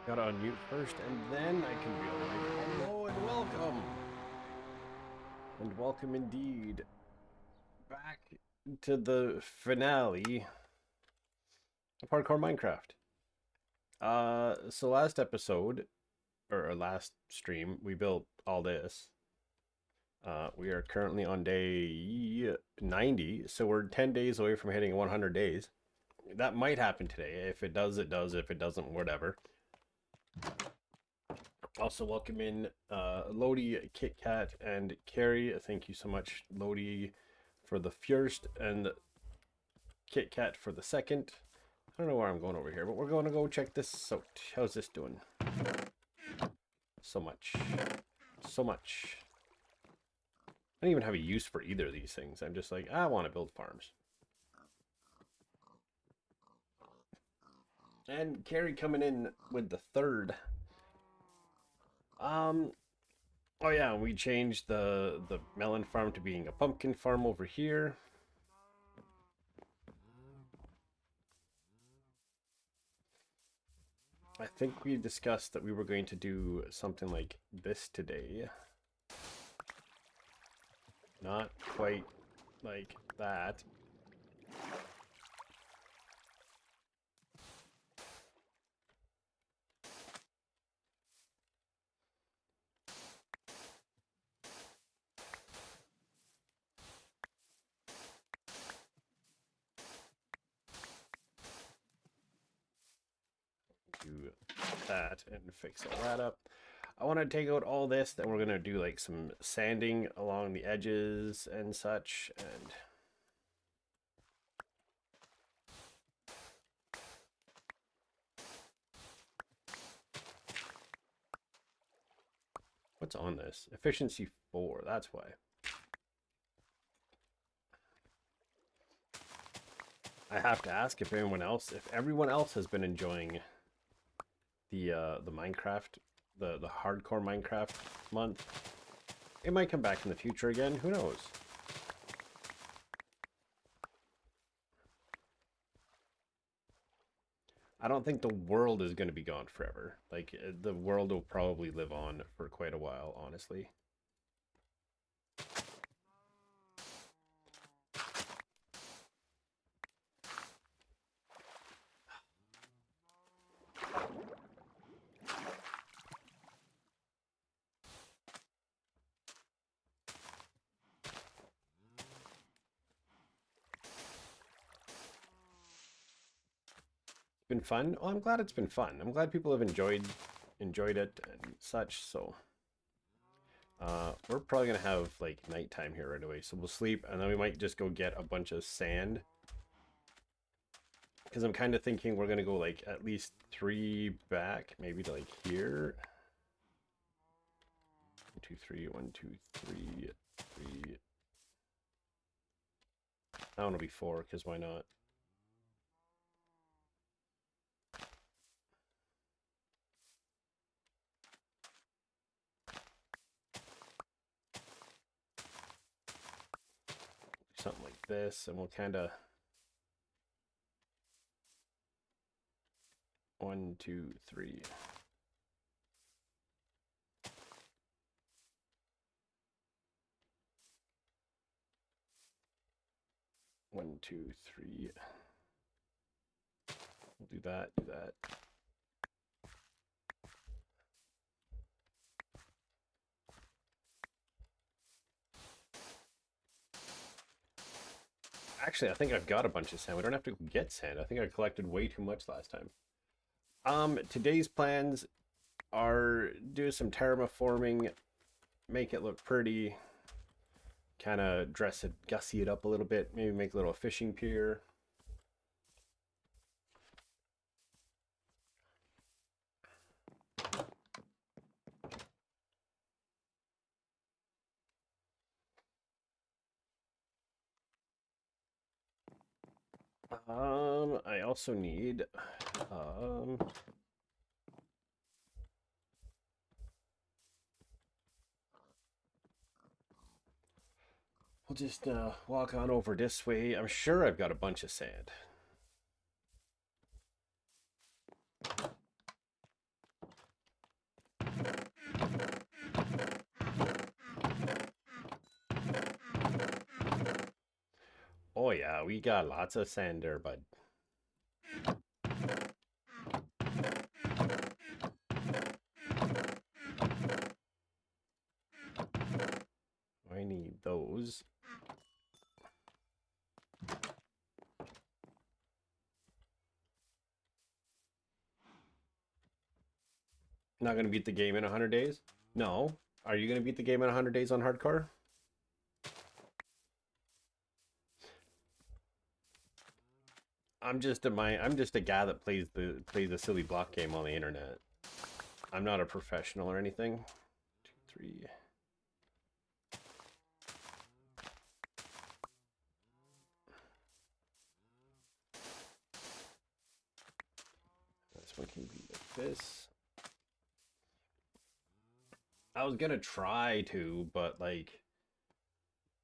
Gotta unmute first, and then I can be on mic. Hello and welcome! And welcome indeed back to the finale of Hardcore Minecraft. So last episode, or last stream, we built all this. We are currently on day 90, so we're 10 days away from hitting 100 days. That might happen today. If it does, it does. If it doesn't, whatever. Also, welcome in Lodi, Kit Kat, and Carrie. Thank you so much, Lodi, for the first, and Kit Kat for the second. I don't know where I'm going over here, but we're going to go check this out. How's this doing? So much. So much. I don't even have a use for either of these things. I'm just like, I want to build farms. And Carrie coming in with the third. Um, oh yeah, we changed the melon farm to being a pumpkin farm over here. I think we discussed that we were going to do something like this today. Not quite like that. Do that and fix all that up. I want to take out all this, then we're going to do like some sanding along the edges and such. And what's on this? Efficiency 4, that's why. I have to ask if everyone else has been enjoying the Minecraft, the hardcore Minecraft month. It might come back in the future again, who knows? I don't think the world is going to be gone forever. Like, the world will probably live on for quite a while, honestly. Been fun. Oh, I'm glad it's been fun. I'm glad people have enjoyed it and such. So we're probably gonna have like nighttime here right away. So we'll sleep and then we might just go get a bunch of sand. Because I'm kind of thinking we're gonna go like at least 3 back, maybe to like here. 1, 2, 3, 1, 2, 3, 3. I want to be 4 because why not? Something like this, and we'll kind of 1, 2, 3. 1, 2, 3. We'll do that, do that. Actually, I think I've got a bunch of sand. We don't have to get sand. I think I collected way too much last time. Today's plans are do some terraforming, make it look pretty, kind of dress it, gussy it up a little bit, maybe make a little fishing pier. I also need we'll just walk on over this way. I'm sure I've got a bunch of sand. Oh yeah, we got lots of sand there, bud. I need those. Not gonna beat the game in 100 days? No. Are you gonna beat the game in 100 days on hardcore? I'm just a guy that plays a silly block game on the internet. I'm not a professional or anything. 2, 3. This one can be like this. I was gonna try to, but like,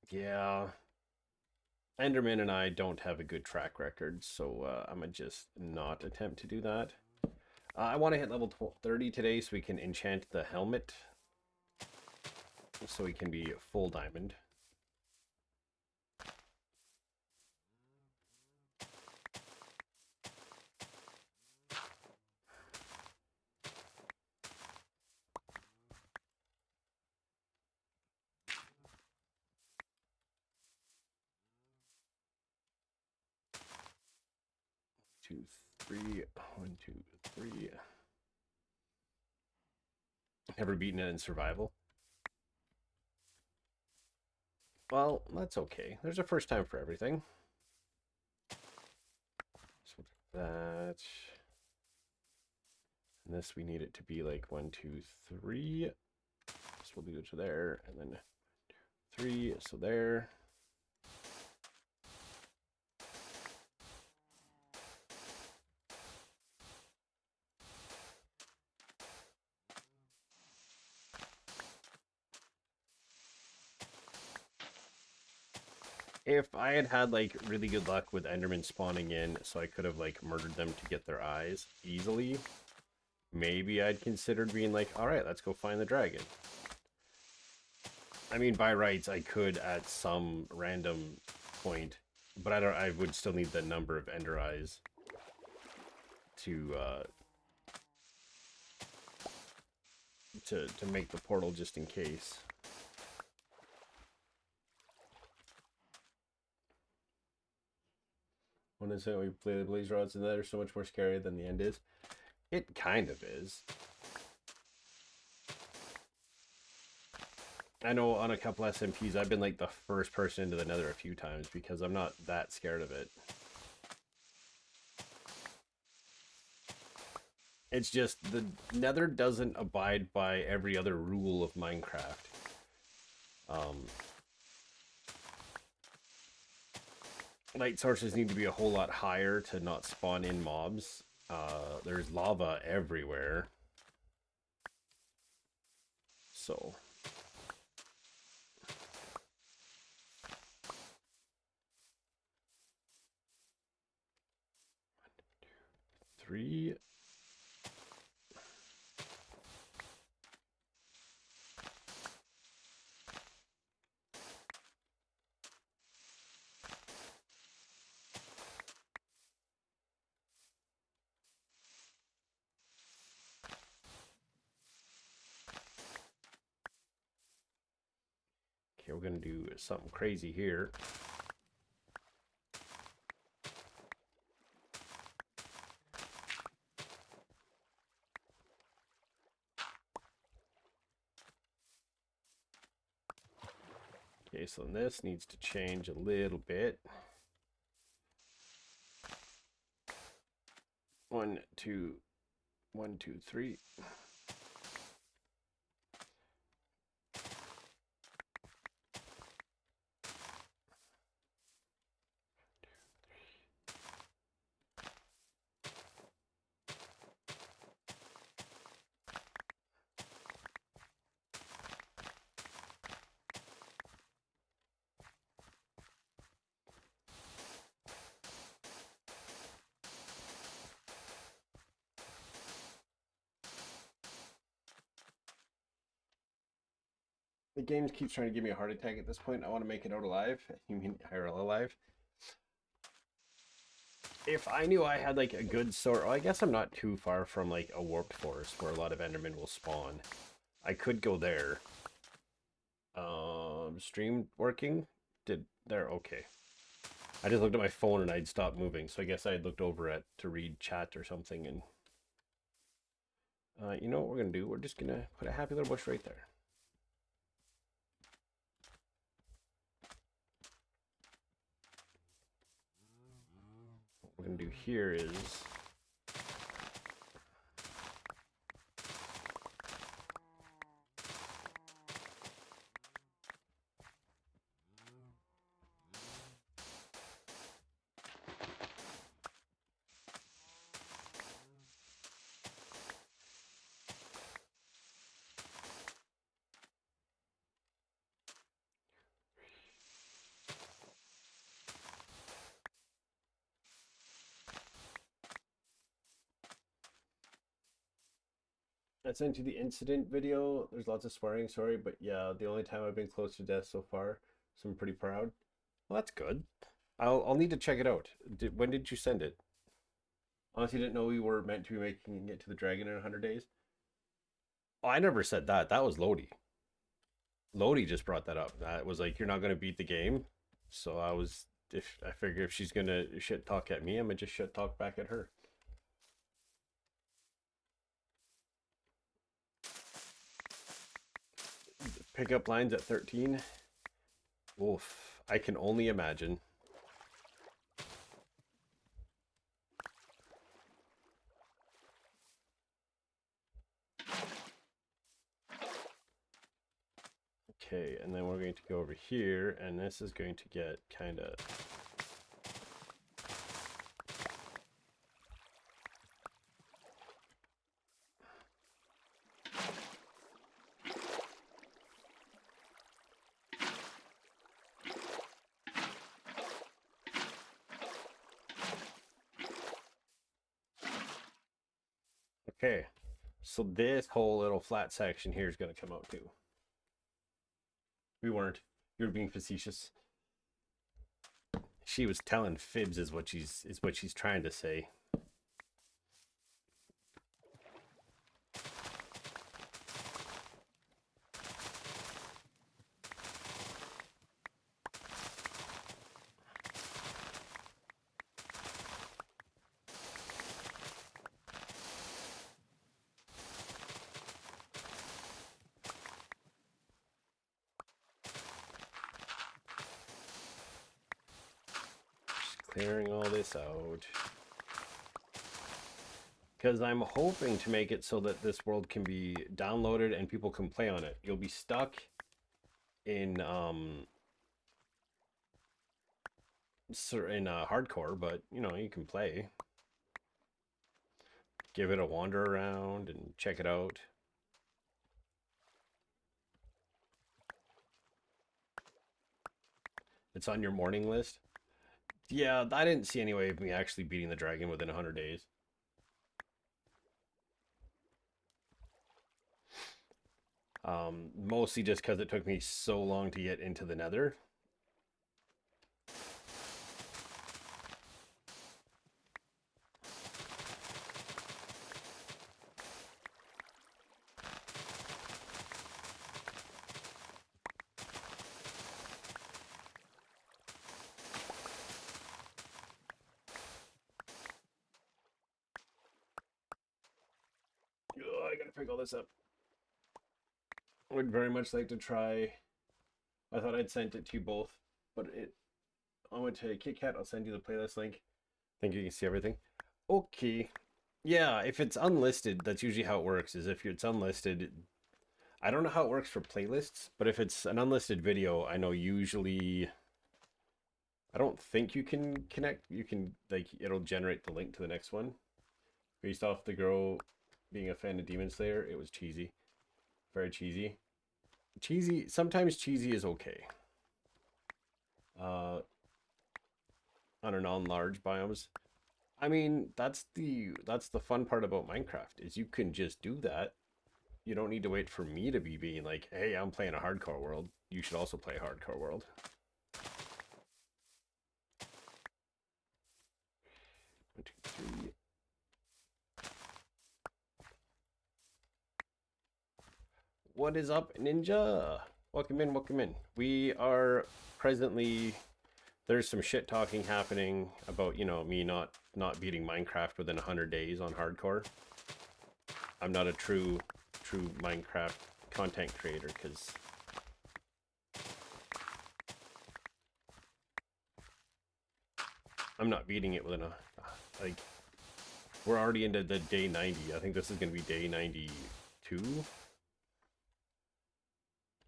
yeah. Enderman and I don't have a good track record, so I'm gonna just not attempt to do that. I want to hit level 30 today so we can enchant the helmet, so we can be full diamond. Two, three. 1, 2, 3. Never beaten it in survival. Well, that's okay. There's a first time for everything. So that. And this we need it to be like 1, 2, 3. So we'll do it to there, and then 3. So there. If I had had like really good luck with Enderman spawning in, so I could have like murdered them to get their eyes easily, maybe I'd considered being like, all right, let's go find the dragon. I mean, by rights, I could at some random point, but I would still need the number of Ender eyes to make the portal just in case. One instant we play the blaze rods and that are so much more scary than the end is. It kind of is. I know on a couple SMPs I've been like the first person into the nether a few times because I'm not that scared of it. It's just the nether doesn't abide by every other rule of Minecraft. Light sources need to be a whole lot higher to not spawn in mobs. There's lava everywhere. So. 3. Okay, we're gonna do something crazy here. Okay, so this needs to change a little bit. 1, 2, 1, 2, 3. The game keeps trying to give me a heart attack at this point. I want to make it out alive. You mean IRL alive? if I knew I had like a good sort, well, I guess I'm not too far from like a warped forest where a lot of Endermen will spawn. I could go there. Stream working? Did there? Okay. I just looked at my phone and I'd stopped moving, so I guess I had looked over at to read chat or something. And you know what we're gonna do? We're just gonna put a happy little bush right there. What we're gonna do here is I sent you the incident video. There's lots of swearing, sorry, but yeah, the only time I've been close to death so far, so I'm pretty proud. Well, that's good. I'll need to check it out. When did you send it? Honestly, didn't know we were meant to be making it to the dragon in 100 days. Oh, I never said that. That was Lodi. Lodi just brought that up. That was like, you're not going to beat the game. So I figure if she's going to shit talk at me, I'm going to just shit talk back at her. Pickup lines at 13. Oof. I can only imagine. Okay, and then we're going to go over here, and this is going to get kind of... Okay, so this whole little flat section here is going to come out too. We weren't. You were being facetious. She was telling fibs is what she's trying to say. Clearing all this out. Because I'm hoping to make it so that this world can be downloaded and people can play on it. You'll be stuck in hardcore, but you know, you can play. Give it a wander around and check it out. It's on your morning list. Yeah, I didn't see any way of me actually beating the dragon within 100 days. Mostly just because it took me so long to get into the nether. Oh, I gotta pick all this up. I would very much like to try. I thought I'd sent it to you both, but I went to KitKat. I'll send you the playlist link. I think you can see everything. Okay. Yeah, if it's unlisted, that's usually how it works. Is if it's unlisted, I don't know how it works for playlists, but if it's an unlisted video, I know usually. I don't think you can connect. You can, like, it'll generate the link to the next one. Based off the girl being a fan of Demon Slayer, it was cheesy. Very cheesy. Cheesy, sometimes cheesy is okay. On our non-large biomes. I mean, that's the fun part about Minecraft, is you can just do that. You don't need to wait for me to be being like, hey, I'm playing a hardcore world. You should also play a hardcore world. What is up, Ninja? Welcome in, welcome in. We are presently, there's some shit talking happening about, you know, me not beating Minecraft within 100 days on hardcore. I'm not a true Minecraft content creator because I'm not beating it within like, we're already into the day 90. I think this is going to be day 92.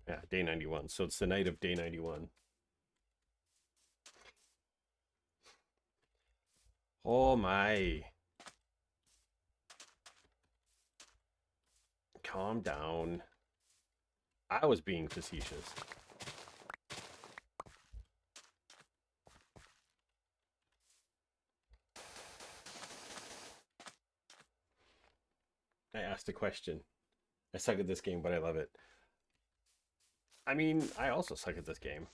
Yeah, day 91. So it's the night of day 91. Oh my. Calm down. I was being facetious. I asked a question. I suck at this game, but I love it. I mean, I also suck at this game.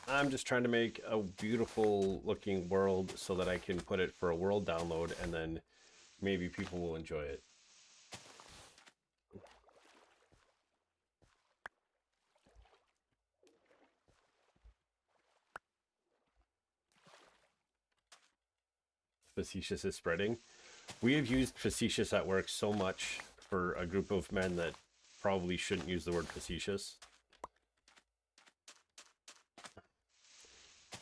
I'm just trying to make a beautiful looking world so that I can put it for a world download and then maybe people will enjoy it. Facetious is spreading. We have used facetious at work so much for a group of men that probably shouldn't use the word facetious.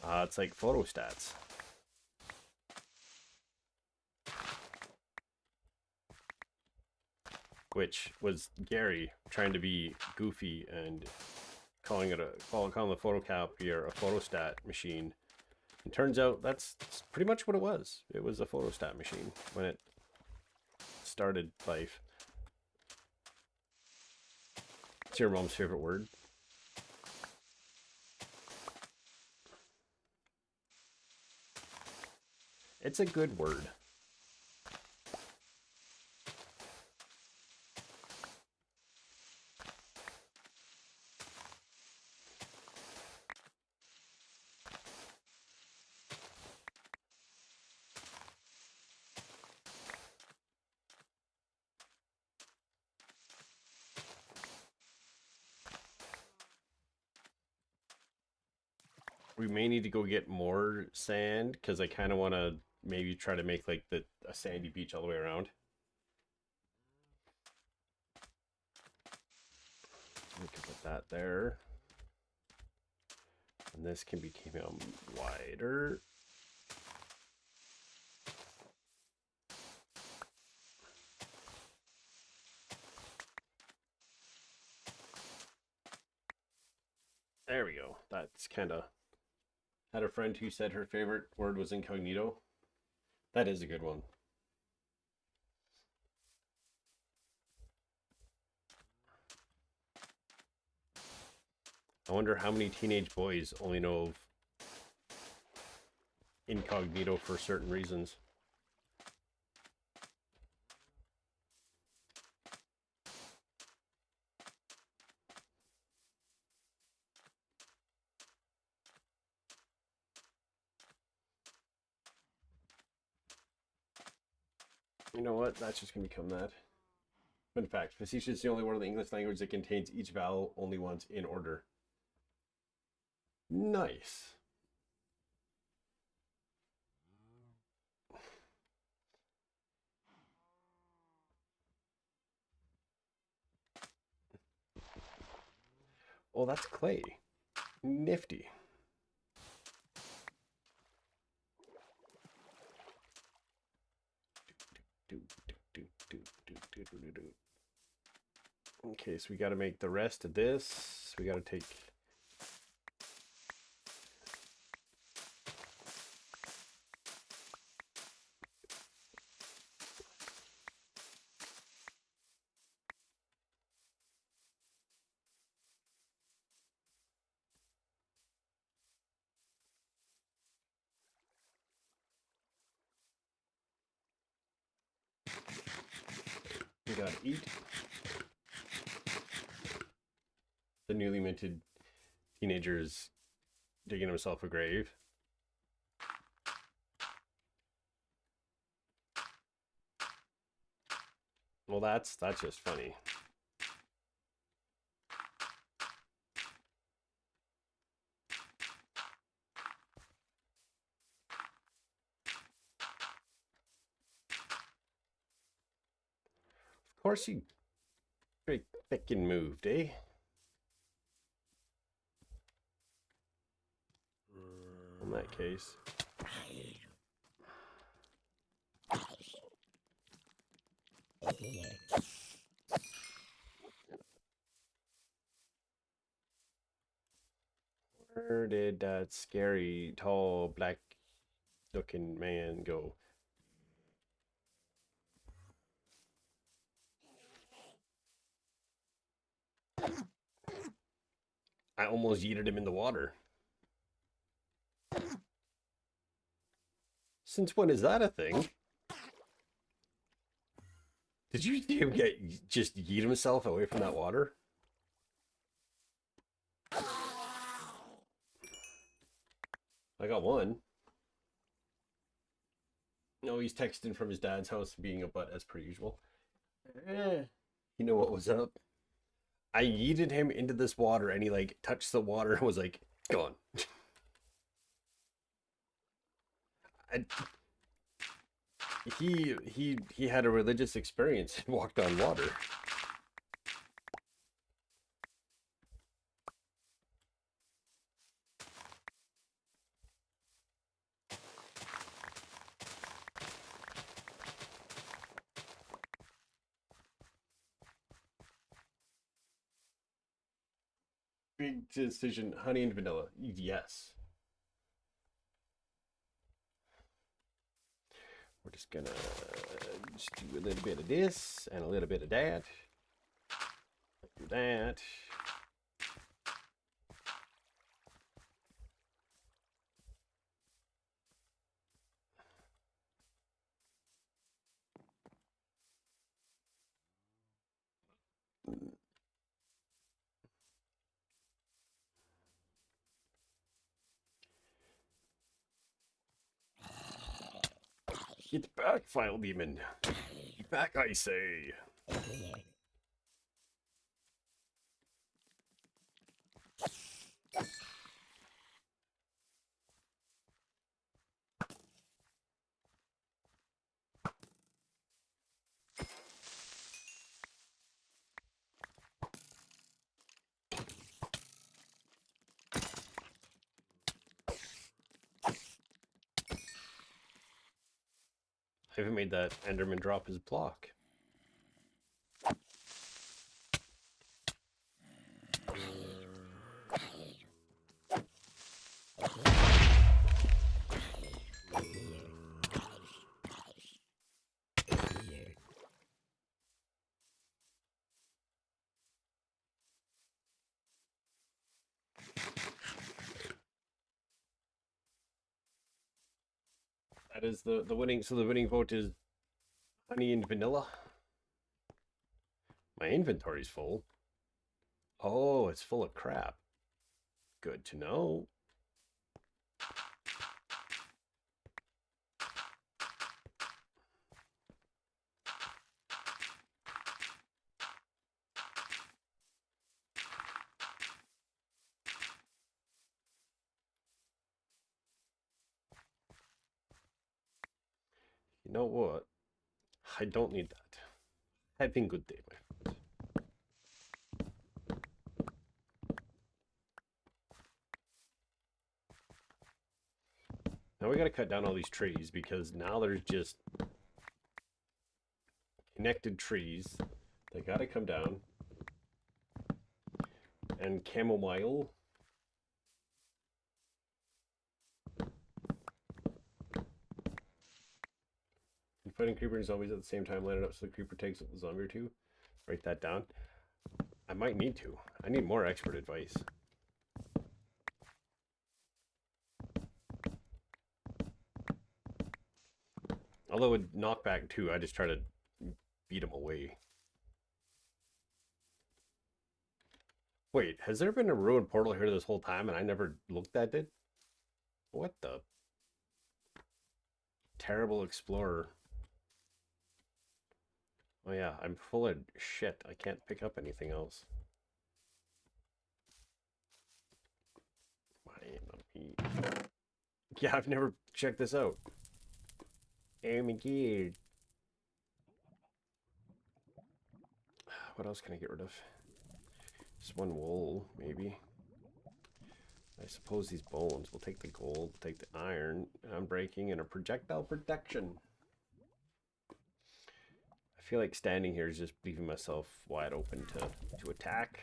It's like photo stats. Which was Gary trying to be goofy and calling the photocopier a photostat machine. And turns out that's pretty much what it was. It was a photostat machine when it started life. It's your mom's favorite word. It's a good word. We may need to go get more sand because I kind of want to maybe try to make like a sandy beach all the way around. We can put that there. And this can become wider. There we go. That's kind of... Had a friend who said her favorite word was incognito. That is a good one. I wonder how many teenage boys only know of incognito for certain reasons. You know what? That's just going to become that. Fun fact, facetious is the only word in the English language that contains each vowel only once in order. Nice. Oh, that's clay. Nifty. Okay, so we got to make the rest of this. We got to take... We got to eat. The newly minted teenager's digging himself a grave. Well, that's just funny. Of course he very thick and moved, eh? In that case. Where did that scary, tall, black-looking man go? I almost yeeted him in the water. Since when is that a thing? Did you see him just yeet himself away from that water? I got one. No, he's texting from his dad's house, being a butt as per usual. You know what was up? I yeeted him into this water, and he like touched the water and was like, gone. I, he had a religious experience and walked on water. Big decision, honey and vanilla. Yes. We're just gonna just do a little bit of this and a little bit of that. Do that. Get back, File Demon. Get back, I say. I haven't made that Enderman drop his block. That is the winning. So the winning vote is honey and vanilla. My inventory's full. Oh, it's full of crap. Good to know. You know what? I don't need that. Having good day, my friend. Now we gotta cut down all these trees because now there's just connected trees. They gotta come down. And chamomile. And fighting creeper and zombies at the same time, line it up so the creeper takes the zombie or two. Write that down. I might need to. I need more expert advice. Although with knockback too, I just try to beat him away. Wait, has there been a ruined portal here this whole time and I never looked at it? What the terrible explorer? Oh yeah, I'm full of shit. I can't pick up anything else. Yeah, I've never checked this out. Oh my god. What else can I get rid of? Just one wool, maybe. I suppose these bones. We'll take the gold, take the iron, unbreaking, and a projectile protection. I feel like standing here is just leaving myself wide open to attack.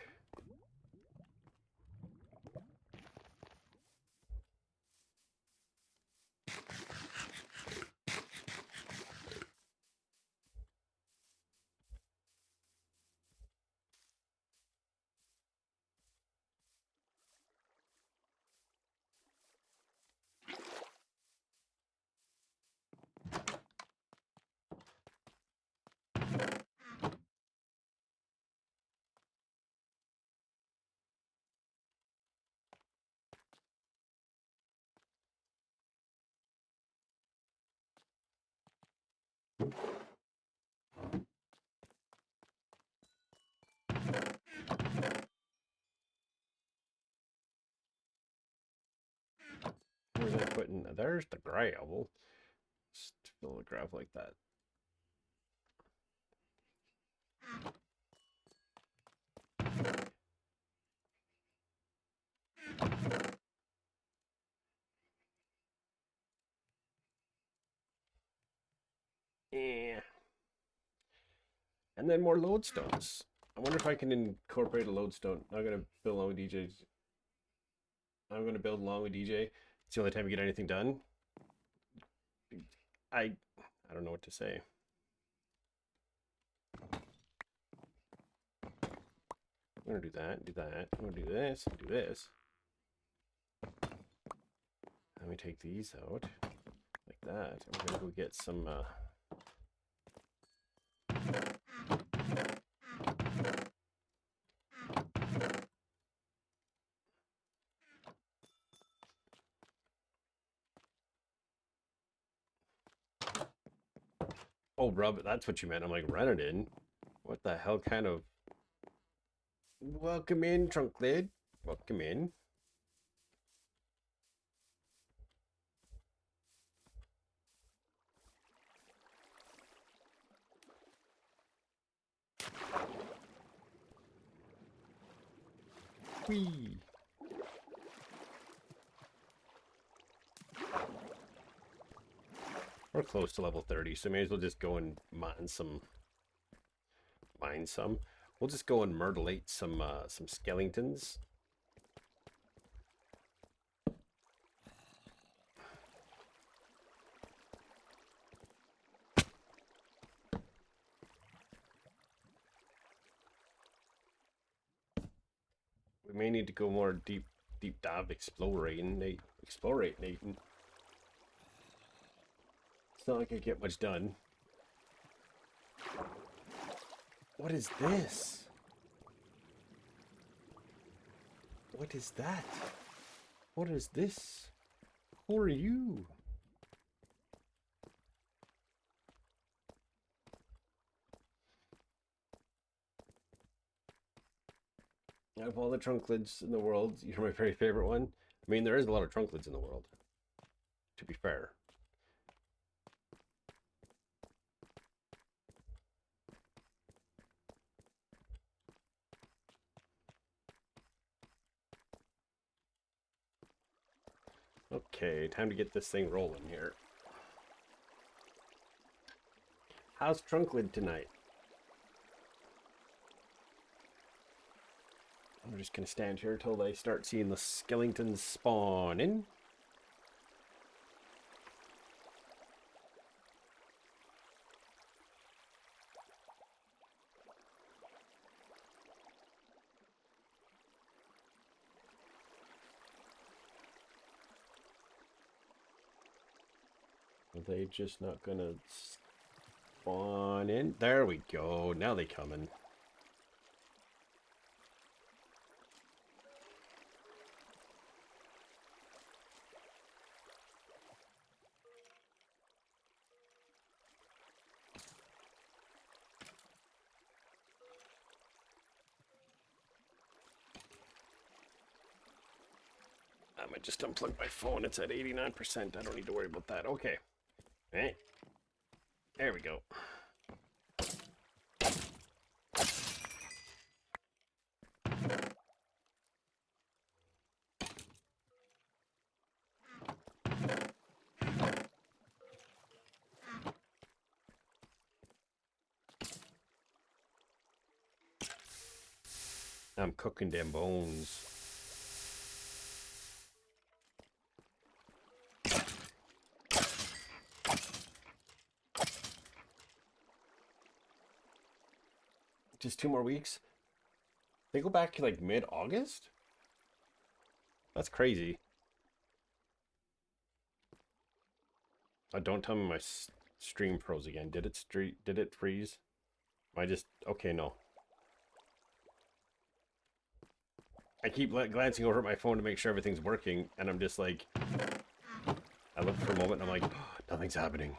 Where's I putting? There's the gravel. Just fill the gravel like that. Yeah. And then more lodestones. I wonder if I can incorporate a lodestone. I'm gonna build along with DJ. I'm gonna build along with DJ. It's the only time we get anything done. I don't know what to say. I'm gonna do that, do that. I'm gonna do this, do this. Let me take these out like that. I'm gonna go get some. Oh, rub it. That's what you meant. I'm like, run it in. What the hell kind of. Welcome in, trunk lid. Welcome in. Whee! We're close to level 30, so may as well just go and mine some. Mine some. We'll just go and myrtlate some skeletons. We may need to go more deep dive explorating. Nathan. It's not like I get much done. What is this? What is that? What is this? Who are you? Out of all the trunklids in the world, you're my very favorite one. I mean, there is a lot of trunklids in the world, to be fair. Okay, time to get this thing rolling here. How's Trunklid tonight? I'm just gonna stand here till they start seeing the skeletons spawn in. Are they just not gonna spawn in? There we go. Now they coming. I just unplugged my phone. It's at 89%. I don't need to worry about that. Okay. All right. There we go. I'm cooking them bones. Just 2 more weeks? They go back to like mid-August? That's crazy. Don't tell me my stream froze again. Did it freeze? I just okay, no. I keep glancing over at my phone to make sure everything's working, and I'm just like, I look for a moment and I'm like, oh, nothing's happening.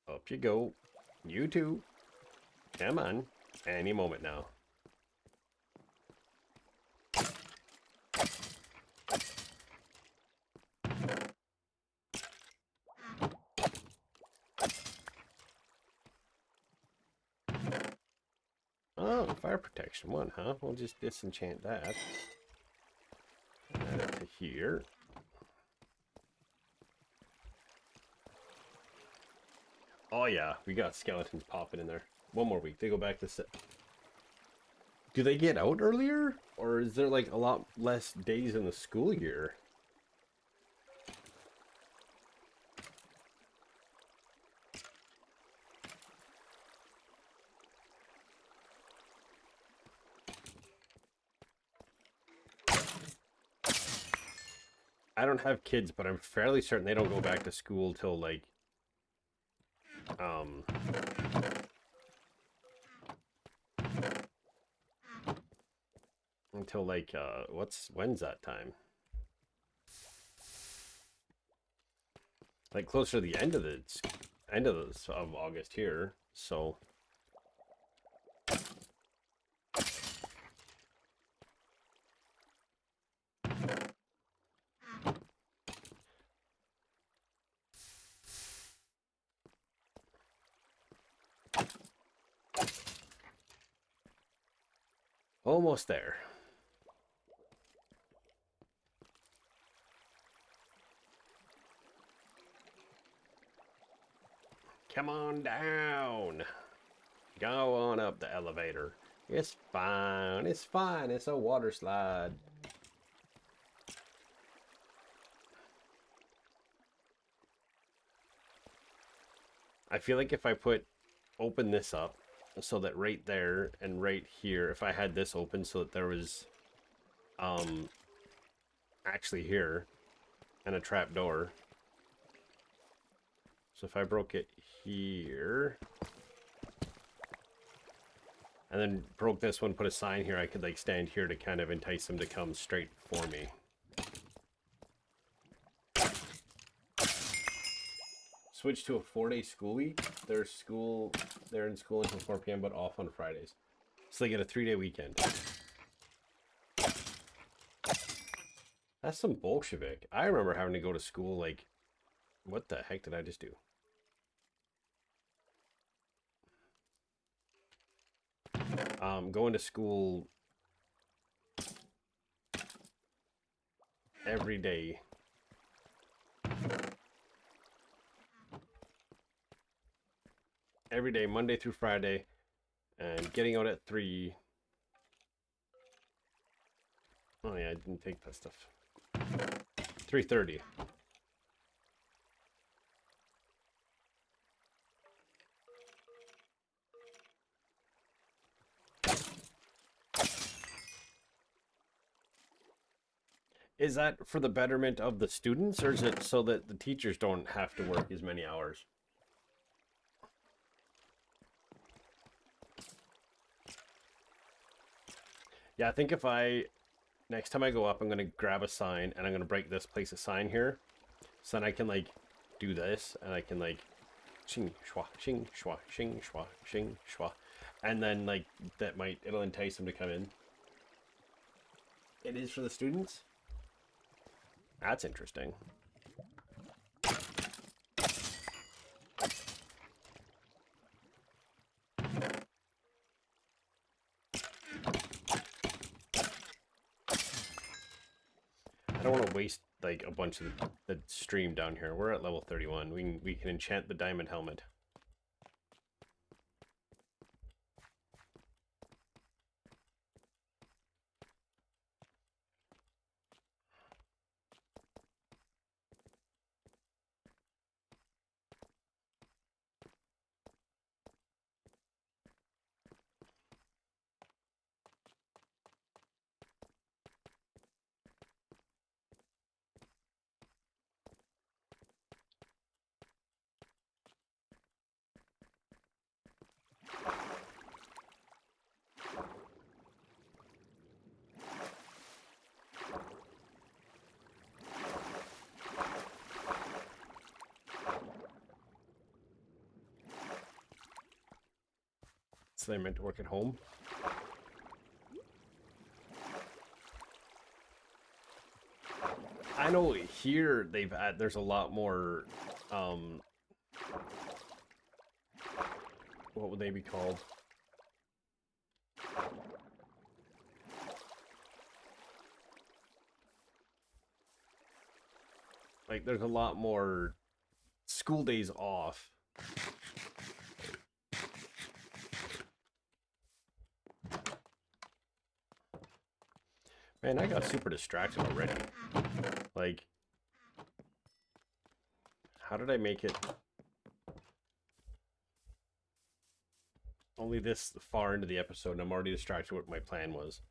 Up you go. You too. Come on. Any moment now. Oh, fire protection 1, huh? We'll just disenchant that. Add it to here. Oh yeah, we got skeletons popping in there. 1 more week. They go back to set. Do they get out earlier? Or is there like a lot less days in the school year? I don't have kids, but I'm fairly certain they don't go back to school till like until like when's that time? Like closer to the end of of August here. So almost there. Come on down. Go on up the elevator. It's fine. It's fine. It's a water slide. I feel like if I open this up so that right there and right here, if I had this open so that there was actually here and a trap door. So if I broke it here and then broke this one, put a sign here, I could like stand here to kind of entice them to come straight for me. Switch to a 4-day school week. They're in school until 4 p.m. but off on Fridays. So they get a 3-day weekend. That's some Bolshevik. I remember having to go to school like, what the heck did I just do? Going to school every day. Every day, Monday through Friday, and getting out at 3. Oh yeah, I didn't take that stuff. 3:30. Is that for the betterment of the students, or is it so that the teachers don't have to work as many hours? Yeah, I think next time I go up, I'm going to grab a sign, and I'm going to break this, place a sign here. So then I can, like, do this, and I can, like, Shing shwa, shing shwa, shing shwa, shing shwa. And then, like, it'll entice them to come in. It is for the students? That's interesting. I don't want to waste like a bunch of the stream down here. We're at level 31. We can enchant the diamond helmet. So they're meant to work at home. I know here there's a lot more what would they be called? Like there's a lot more school days off. Man, I got super distracted already. Like, how did I make it only this far into the episode and I'm already distracted what my plan was?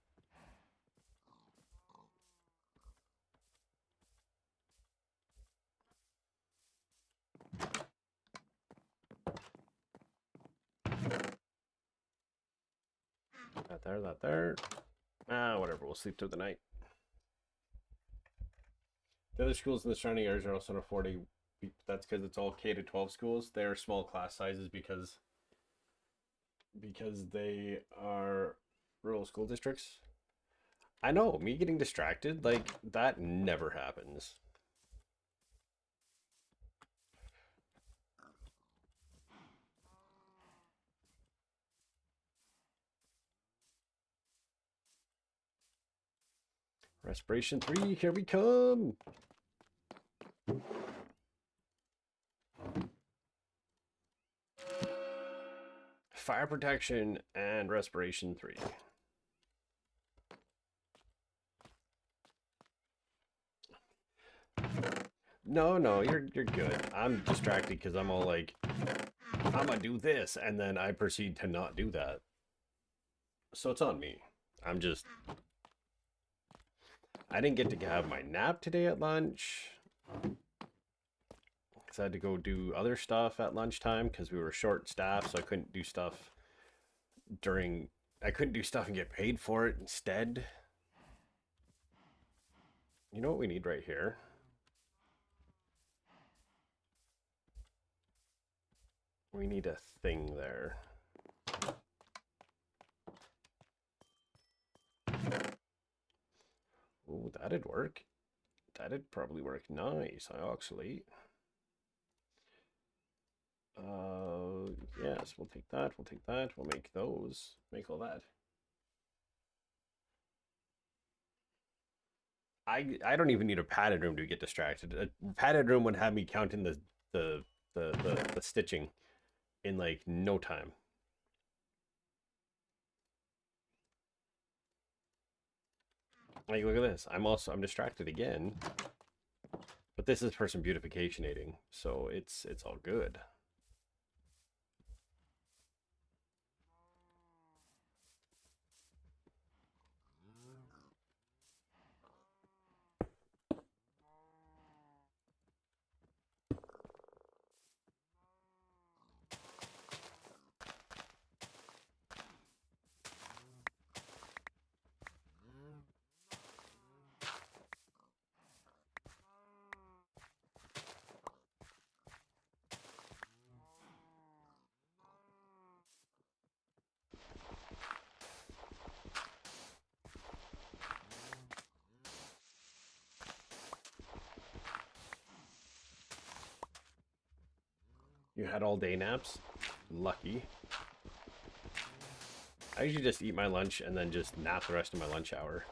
That there, that there. Ah, whatever, we'll sleep through the night. The other schools in the surrounding areas are also not affording. That's because it's all K to 12 schools. They're small class sizes because they are rural school districts. I know, me getting distracted, like, that never happens. Respiration 3, here we come! Fire protection and respiration 3. No, you're good. I'm distracted because I'm all like, I'm gonna do this, and then I proceed to not do that. So it's on me. I didn't get to have my nap today at lunch. Because I had to go do other stuff at lunchtime because we were short staffed, so I couldn't do stuff and get paid for it instead. You know what we need right here? We need a thing there. Oh, that'd work. That'd probably work nice, actually. Yes, we'll take that, we'll take that, we'll make those, make all that. I don't even need a padded room to get distracted. A padded room would have me counting the stitching in like no time. Like, look at this. I'm distracted again. But this is person beautificationating, so it's all good. You had all day naps? Lucky. I usually just eat my lunch and then just nap the rest of my lunch hour.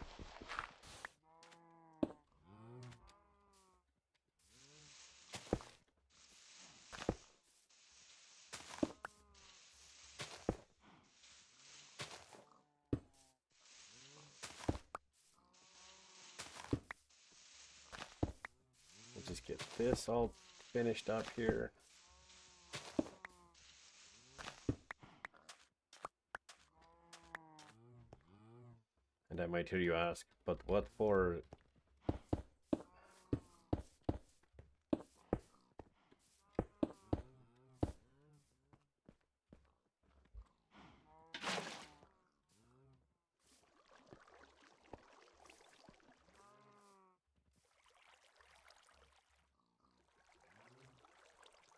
We'll just get this all finished up here. And I might hear you ask, but what for?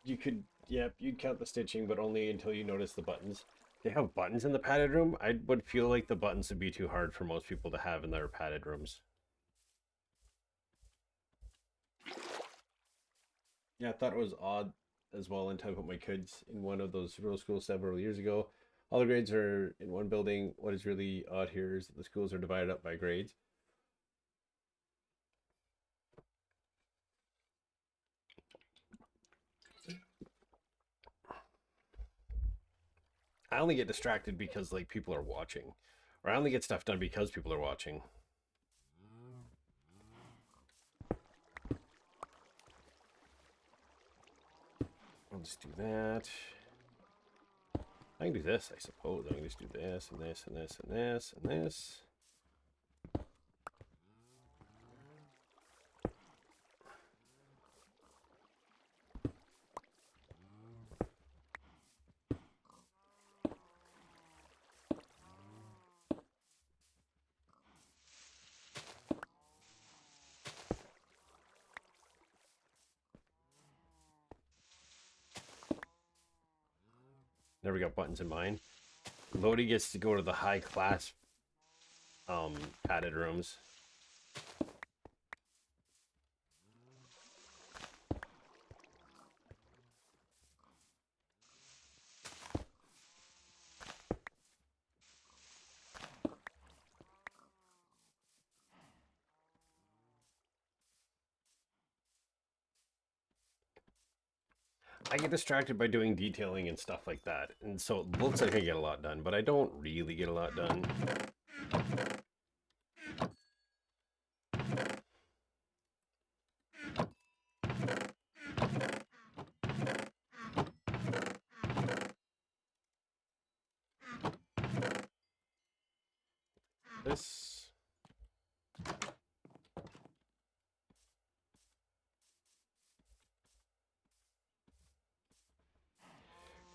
You could, yep, you'd count the stitching, but only until you notice the buttons. They have buttons in the padded room. I would feel like the buttons would be too hard for most people to have in their padded rooms. Yeah, I thought it was odd as well until I put my kids in one of those rural schools several years ago. All the grades are in one building. What is really odd here is that the schools are divided up by grades. I only get distracted because like people are watching, or I only get stuff done because people are watching. I'll just do that. I can do this, I suppose. I can just do this and this and this and this and this. Never got buttons in mine. Lodi gets to go to the high class padded rooms. I get distracted by doing detailing and stuff like that, and so it looks like I get a lot done, but I don't really get a lot done. This.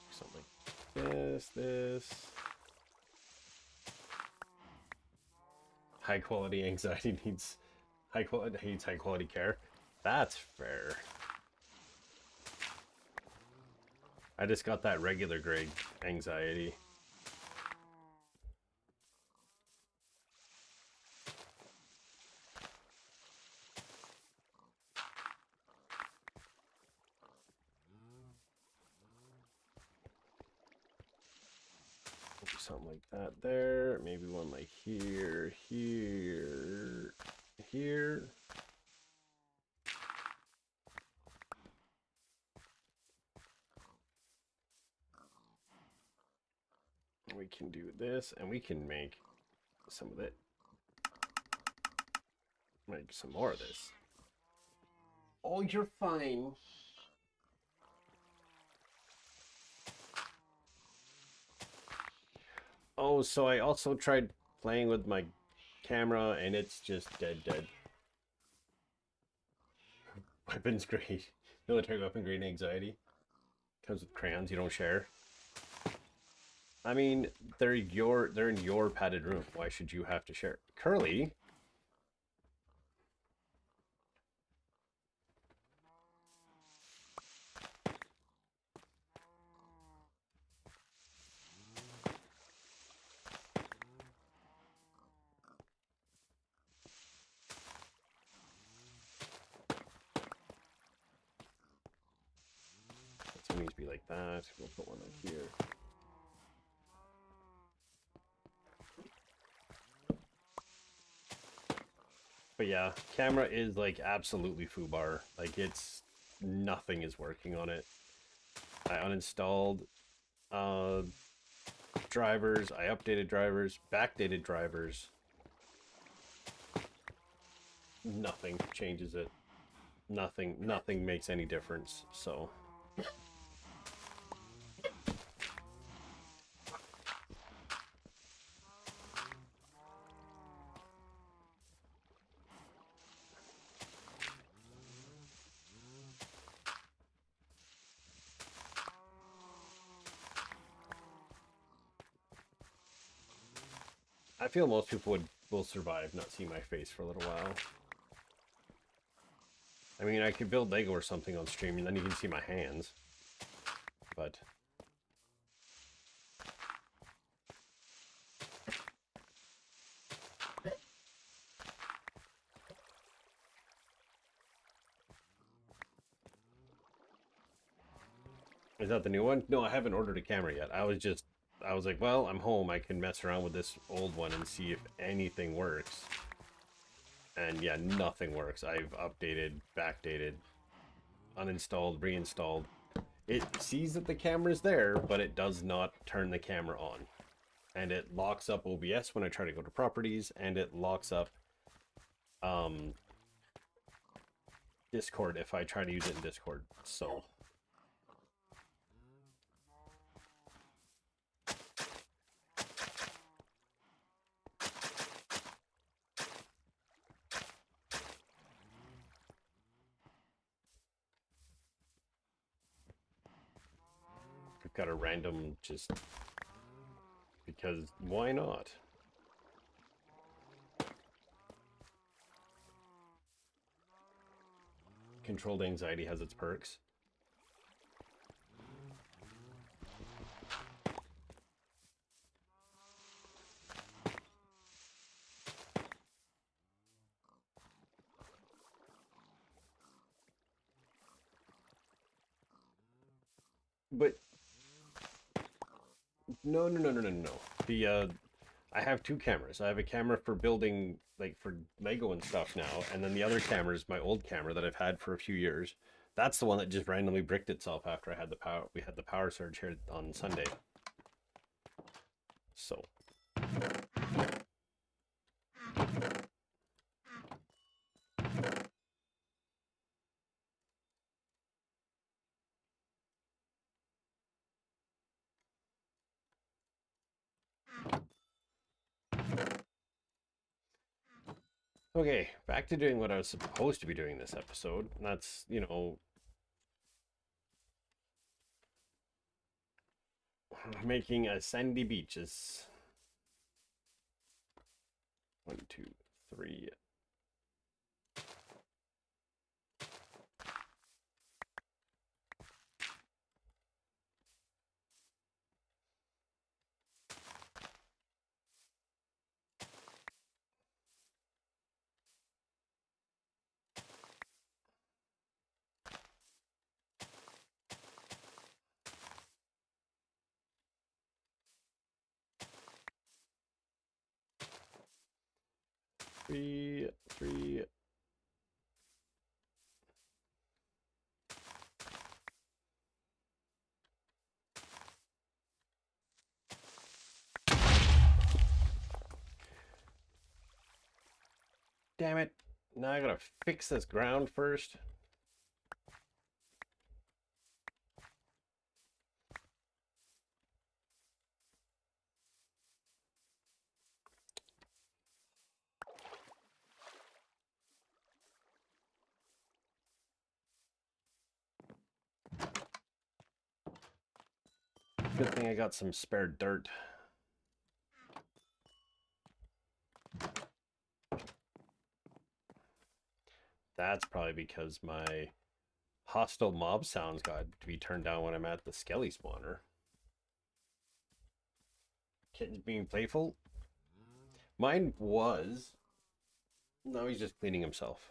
Something like this. High quality anxiety needs high quality care. That's fair. I just got that regular grade anxiety. Something like that there. Maybe one like here, here, here. We can do this, and we can make some of it. Make some more of this. Oh, you're fine. Oh, so I also tried playing with my camera, and it's just dead. Weapons grade. Military weapon grade anxiety. Comes with crayons you don't share. I mean, they're in your padded room. Why should you have to share? Curly. That means be like that. We'll put one on here. But yeah, camera is like absolutely foobar. Like it's nothing is working on it. I uninstalled drivers, I updated drivers, backdated drivers. Nothing changes it. Nothing makes any difference. So I feel most people will survive not seeing my face for a little while. I mean, I could build Lego or something on stream, and then you can see my hands. But is that the new one? No, I haven't ordered a camera yet. I was like, well, I'm home. I can mess around with this old one and see if anything works. And yeah, nothing works. I've updated, backdated, uninstalled, reinstalled. It sees that the camera's there, but it does not turn the camera on. And it locks up OBS when I try to go to properties, and it locks up Discord if I try to use it in Discord. So we've got a random just because why not? Controlled anxiety has its perks. But no. The I have two cameras. I have a camera for building, like for Lego and stuff now, and then the other camera is my old camera that I've had for a few years. That's the one that just randomly bricked itself after I had the power. We had the power surge here on Sunday. So. Okay, back to doing what I was supposed to be doing this episode. And that's, you know, making a sandy beaches. 1, 2, 3. Three. Damn it. Now I gotta fix this ground first. Good thing I got some spare dirt. That's probably because my hostile mob sounds got to be turned down when I'm at the Skelly spawner. Kitten's being playful. Mine was. Now he's just cleaning himself.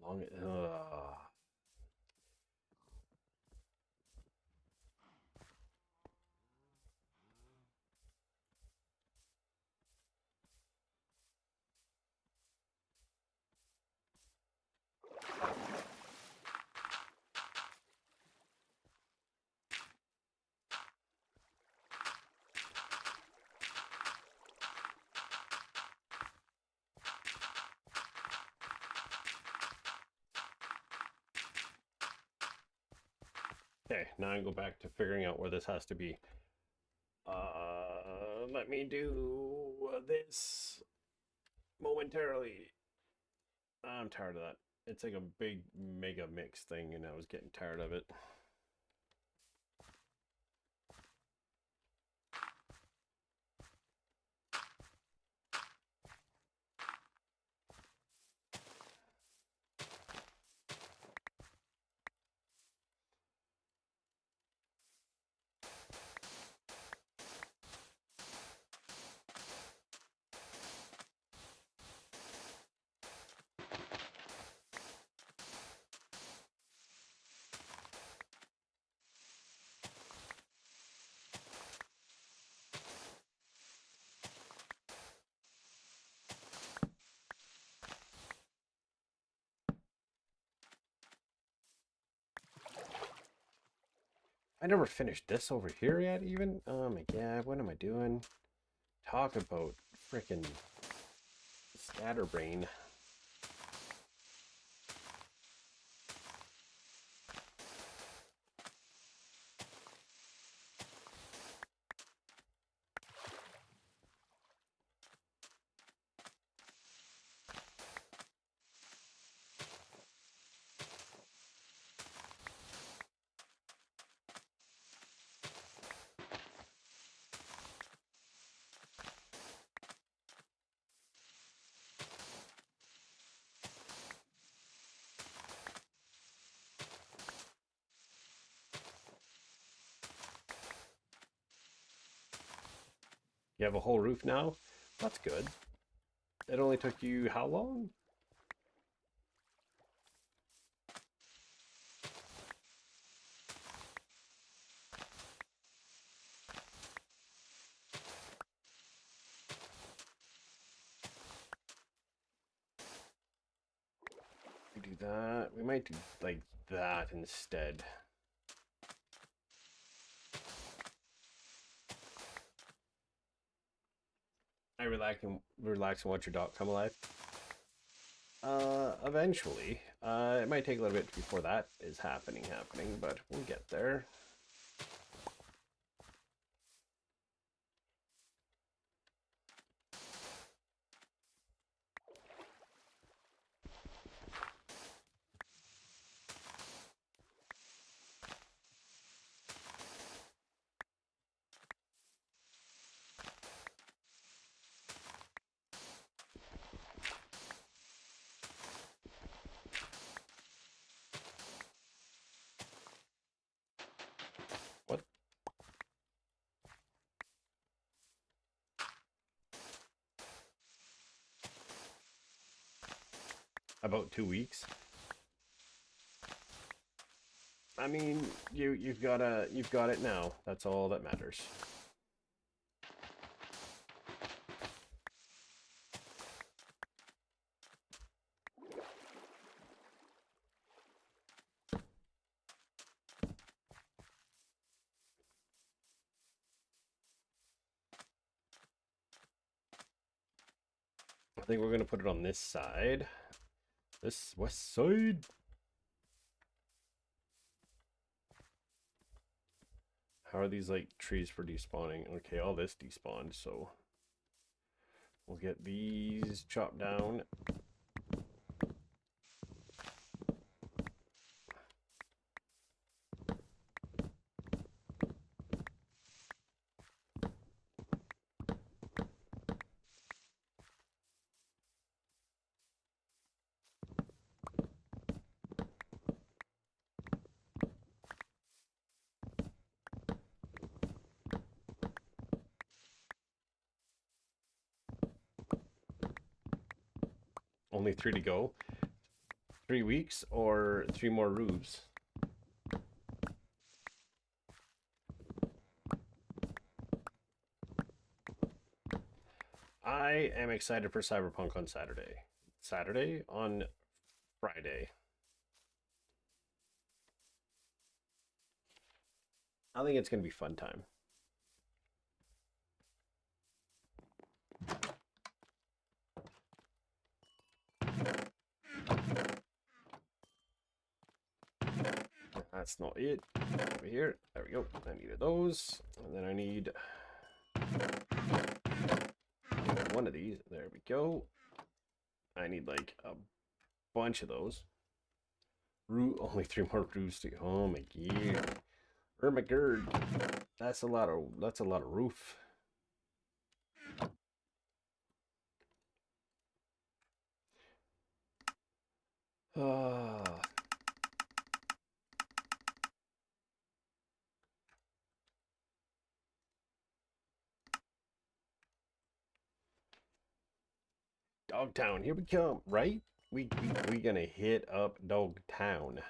long. Okay, now I go back to figuring out where this has to be. Let me do this momentarily. I'm tired of that. It's like a big mega mix thing, and I was getting tired of it. I never finished this over here yet, even. Oh my god, what am I doing? Talk about freaking scatterbrain. You have a whole roof now? That's good. It only took you how long? We do that. We might do like that instead. I relax and watch your dog come alive. Eventually. It might take a little bit before that is happening, but we'll get there. What? About 2 weeks? I mean, you've got it now. That's all that matters. I think we're gonna put it on this side. This west side. How are these like trees for despawning? Okay, all this despawned, so we'll get these chopped down. Only 3 to go. 3 weeks or 3 more roofs? I am excited for Cyberpunk on Saturday. Saturday on Friday. I think it's going to be fun time. That's not it. Over here. There we go. I needed those. And then I need one of these. There we go. I need like a bunch of those. Only 3 more roofs to go. Oh my god. Oh my god. That's a lot of roof. Dogtown, here we come, right? We gonna hit up Dogtown.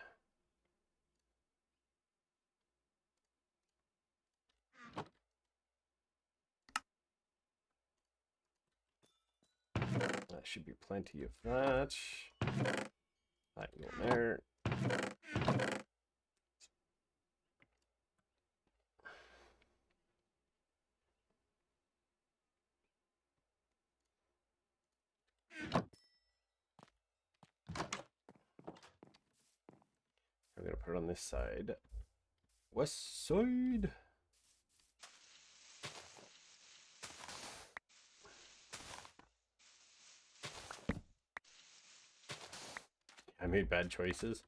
That should be plenty of that. That can go there. I'm gonna put it on this side. West side. I made bad choices.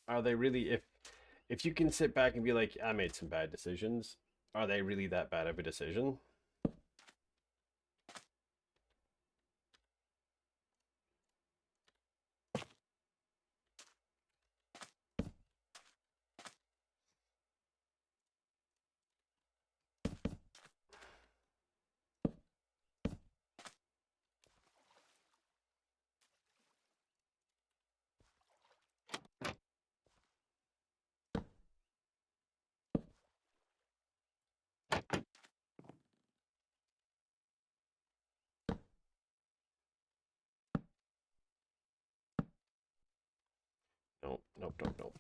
Are they really, if you can sit back and be like, I made some bad decisions, are they really that bad of a decision? Nope, nope, nope, nope.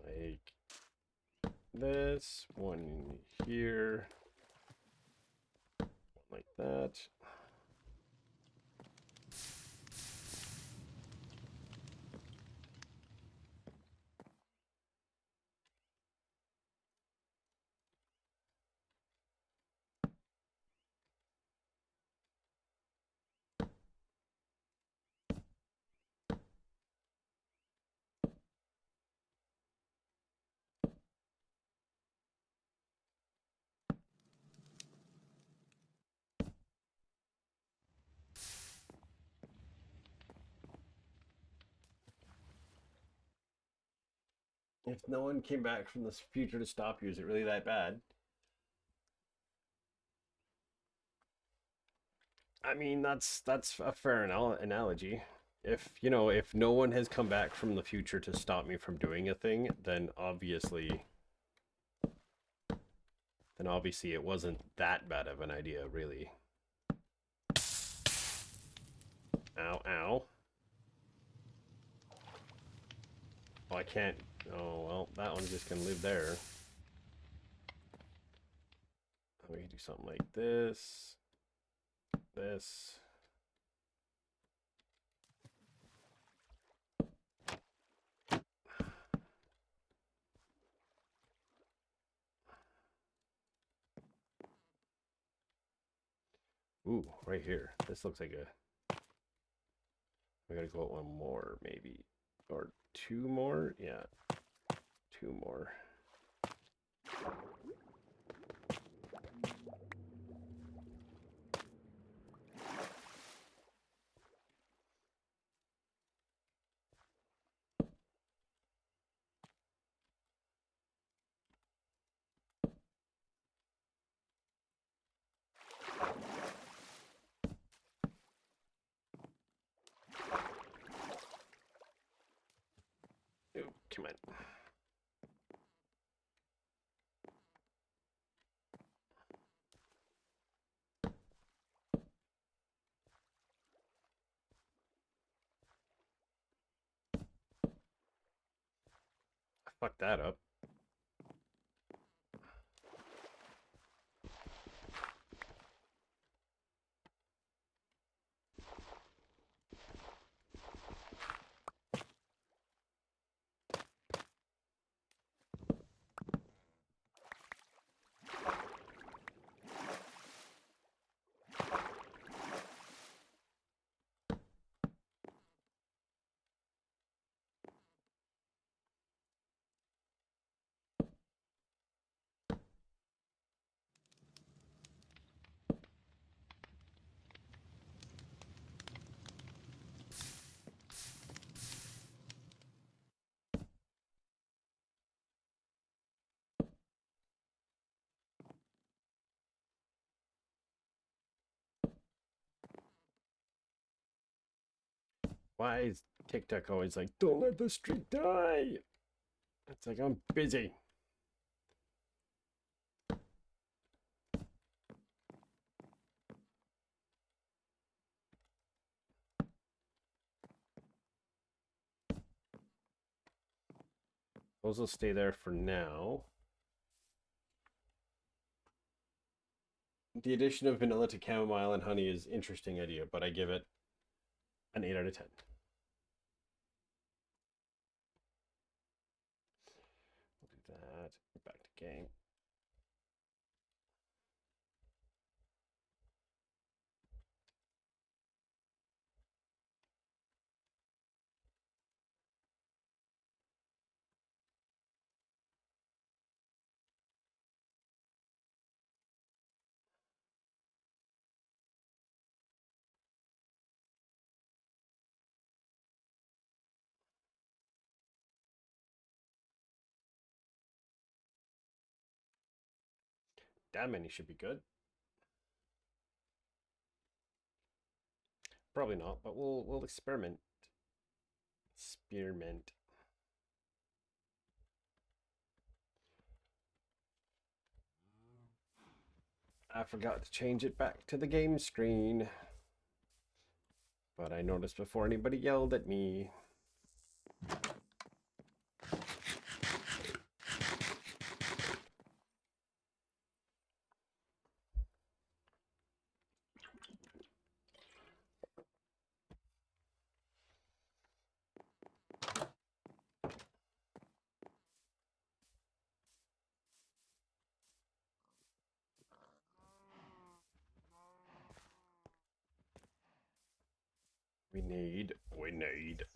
Like this, one here, one like that. If no one came back from the future to stop you, is it really that bad? I mean, that's a fair analogy. If, if no one has come back from the future to stop me from doing a thing, then obviously it wasn't that bad of an idea, really. Ow, ow. Oh, I can't. Oh, well, that one's just gonna live there. We can do something like this. This. Ooh, right here. This looks like a... We gotta go out one more, maybe. Or 2 more? Yeah. 2 more. Oh, come on. I fucked that up. Why is TikTok always like, don't let the streak die? It's like, I'm busy. Those will stay there for now. The addition of vanilla to chamomile and honey is an interesting idea, but I give it an 8 out of 10. We'll do that. Back to game. That many should be good. Probably not, but we'll experiment. Spearmint. I forgot to change it back to the game screen. But I noticed before anybody yelled at me.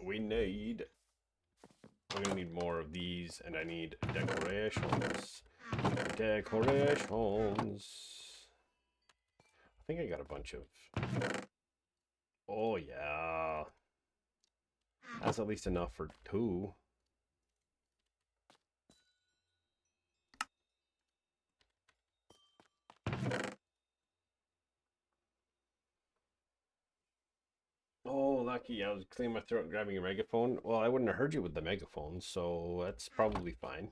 We need. I'm gonna need more of these, and I need decorations. Decorations. I think I got a bunch of. Oh, yeah. That's at least enough for 2. Oh, lucky. I was clearing my throat grabbing a megaphone. Well, I wouldn't have heard you with the megaphone, so that's probably fine.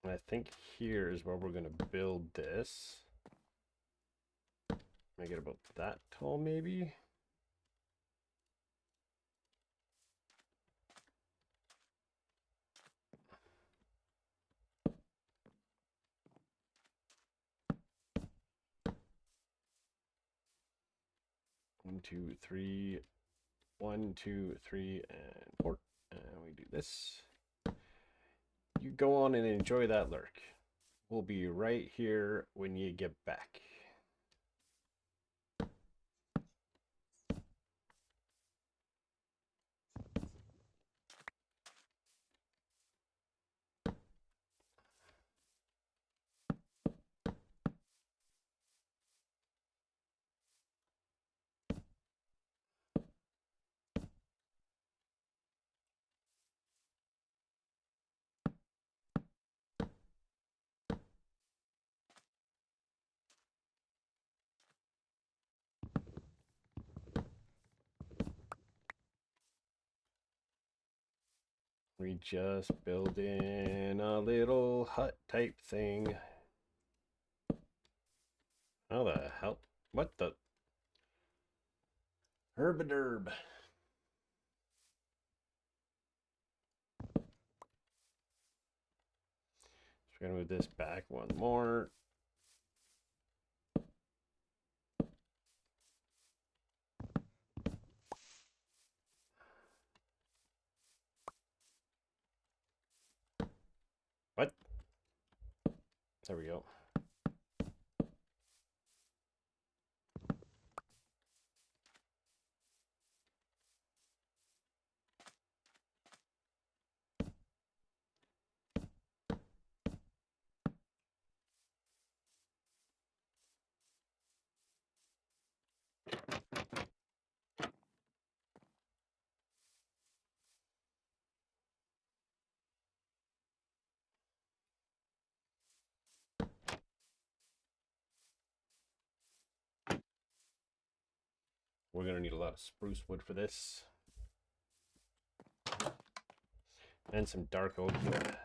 And I think here is where we're going to build this. Make it about that tall, maybe. One, two, three. 1, 2, 3, and 4. And we do this. You go on and enjoy that lurk. We'll be right here when you get back. We just build in a little hut type thing. How the hell? What the? Herb-a-derb. So we're gonna move this back one more. What? There we go. We're gonna need a lot of spruce wood for this. And some dark oak wood.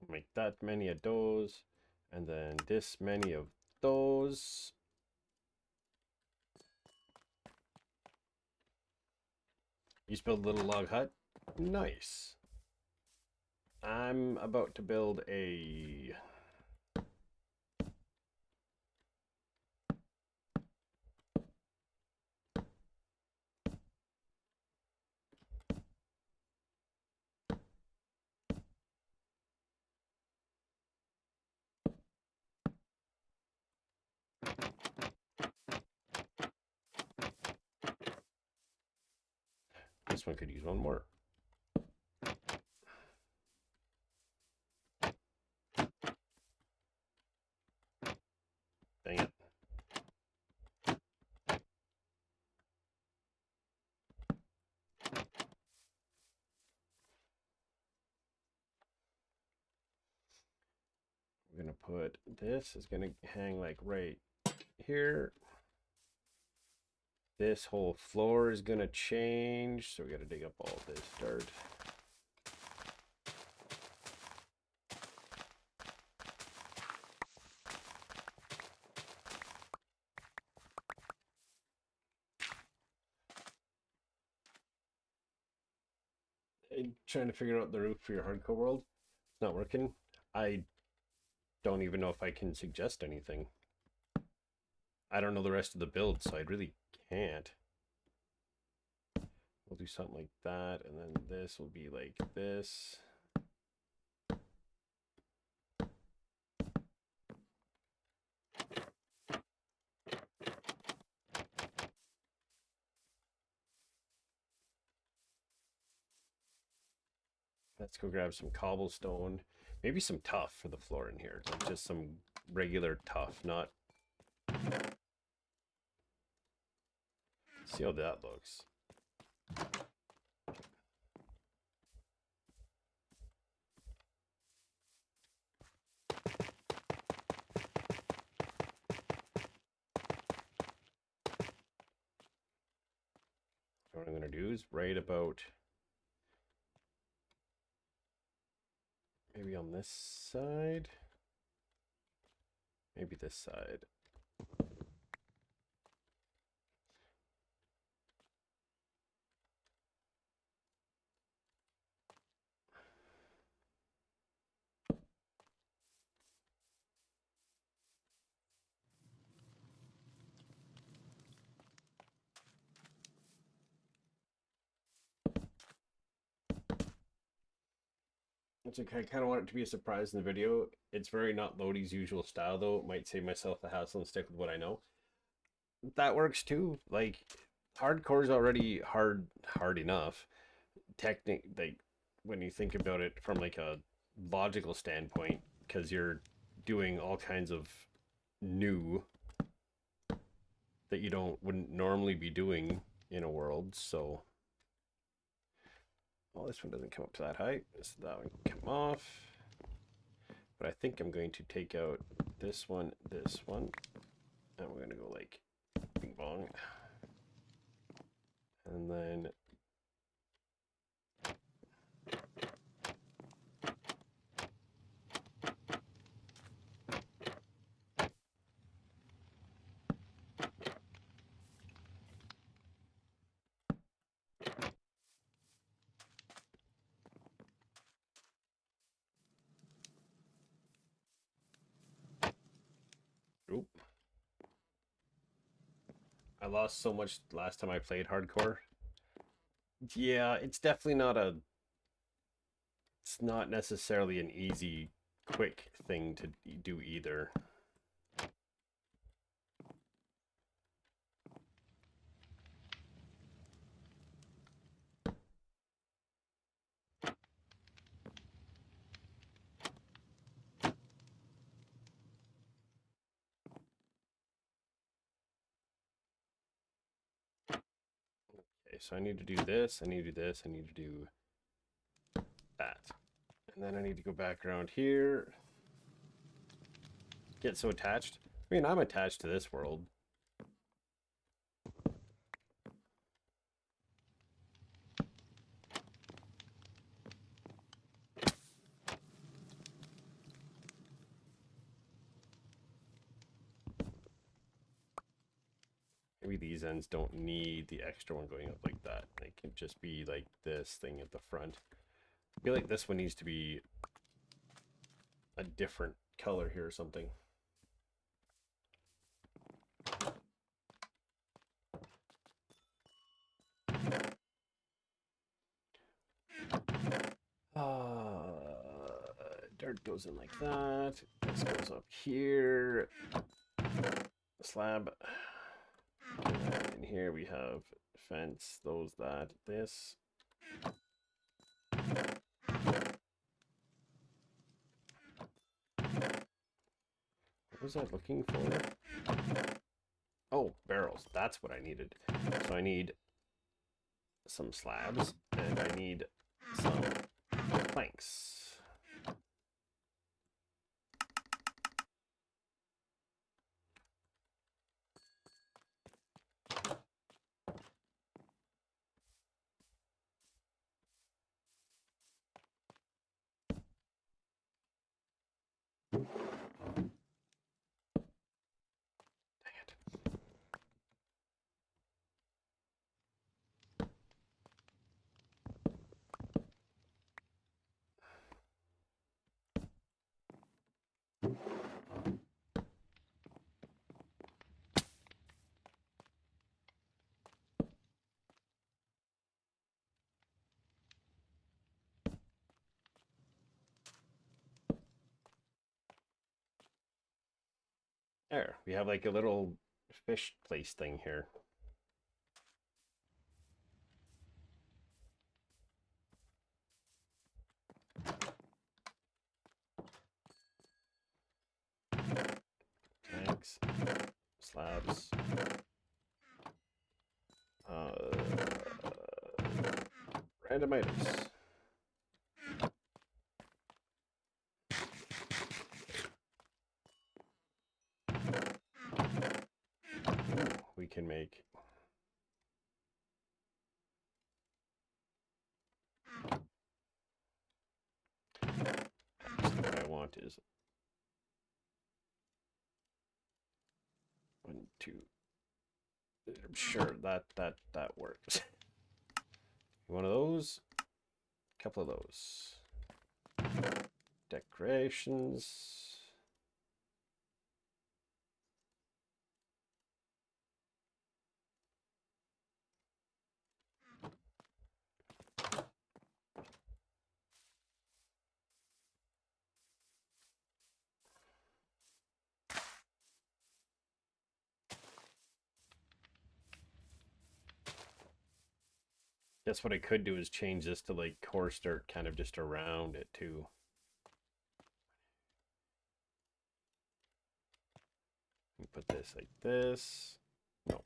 Make that many of those, and then this many of those. You just build a little log hut? Nice. I'm about to build a... This one could use one more. Dang it. We're gonna put this is gonna hang like right here. This whole floor is gonna change, so we gotta dig up all this dirt. Trying to figure out the route for your hardcore world. It's not working. I don't even know if I can suggest anything. I don't know the rest of the build, so I really can't. We'll do something like that, and then this will be like this. Let's go grab some cobblestone. Maybe some tuff for the floor in here. Like just some regular tuff, not... See how that looks. do is right about maybe on this side, maybe this side. It's okay. I kind of want it to be a surprise in the video. It's very not Lodi's usual style, though. It might save myself the hassle and stick with what I know. That works too. Like, hardcore is already hard enough. Technic, like, when you think about it from like a logical standpoint, because you're doing all kinds of new that you wouldn't normally be doing in a world. So, well, this one doesn't come up to that height. So that one can come off. But I think I'm going to take out this one, and we're going to go like bing bong. And then oop. I lost so much last time I played hardcore. Yeah, it's definitely not it's not necessarily an easy, quick thing to do either. Okay, so I need to do this, I need to do this, I need to do that. And then I need to go back around here. Get so attached. I mean, I'm attached to this world. Maybe these ends don't need the extra one going up like that. They can just be like this thing at the front. I feel like this one needs to be a different color here or something. Dirt goes in like that. This goes up here. Slab. And here we have fence, those, that, this. What was I looking for? Oh, barrels. That's what I needed. So I need some slabs and I need some planks. There, we have like a little fish place thing here. Tanks, slabs. Random items. We can make is 1, 2. I'm sure that works. One of those, a couple of those. Decorations. Guess what I could do is change this to like coarse dirt kind of just around it too. Put this like this. No.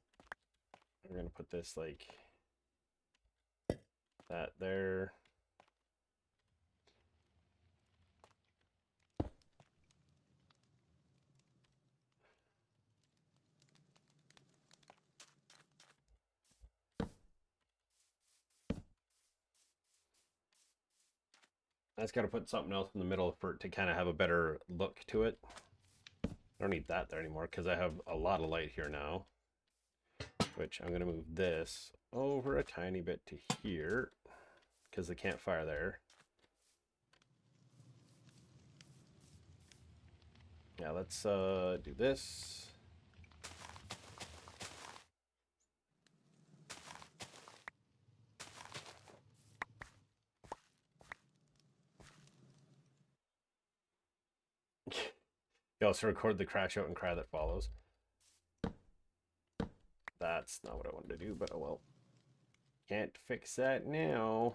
We're going to put this like that there. I just got to put something else in the middle for it to kind of have a better look to it. I don't need that there anymore because I have a lot of light here now. Which I'm going to move this over a tiny bit to here because the campfire there. Yeah, let's do this. You also record the crash out and cry that follows. That's not what I wanted to do, but oh well. Can't fix that now.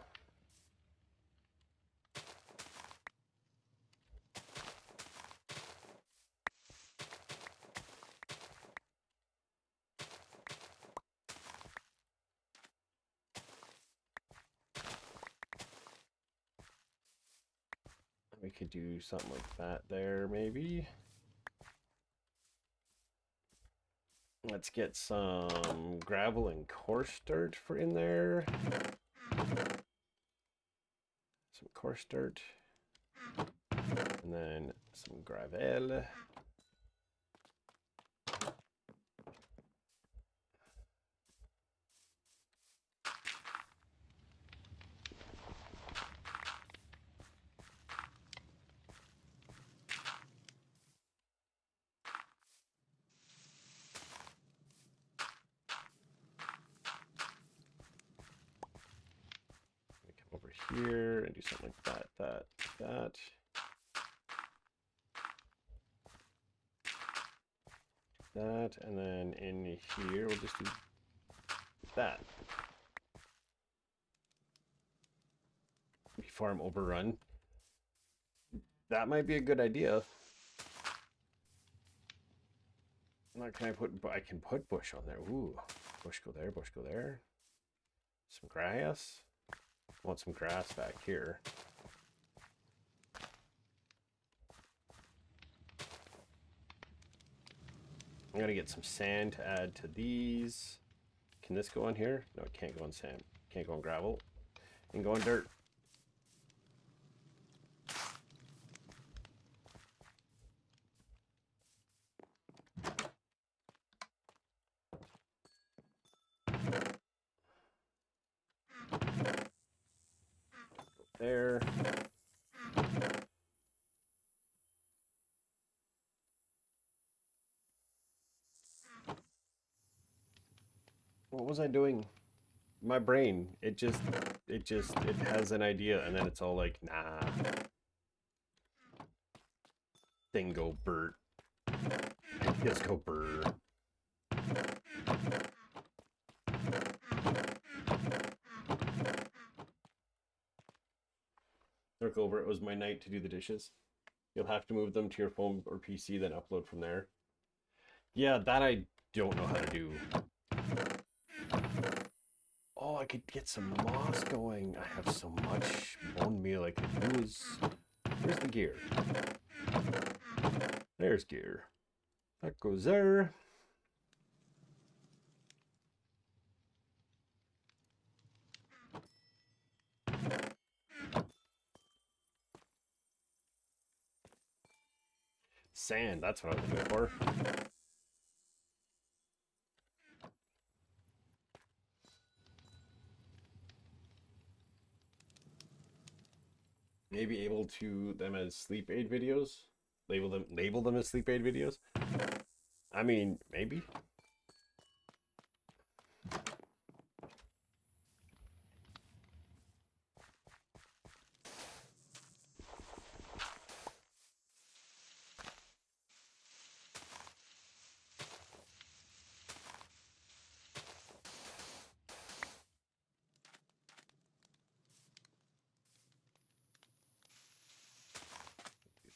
We could do something like that there, maybe. Let's get some gravel and coarse dirt for in there. Some coarse dirt. And then some gravel. Over here and do something like that. That, and then in here we'll just do that. Before I'm overrun. That might be a good idea. What can I put? I can put bush on there. Ooh, bush go there, bush go there. Some grass. I want some grass back here. I'm gonna get some sand to add to these. Can this go on here? No, it can't go on sand. Can't go on gravel. It can go on dirt. There. What was I doing? My brain, it has an idea and then it's all like, nah. Thing go Bert. Just go Burr. Look over, it was my night to do the dishes. You'll have to move them to your phone or PC, then upload from there. Yeah, that I don't know how to do. Oh, I could get some moss going. I have so much bone meal I could use. Where's the gear? There's gear. That goes there. Sand, that's what I was looking for. Maybe able to them as sleep aid videos. Label them as sleep aid videos. I mean, maybe.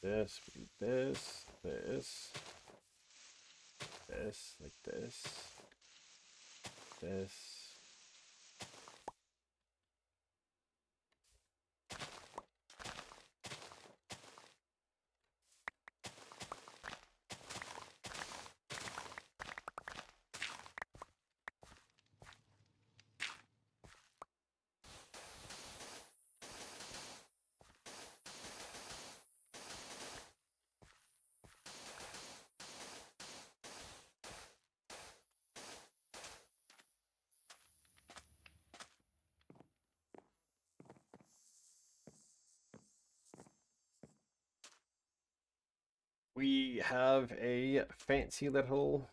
This, like this. We have a fancy little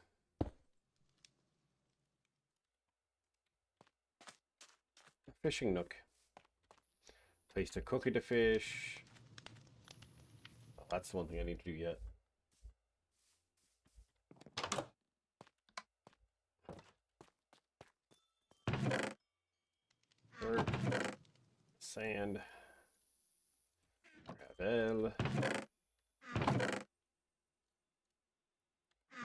fishing nook. Place to cook the fish. Oh, that's the one thing I need to do yet. Dirt, sand, gravel.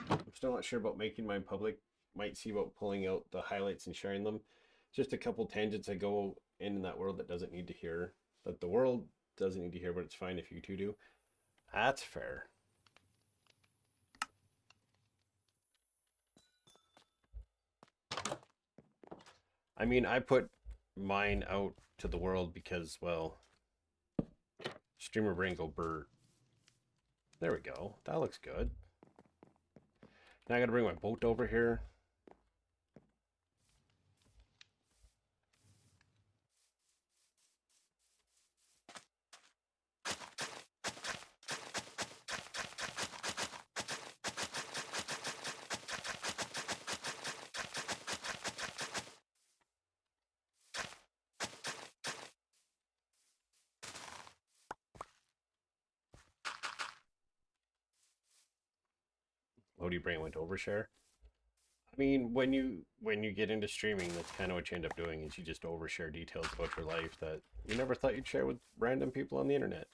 I'm still not sure about making mine public. Might see about pulling out the highlights and sharing them. Just a couple tangents I go in that world that doesn't need to hear. That the world doesn't need to hear, but it's fine if you two do. That's fair. I mean, I put mine out to the world because, well, streamer brain go Bert. There we go. That looks good. Now I gotta bring my boat over here. Lodi brain went overshare. I mean, when you get into streaming, that's kind of what you end up doing is you just overshare details about your life that you never thought you'd share with random people on the internet.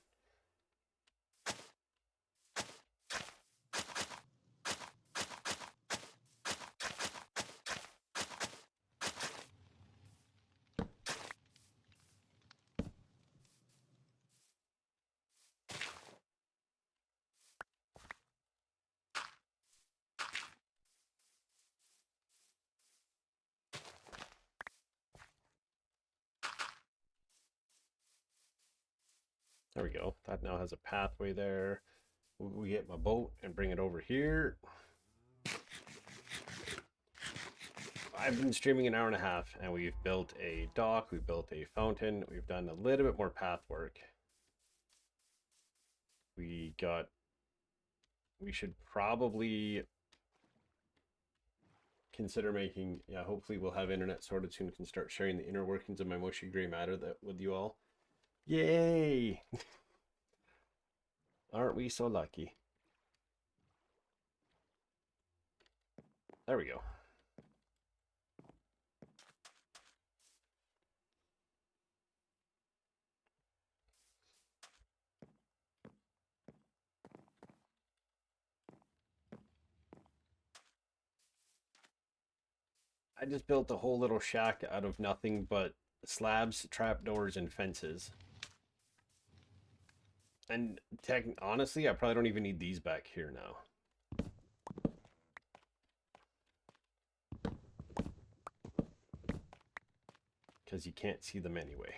There we go. That now has a pathway there. We get my boat and bring it over here. I've been streaming an hour and a half and we've built a dock, we've built a fountain, we've done a little bit more path work. We should probably consider making, yeah, hopefully we'll have internet sorted soon, can start sharing the inner workings of my mushy gray matter that with you all. Yay! Aren't we so lucky? There we go. I just built a whole little shack out of nothing but slabs, trapdoors, and fences. And honestly, I probably don't even need these back here now. Because you can't see them anyway.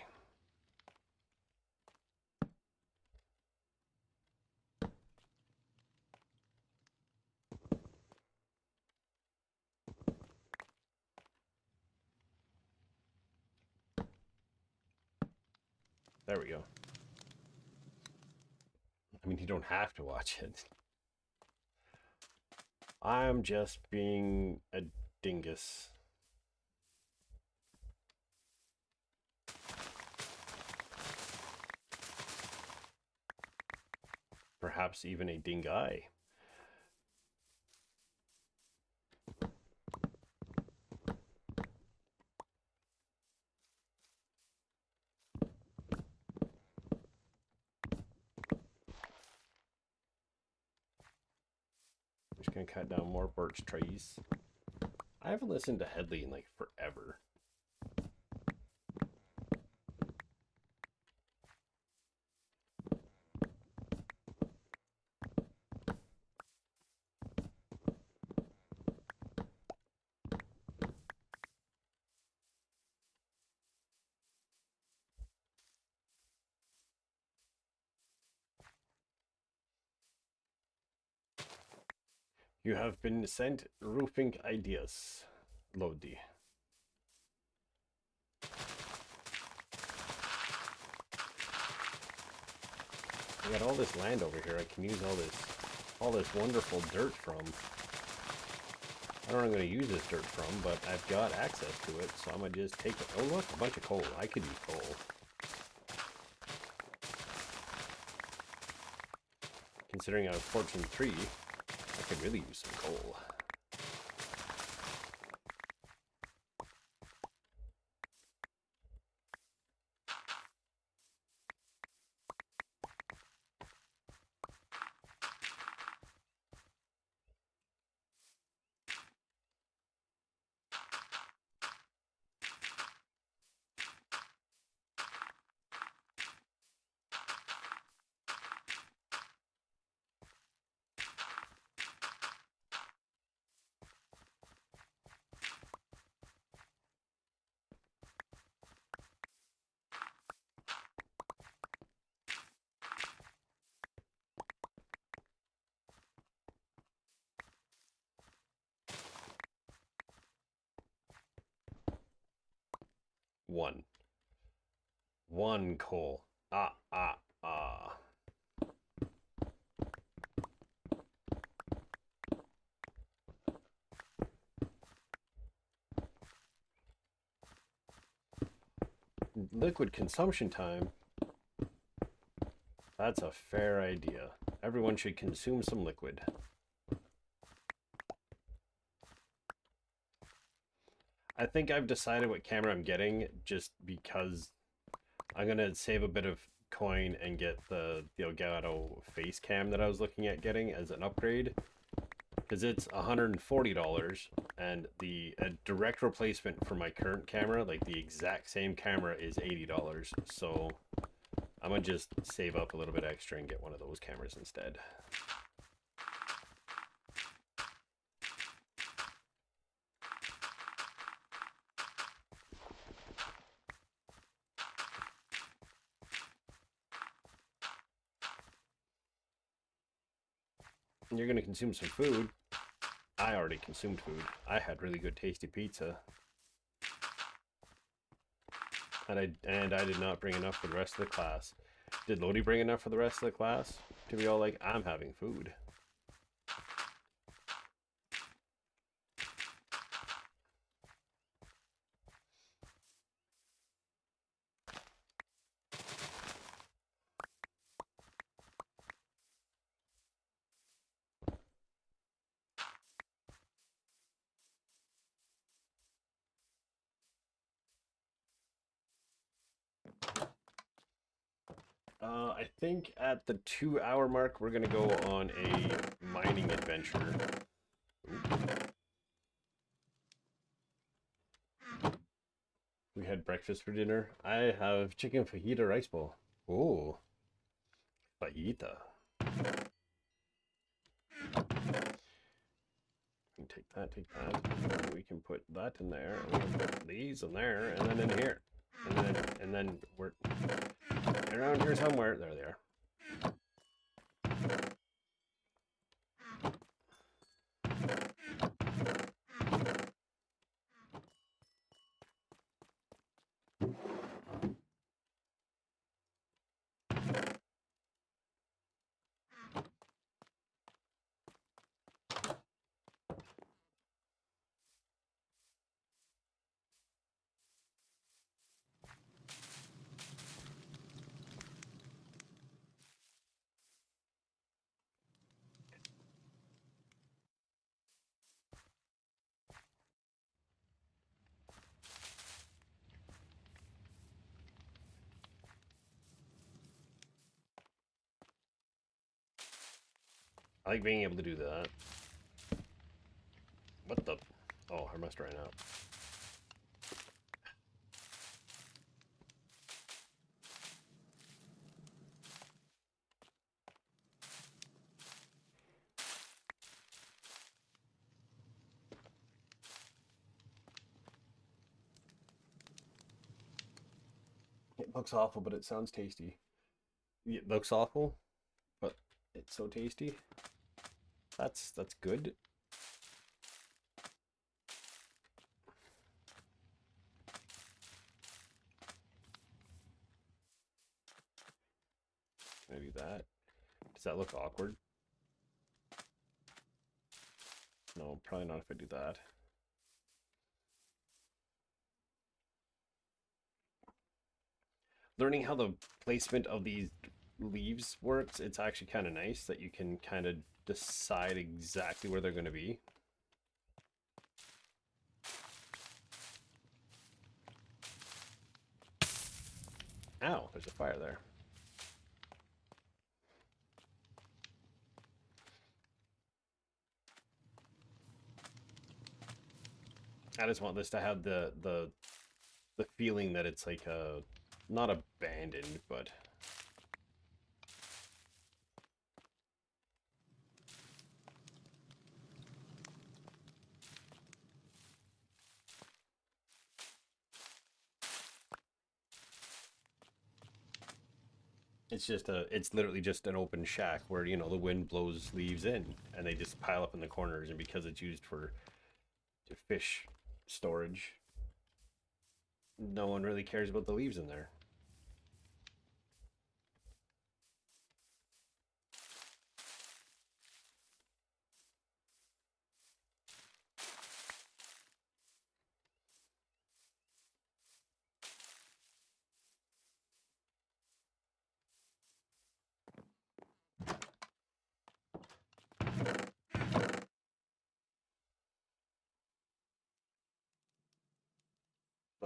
There we go. I mean, you don't have to watch it. I'm just being a dingus. Perhaps even a dingai. I'm just gonna cut down more birch trees. I haven't listened to Headley in like forever. You have been sent roofing ideas, Lodi. I got all this land over here. I can use all this wonderful dirt from. I don't know what I'm going to use this dirt from, but I've got access to it, so I'm going to just take it. Oh look, a bunch of coal. I could use coal. Considering I was Fortune 3, I could really use some coal. One coal. Ah. Liquid consumption time. That's a fair idea. Everyone should consume some liquid. I think I've decided what camera I'm getting just because I'm going to save a bit of coin and get the Elgato face cam that I was looking at getting as an upgrade. Because it's $140 and the direct replacement for my current camera, like the exact same camera, is $80. So I'm going to just save up a little bit extra and get one of those cameras instead. And you're going to consume some food. I already consumed food. I had really good tasty pizza. And I did not bring enough for the rest of the class. Did Lodi bring enough for the rest of the class to be all like, I'm having food? I think at the 2-hour mark, we're gonna go on a mining adventure. We had breakfast for dinner. I have chicken fajita rice bowl. Oh, fajita. We can take that. We can put that in there. We can put these in there, and then in here, and then we're around here somewhere. There they are. I like being able to do that. What the? Oh, I must right out. It looks awful, but it sounds tasty. It looks awful, but it's so tasty. That's good. Can I do that? Does that look awkward? No, probably not if I do that. Learning how the placement of these leaves works, it's actually kind of nice that you can kind of decide exactly where they're going to be. Ow, there's a fire there. I just want this to have the feeling that it's like a not abandoned, but it's literally just an open shack where, you know, the wind blows leaves in and they just pile up in the corners, and because it's used for fish storage, no one really cares about the leaves in there.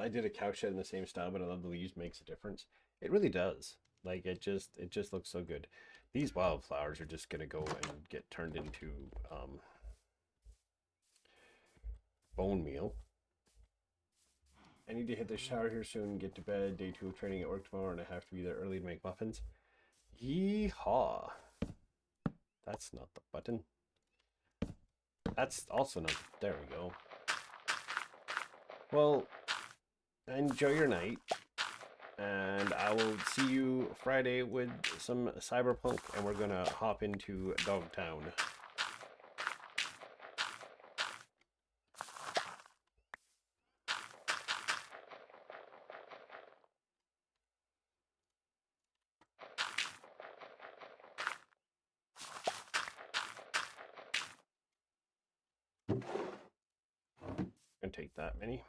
I did a cow shed in the same style, but I love the leaves makes a difference. It really does. Like it just looks so good. These wildflowers are just gonna go and get turned into bone meal. I need to hit the shower here soon and get to bed. Day 2 of training at work tomorrow, and I have to be there early to make muffins. Yeehaw! That's not the button. That's also not. There we go. Well, enjoy your night, and I will see you Friday with some Cyberpunk, and we're gonna hop into Dogtown. Gonna take that many.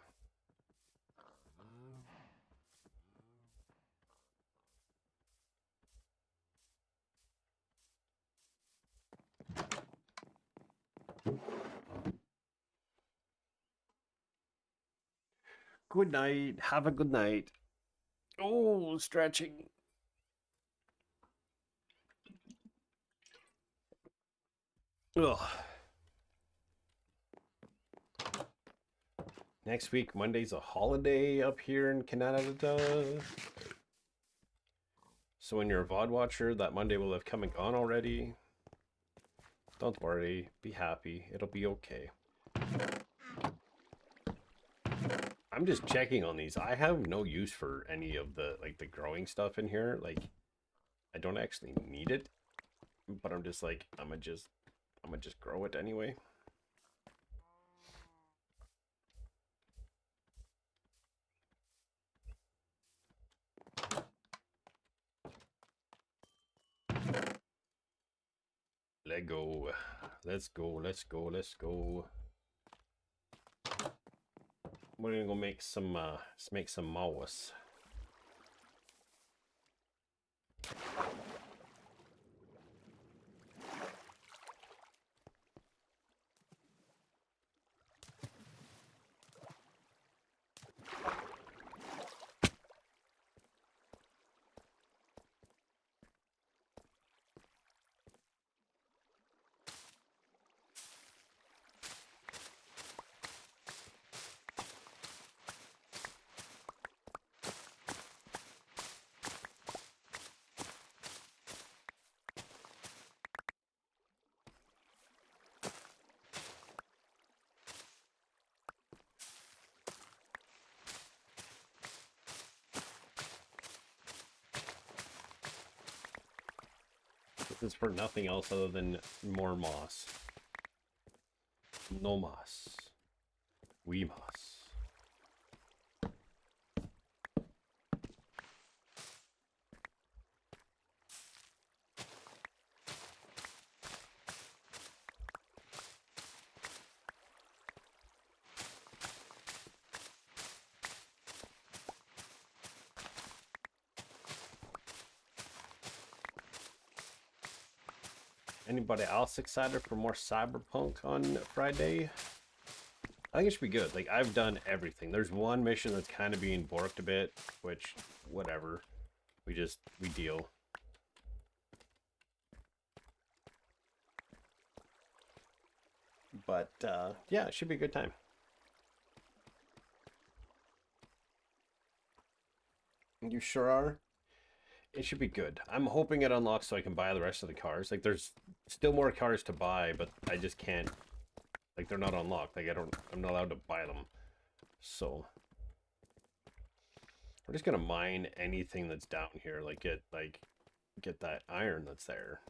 Good night. Have a good night. Oh, stretching. Ugh. Next week, Monday's a holiday up here in Canada. So when you're a VOD watcher, that Monday will have come and gone already. Don't worry. Be happy. It'll be okay. I'm just checking on these. I have no use for any of the the growing stuff in here. Like, I don't actually need it, but I'm just like I'm gonna just grow it anyway. Let go. Let's go. Let's go. Let's go. We're gonna go make some let's make some mawas. This is for nothing else other than more moss. No moss. We moss. Anybody else excited for more Cyberpunk on Friday? I think it should be good. Like, I've done everything. There's one mission that's kind of being borked a bit, which, whatever. We deal. But, yeah, it should be a good time. You sure are? It should be good. I'm hoping it unlocks so I can buy the rest of the cars. Like, there's still more cars to buy, but I just can't. Like, they're not unlocked. Like, I'm not allowed to buy them. So, we're just gonna mine anything that's down here. Like, get that iron that's there.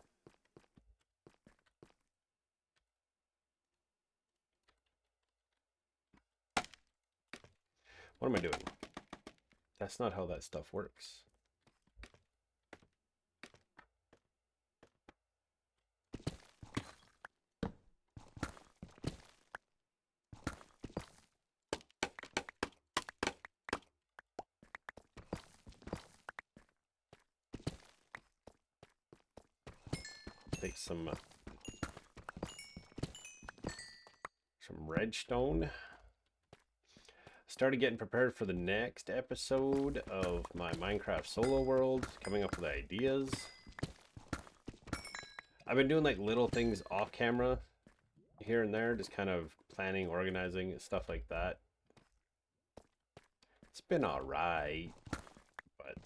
What am I doing? That's not how that stuff works. Take some redstone. Started getting prepared for the next episode of my Minecraft solo world, coming up with ideas. I've been doing like little things off camera here and there, just kind of planning, organizing, stuff like that. It's been all right, but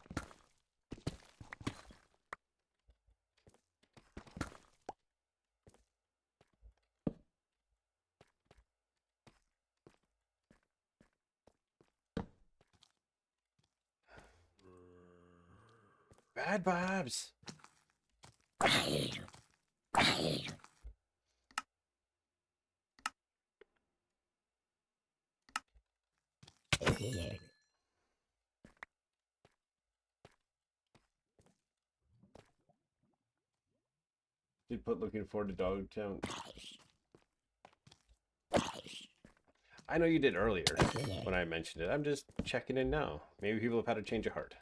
bad vibes. Did put looking forward to Dogtown. I know you did earlier when I mentioned it. I'm just checking in now. Maybe people have had a change of heart.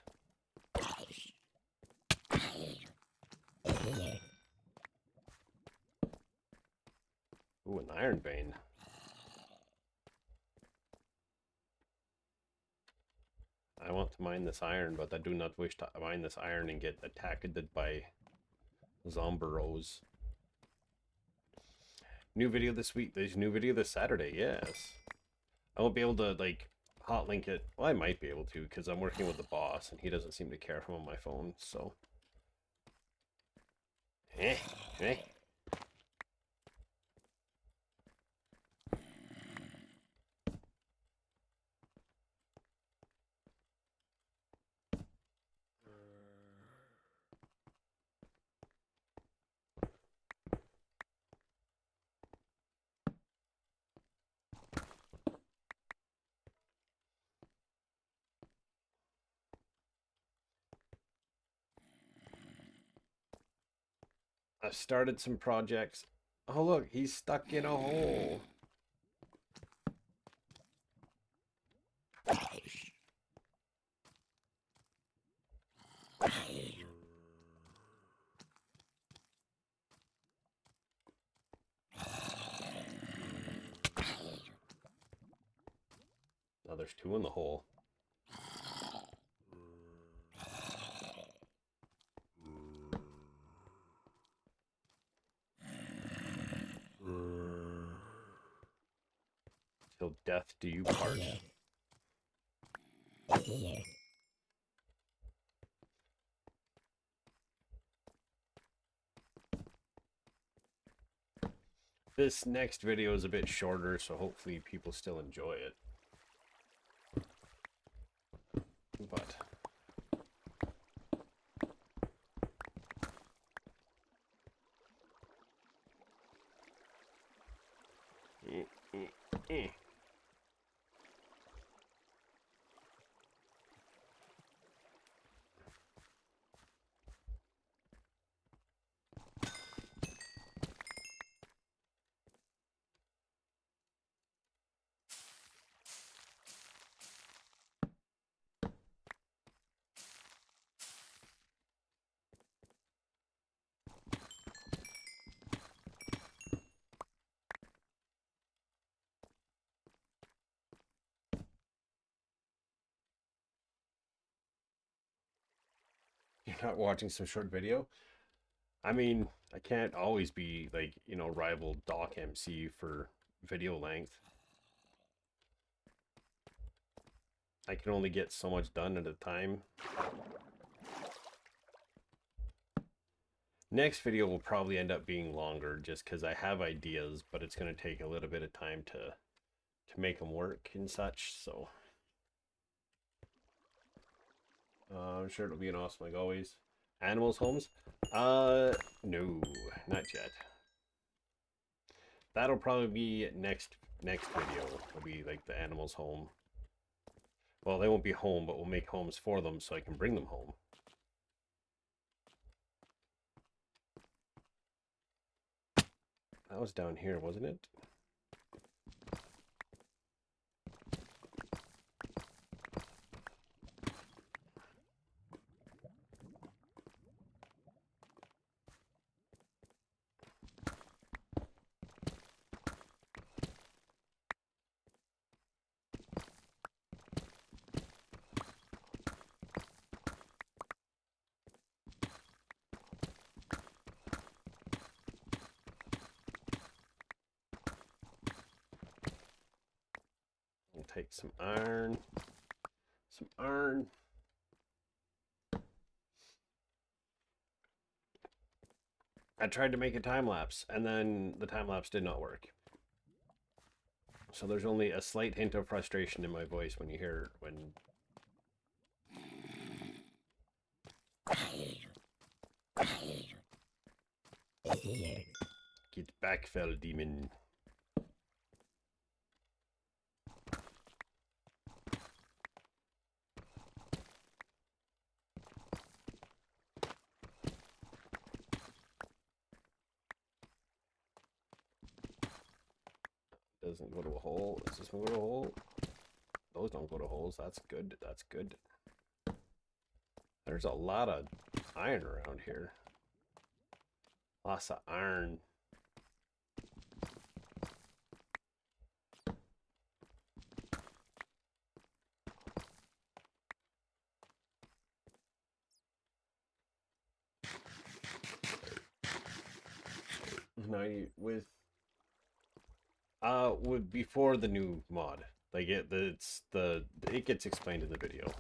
Ooh, an iron vein. I want to mine this iron, but I do not wish to mine this iron and get attacked by zombies. New video this week. There's new video this Saturday, yes. I won't be able to, like, hot link it. Well, I might be able to, because I'm working with the boss, and he doesn't seem to care if I'm on my phone, so. Eh. I've started some projects. Oh, look, he's stuck in a hole. Now there's two in the hole. Till death do you part. This next video is a bit shorter, so hopefully people still enjoy it. But watching some short video. I mean, I can't always be like, you know, rival Doc MC for video length. I can only get so much done at a time. Next video will probably end up being longer just because I have ideas, but it's going to take a little bit of time to make them work and such, so. I'm sure it'll be an awesome like always. Animals homes? No, not yet. That'll probably be next video. It'll be like the animals home. Well, they won't be home, but we'll make homes for them so I can bring them home. That was down here, wasn't it? We'll take some iron. Some iron. I tried to make a time lapse, and then the time lapse did not work. So there's only a slight hint of frustration in my voice when you hear when. Get back, fell demon. Doesn't go to a hole. Does this one go to a hole? Those don't go to holes. That's good. That's good. There's a lot of iron around here. Lots of iron. Now with before the new mod, like it gets explained in the video.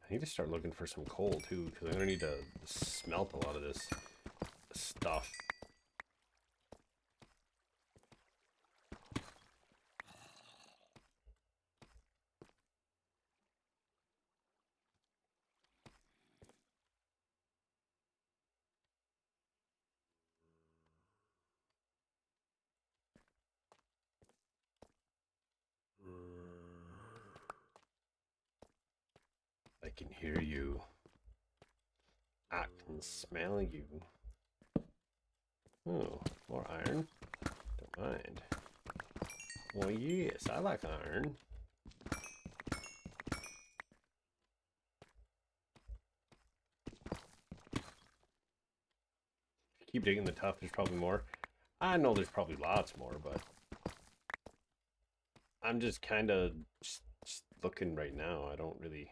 I need to start looking for some coal too, because I'm gonna need to smelt a lot of this stuff. I can hear you. I can smell you. Oh, more iron. Don't mind. Well, yes, I like iron. If you keep digging the tuff, there's probably more. I know there's probably lots more, but I'm just kind of just looking right now. I don't really.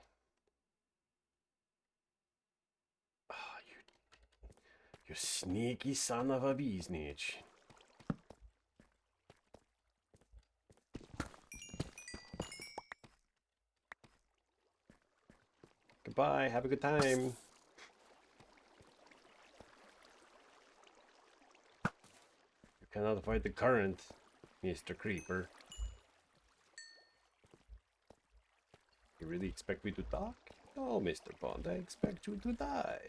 You sneaky son of a bee snitch. Goodbye, have a good time. You cannot avoid the current, Mr. Creeper. You really expect me to talk? No, Mr. Bond, I expect you to die.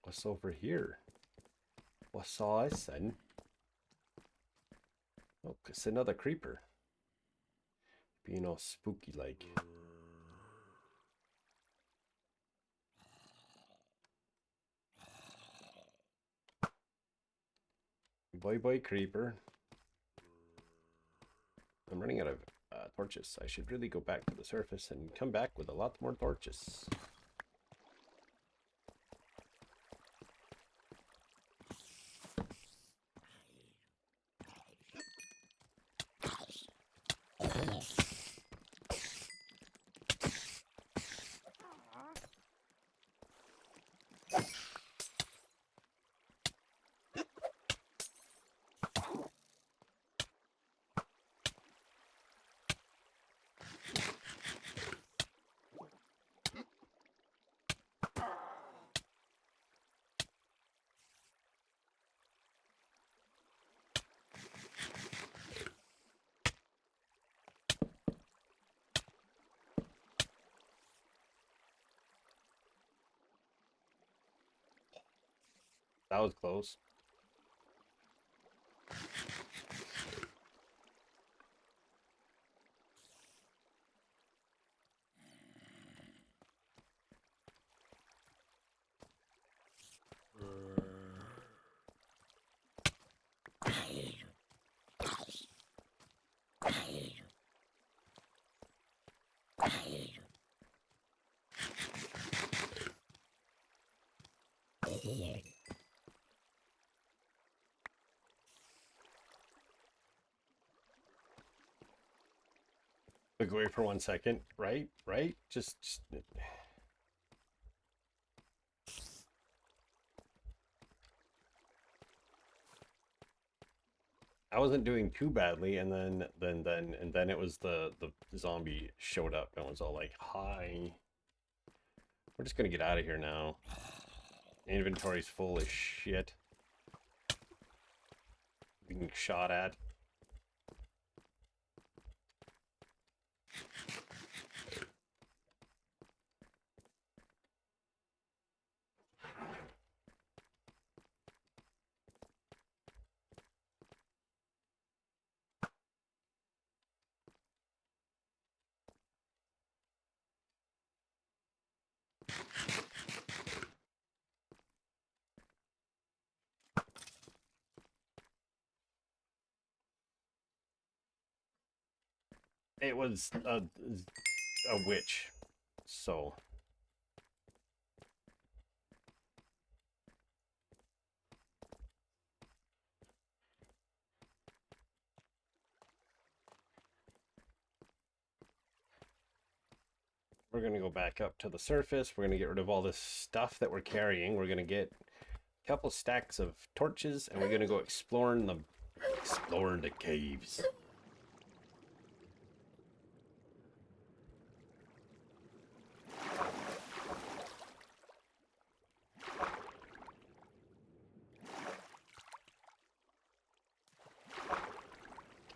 What's over here? What's I son? Oh, it's another creeper. Being all spooky like. Bye bye, creeper. I'm running out of torches. I should really go back to the surface and come back with a lot more torches. That was close. Look away for 1 second. Right? Just... I wasn't doing too badly, and then it was the zombie showed up and was all like, "Hi." We're just gonna get out of here now. Inventory's full as shit. Being shot at. It was a witch, so we're gonna go back up to the surface. We're gonna get rid of all this stuff that we're carrying. We're gonna get a couple stacks of torches, and we're gonna go exploring the caves.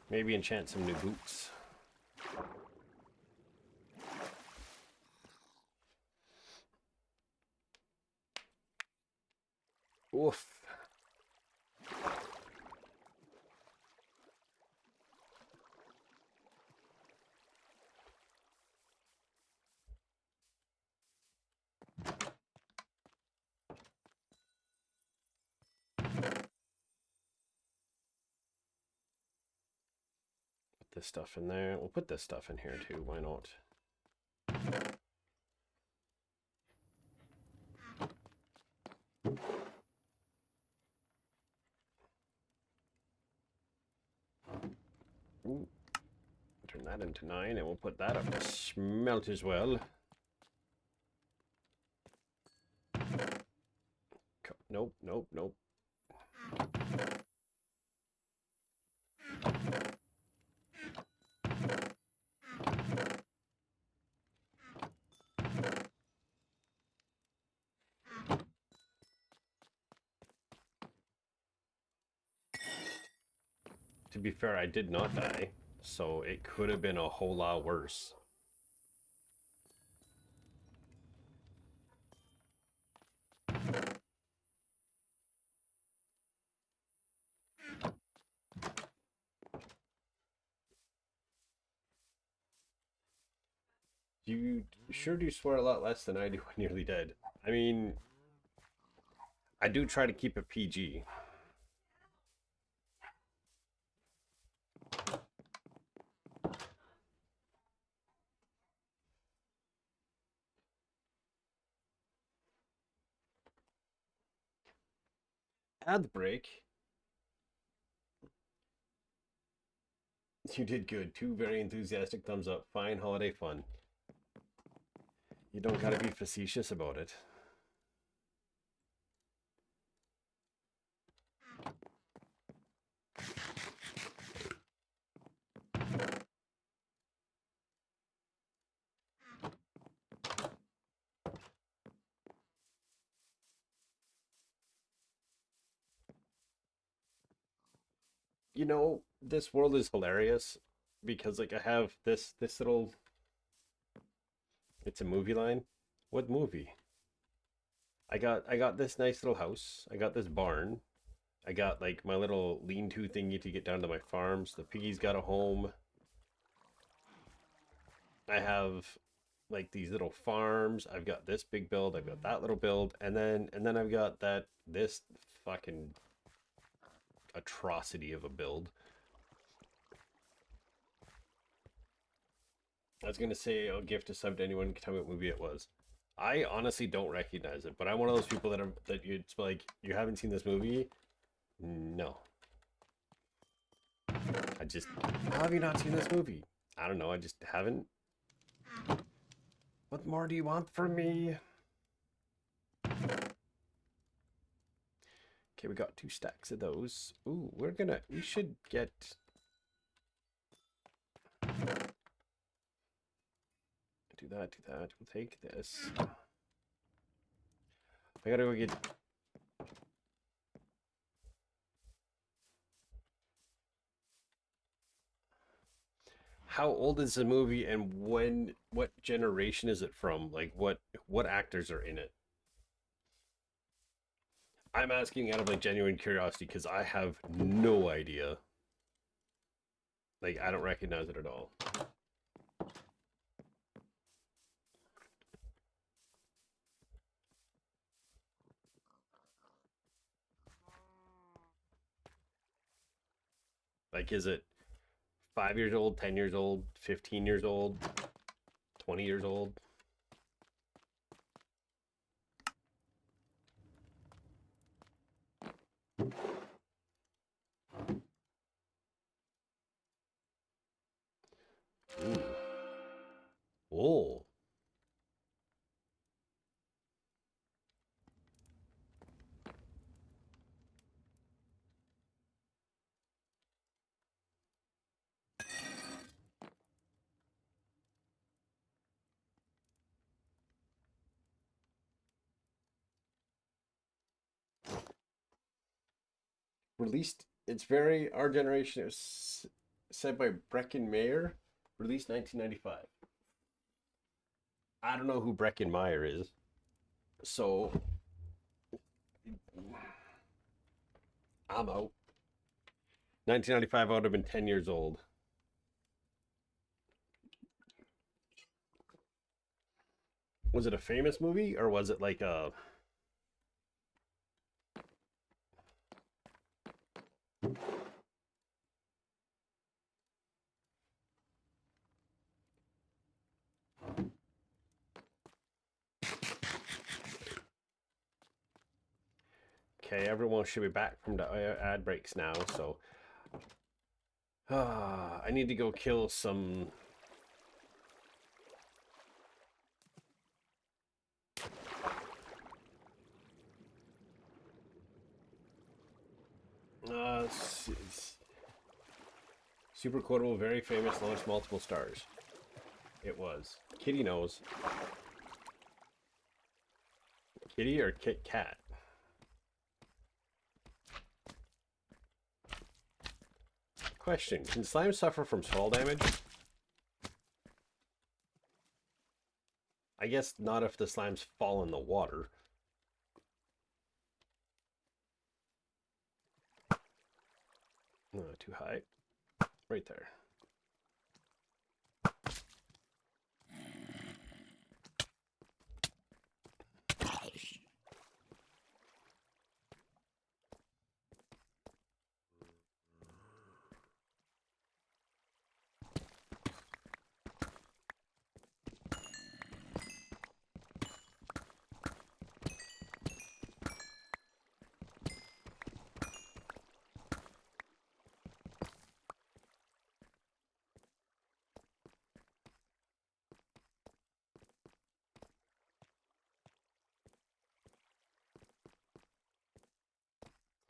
Maybe enchant some new boots. Oof. Put this stuff in there. We'll put this stuff in here too. Why not? Ooh. Turn that into 9, and we'll put that up to smelt as well. Nope. To be fair, I did not die, so it could have been a whole lot worse. You sure do swear a lot less than I do when Nearly Dead. I mean, I do try to keep it PG. Ad break. You did good. 2 very enthusiastic thumbs up. Fine holiday fun. You don't gotta be facetious about it. You know, this world is hilarious because like I have this little, it's a movie line. What movie? I got this nice little house. I got this barn. I got like my little lean-to thingy to get down to my farms. The piggy's got a home. I have like these little farms. I've got this big build. I've got that little build, and then I've got this fucking atrocity of a build. I was gonna say I'll gift a sub to anyone who can tell me what movie it was. I honestly don't recognize it, but I'm one of those people that it's like, you haven't seen this movie? No. How have you not seen this movie? I don't know, I just haven't. What more do you want from me? Okay, we got 2 stacks of those. Ooh, we should get... Do that. We'll take this. I gotta go get... How old is the movie, and what generation is it from? Like, what actors are in it? I'm asking out of like genuine curiosity because I have no idea. Like, I don't recognize it at all. Like, is it 5 years old, 10 years old, 15 years old, 20 years old? Ooh. Oh. Released, it's very our generation. It was said by Breckin Meyer, released 1995. I don't know who Breckin Meyer is, so I'm out. 1995, I would have been 10 years old. Was it a famous movie, or was it like a... Okay, everyone should be back from the ad breaks now, so... I need to go kill some... Super quotable, very famous, launched multiple stars. It was. Kitty knows. Kitty or Kit Kat? Question, can slime suffer from fall damage? I guess not if the slimes fall in the water. Too high. Right there.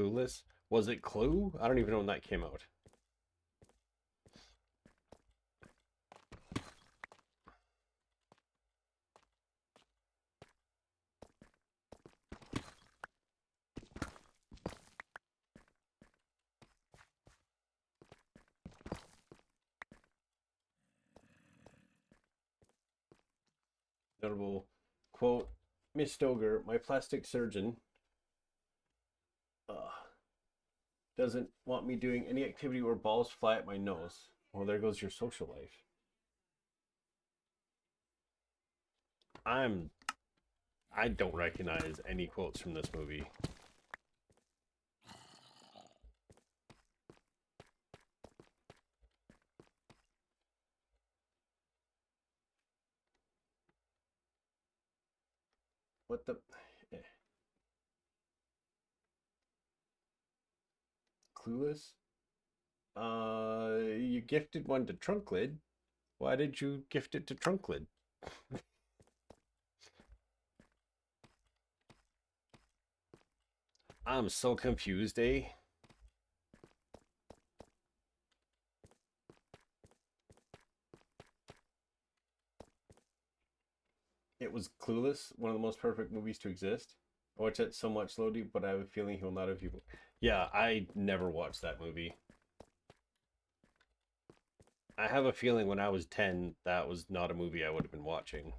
Clueless? Was it Clue? I don't even know when that came out. Notable quote, Miss Stoger, my plastic surgeon, doesn't want me doing any activity where balls fly at my nose. Well, there goes your social life. I don't recognize any quotes from this movie. What the? Eh. Clueless? You gifted one to Trunklid. Why did you gift it to Trunklid? I'm so confused, eh? It was Clueless, one of the most perfect movies to exist. I watched it so much slowly, but I have a feeling he will not have you. Yeah, I never watched that movie. I have a feeling when I was 10, that was not a movie I would have been watching.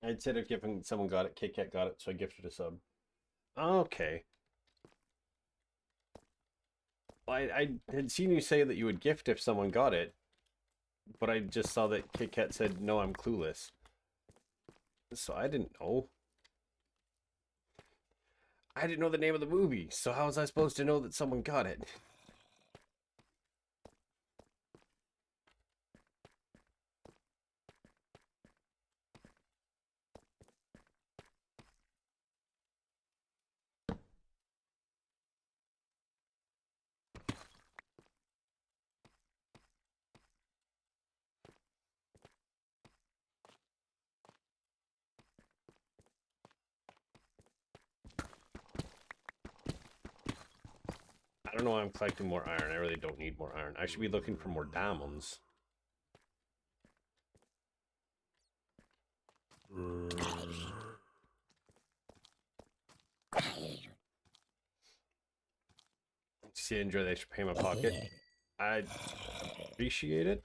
Instead of giving someone got it, Kit Kat got it, so I gifted a sub. Okay. I had seen you say that you would gift if someone got it, but I just saw that Kit Kat said, no, I'm clueless. So I didn't know. I didn't know the name of the movie, so how was I supposed to know that someone got it? I don't know why I'm collecting more iron. I really don't need more iron. I should be looking for more diamonds. See, enjoy the extra pay in my pocket. I appreciate it.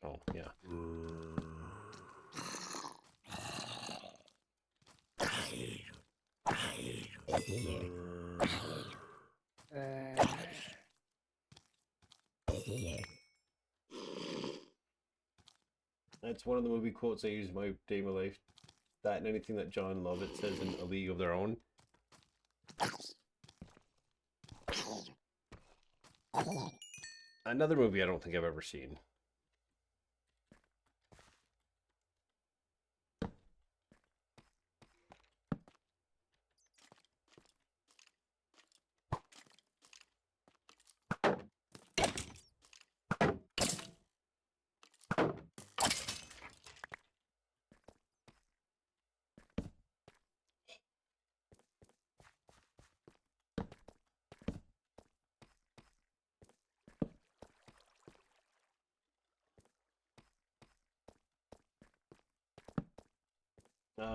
Oh, yeah. That's one of the movie quotes I use in my day of my life. That and anything that John Lovett says in A League of Their Own. Another movie I don't think I've ever seen.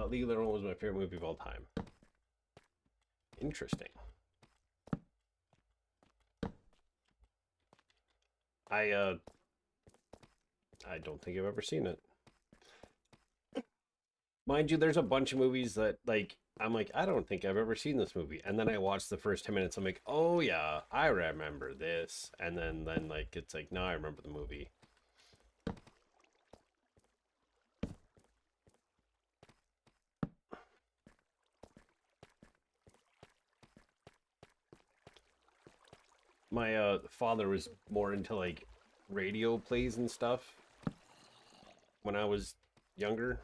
League of Their Own was my favorite movie of all time. Interesting. I don't think I've ever seen it. Mind you, there's a bunch of movies that like I'm like, I don't think I've ever seen this movie. And then I watch the first 10 minutes, I'm like, oh yeah, I remember this. And then like it's like, now I remember the movie. My father was more into like radio plays and stuff when I was younger.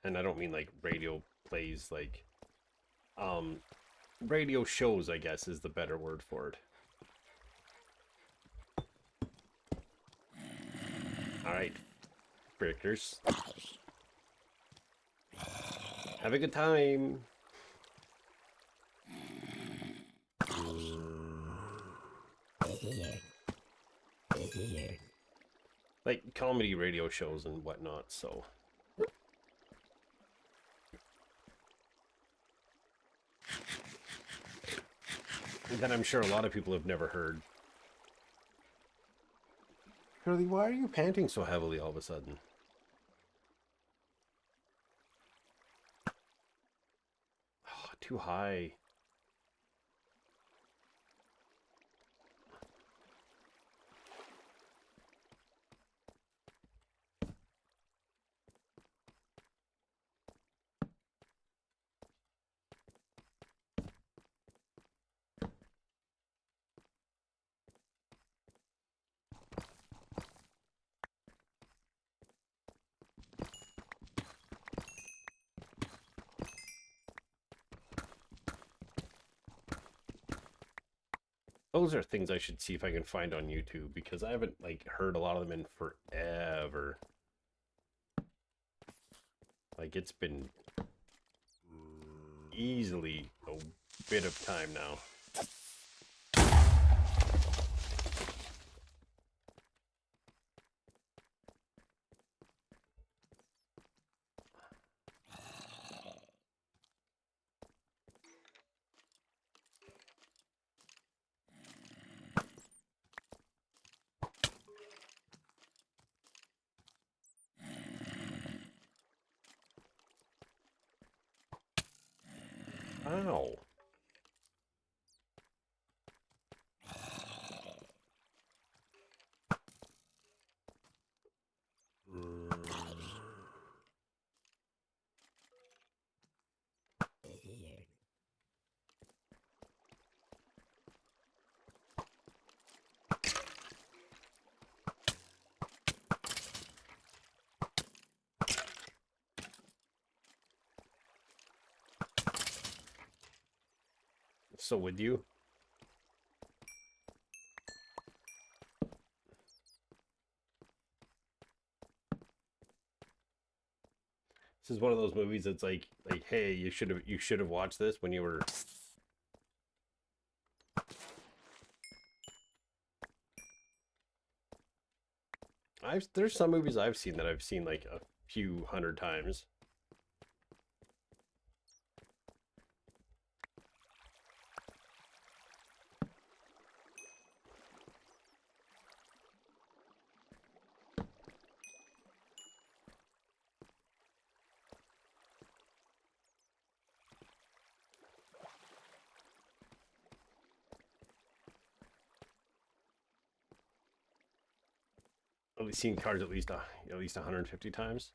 And I don't mean like radio plays, like um radio shows, I guess is the better word for it. All right, breakers. Have a good time. Like comedy radio shows and whatnot, so. That I'm sure a lot of people have never heard. Curly, why are you panting so heavily all of a sudden? Oh, too high. Those are things I should see if I can find on YouTube, because I haven't like heard a lot of them in forever. Like it's been easily a bit of time now. Ow. So would you? This is one of those movies that's like hey, you should have watched this when you were. There's some movies I've seen that I've seen like a few hundred times. I've seen Cars at least 150 times.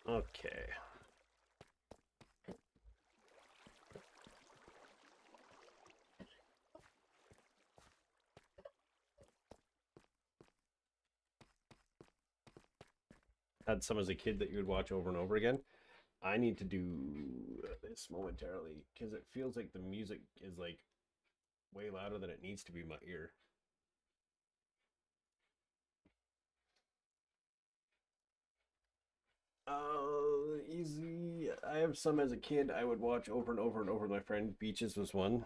Okay. Had some as a kid that you would watch over and over again. I need to do this momentarily because it feels like the music is like way louder than it needs to be in my ear. Easy. I have some as a kid I would watch over and over and over with my friend. Beaches was one.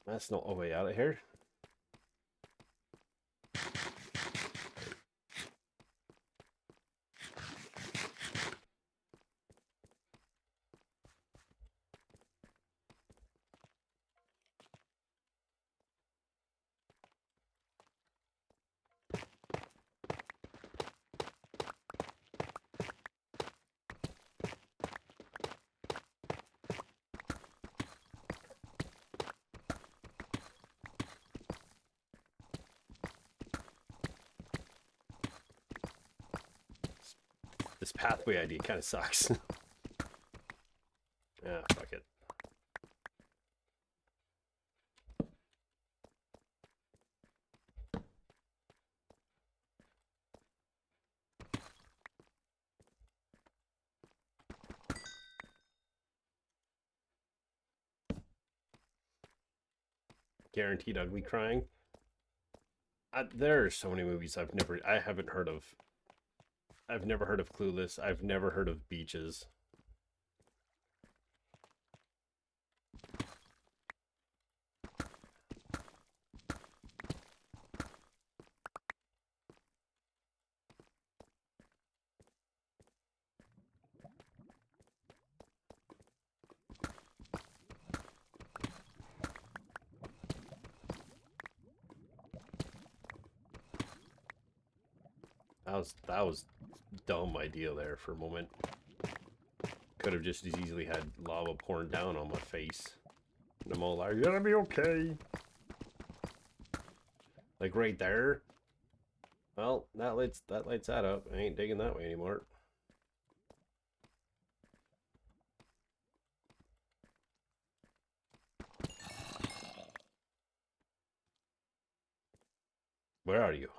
That's not a way out of here. This pathway idea kind of sucks. Yeah, fuck it. Guaranteed ugly crying. There are so many movies I haven't heard of. I've never heard of Clueless. I've never heard of Beaches. That was dumb idea there for a moment. Could have just as easily had lava pouring down on my face. And I'm all like, you're gonna be okay. Like right there. Well, that lights that up. I ain't digging that way anymore. Where are you?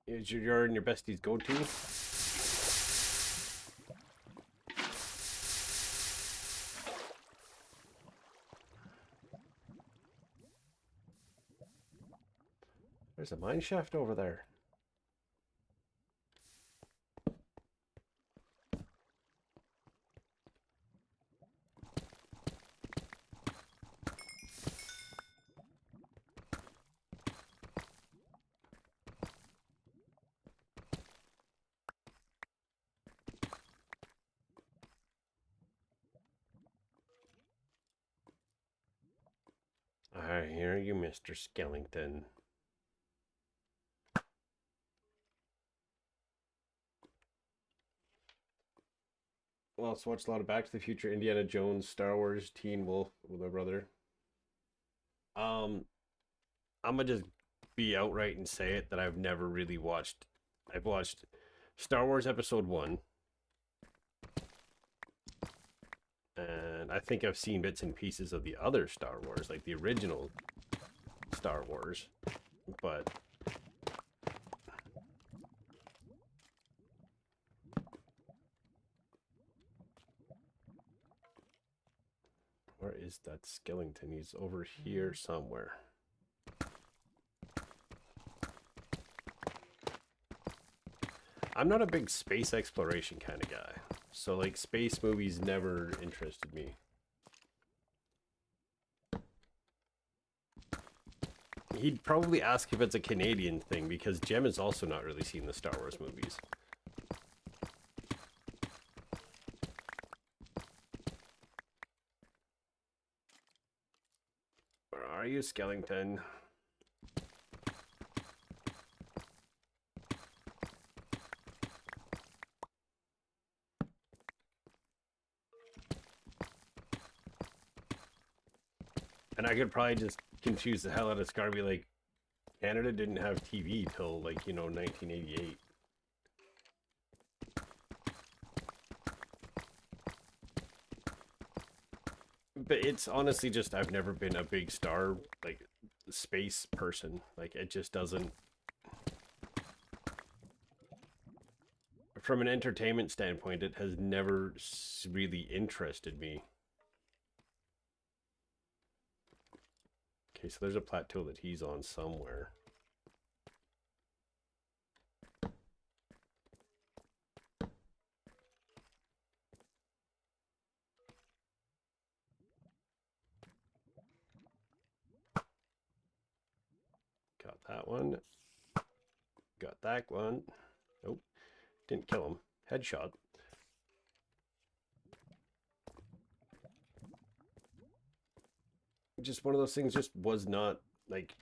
Is you're in your bestie's go-to? There's a mine shaft over there. I hear you, Mr. Skellington. Well, also watched a lot of Back to the Future, Indiana Jones, Star Wars, Teen Wolf with my brother. I'm gonna just be outright and say it that I've never really watched. I've watched Star Wars Episode 1. And I think I've seen bits and pieces of the other Star Wars, like the original Star Wars. But where is that Skellington? He's over here somewhere. I'm not a big space exploration kind of guy. So, like, space movies never interested me. He'd probably ask if it's a Canadian thing, because Jem has also not really seen the Star Wars movies. Where are you, Skellington? And I could probably just confuse the hell out of Scarby. Like, Canada didn't have TV till, like, 1988. But it's honestly just, I've never been a big star, like, space person. Like, it just doesn't... From an entertainment standpoint, it has never really interested me. Okay, so there's a plateau that he's on somewhere. Got that one. Got that one. Nope. Didn't kill him. Headshot. Just one of those things just was not, like...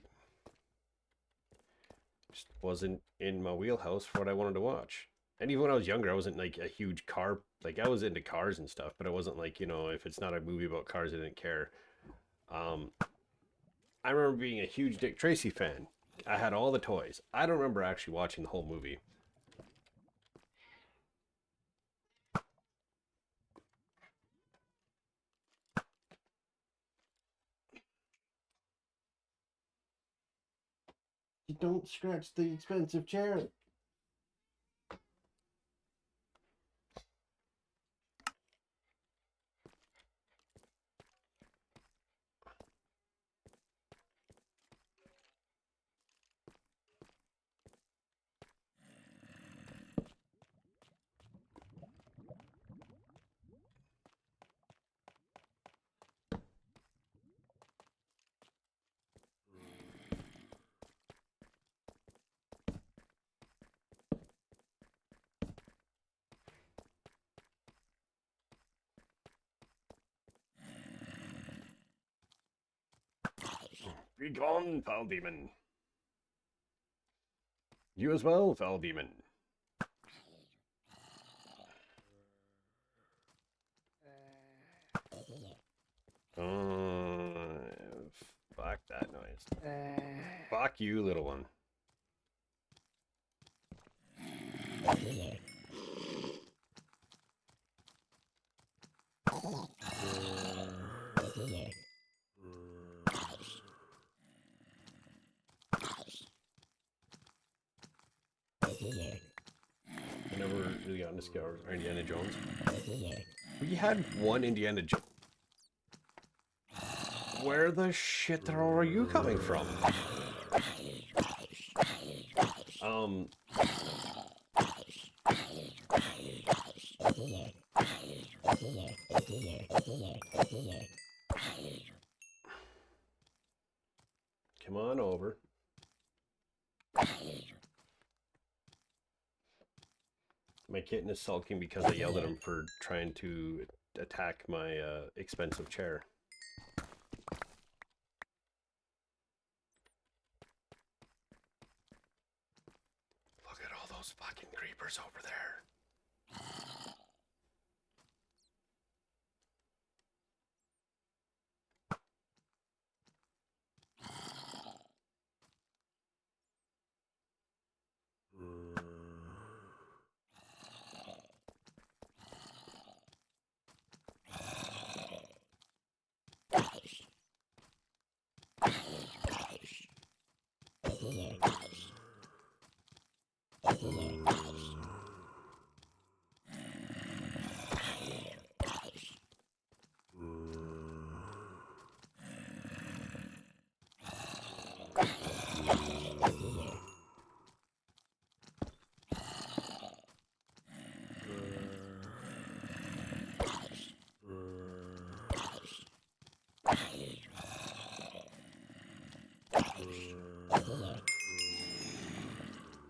Just wasn't in my wheelhouse for what I wanted to watch. And even when I was younger, I wasn't, like, a huge car... Like, I was into cars and stuff, but I wasn't, like, if it's not a movie about cars, I didn't care. I remember being a huge Dick Tracy fan. I had all the toys. I don't remember actually watching the whole movie. You don't scratch the expensive chair. Be gone, foul demon. You as well, foul demon. Fuck that noise. Fuck you, little one. I never really got into Scars or Indiana Jones. We had one Indiana Jones. Where the shit are you coming from? Come on over. My kitten is sulking because I yelled at him for trying to attack my expensive chair. Look at all those fucking creepers over there.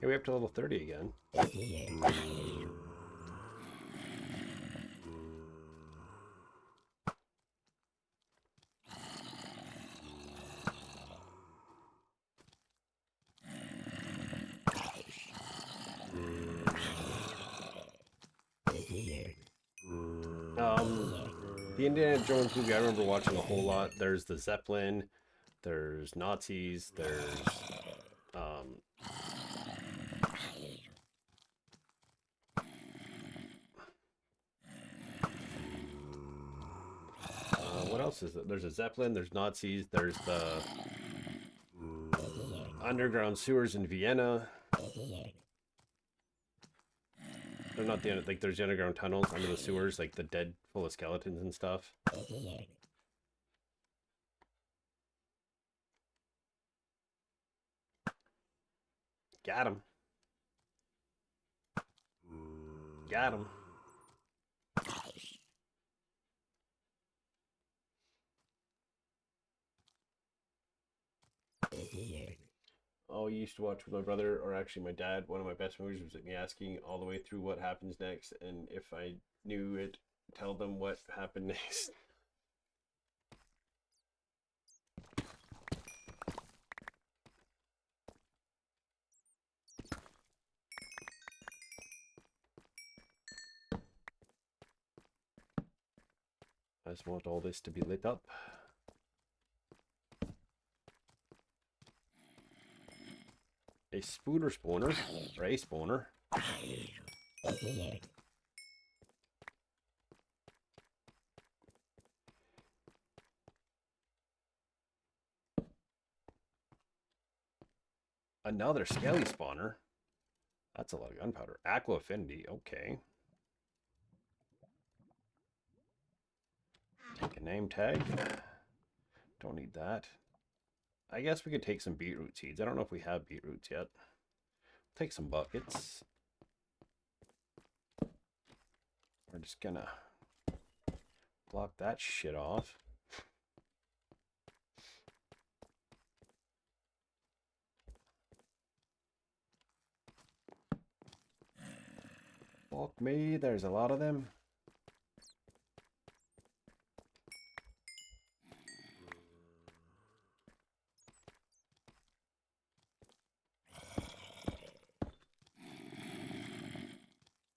Hey, we're up to level 30 again. The Indiana Jones movie I remember watching a whole lot. There's the Zeppelin. There's Nazis. There's what else is it? There's a Zeppelin. There's Nazis. There's the underground sewers in Vienna. They're not the like. There's the underground tunnels under the sewers, like the dead full of skeletons and stuff. Got him. Got him. Oh, you used to watch with my brother, or actually my dad. One of my best movies was me asking all the way through what happens next, and if I knew it, tell them what happened next. I just want all this to be lit up. A spooner spawner, or a spawner. Another skelly spawner. That's a lot of gunpowder. Aqua affinity, okay. Take a name tag. Don't need that. I guess we could take some beetroot seeds. I don't know if we have beetroots yet. Take some buckets. We're just gonna block that shit off. Fuck me, there's a lot of them.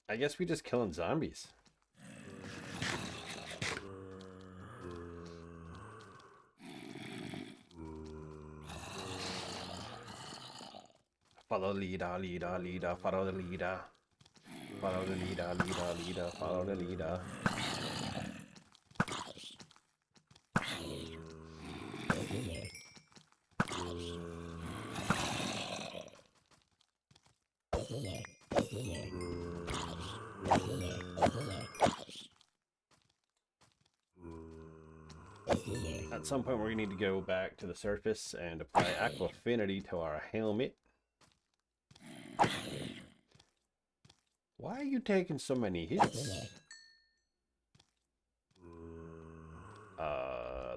I guess we just killing zombies. Follow the leader, leader, leader, follow the leader. Follow the leader, leader, leader, follow the leader. At some point we're going to need to go back to the surface and apply Aqua Affinity to our helmet. Why are you taking so many hits?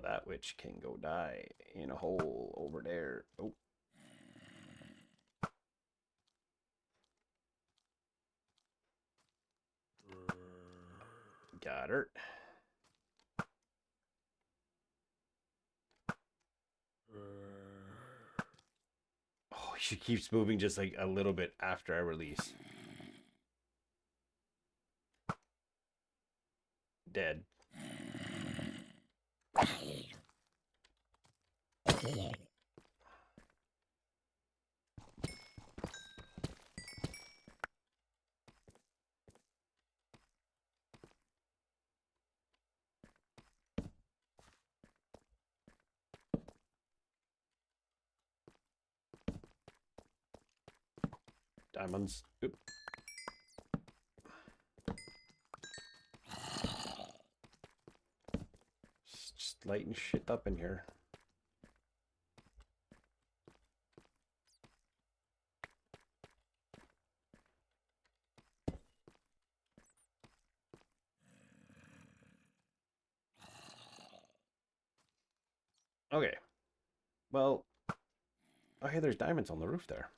That witch can go die in a hole over there. Oh. Got her. Oh, she keeps moving just like a little bit after I release. Dead. Diamonds. Oop. Just lighting shit up in here. Okay. Well, oh hey, there's diamonds on the roof there.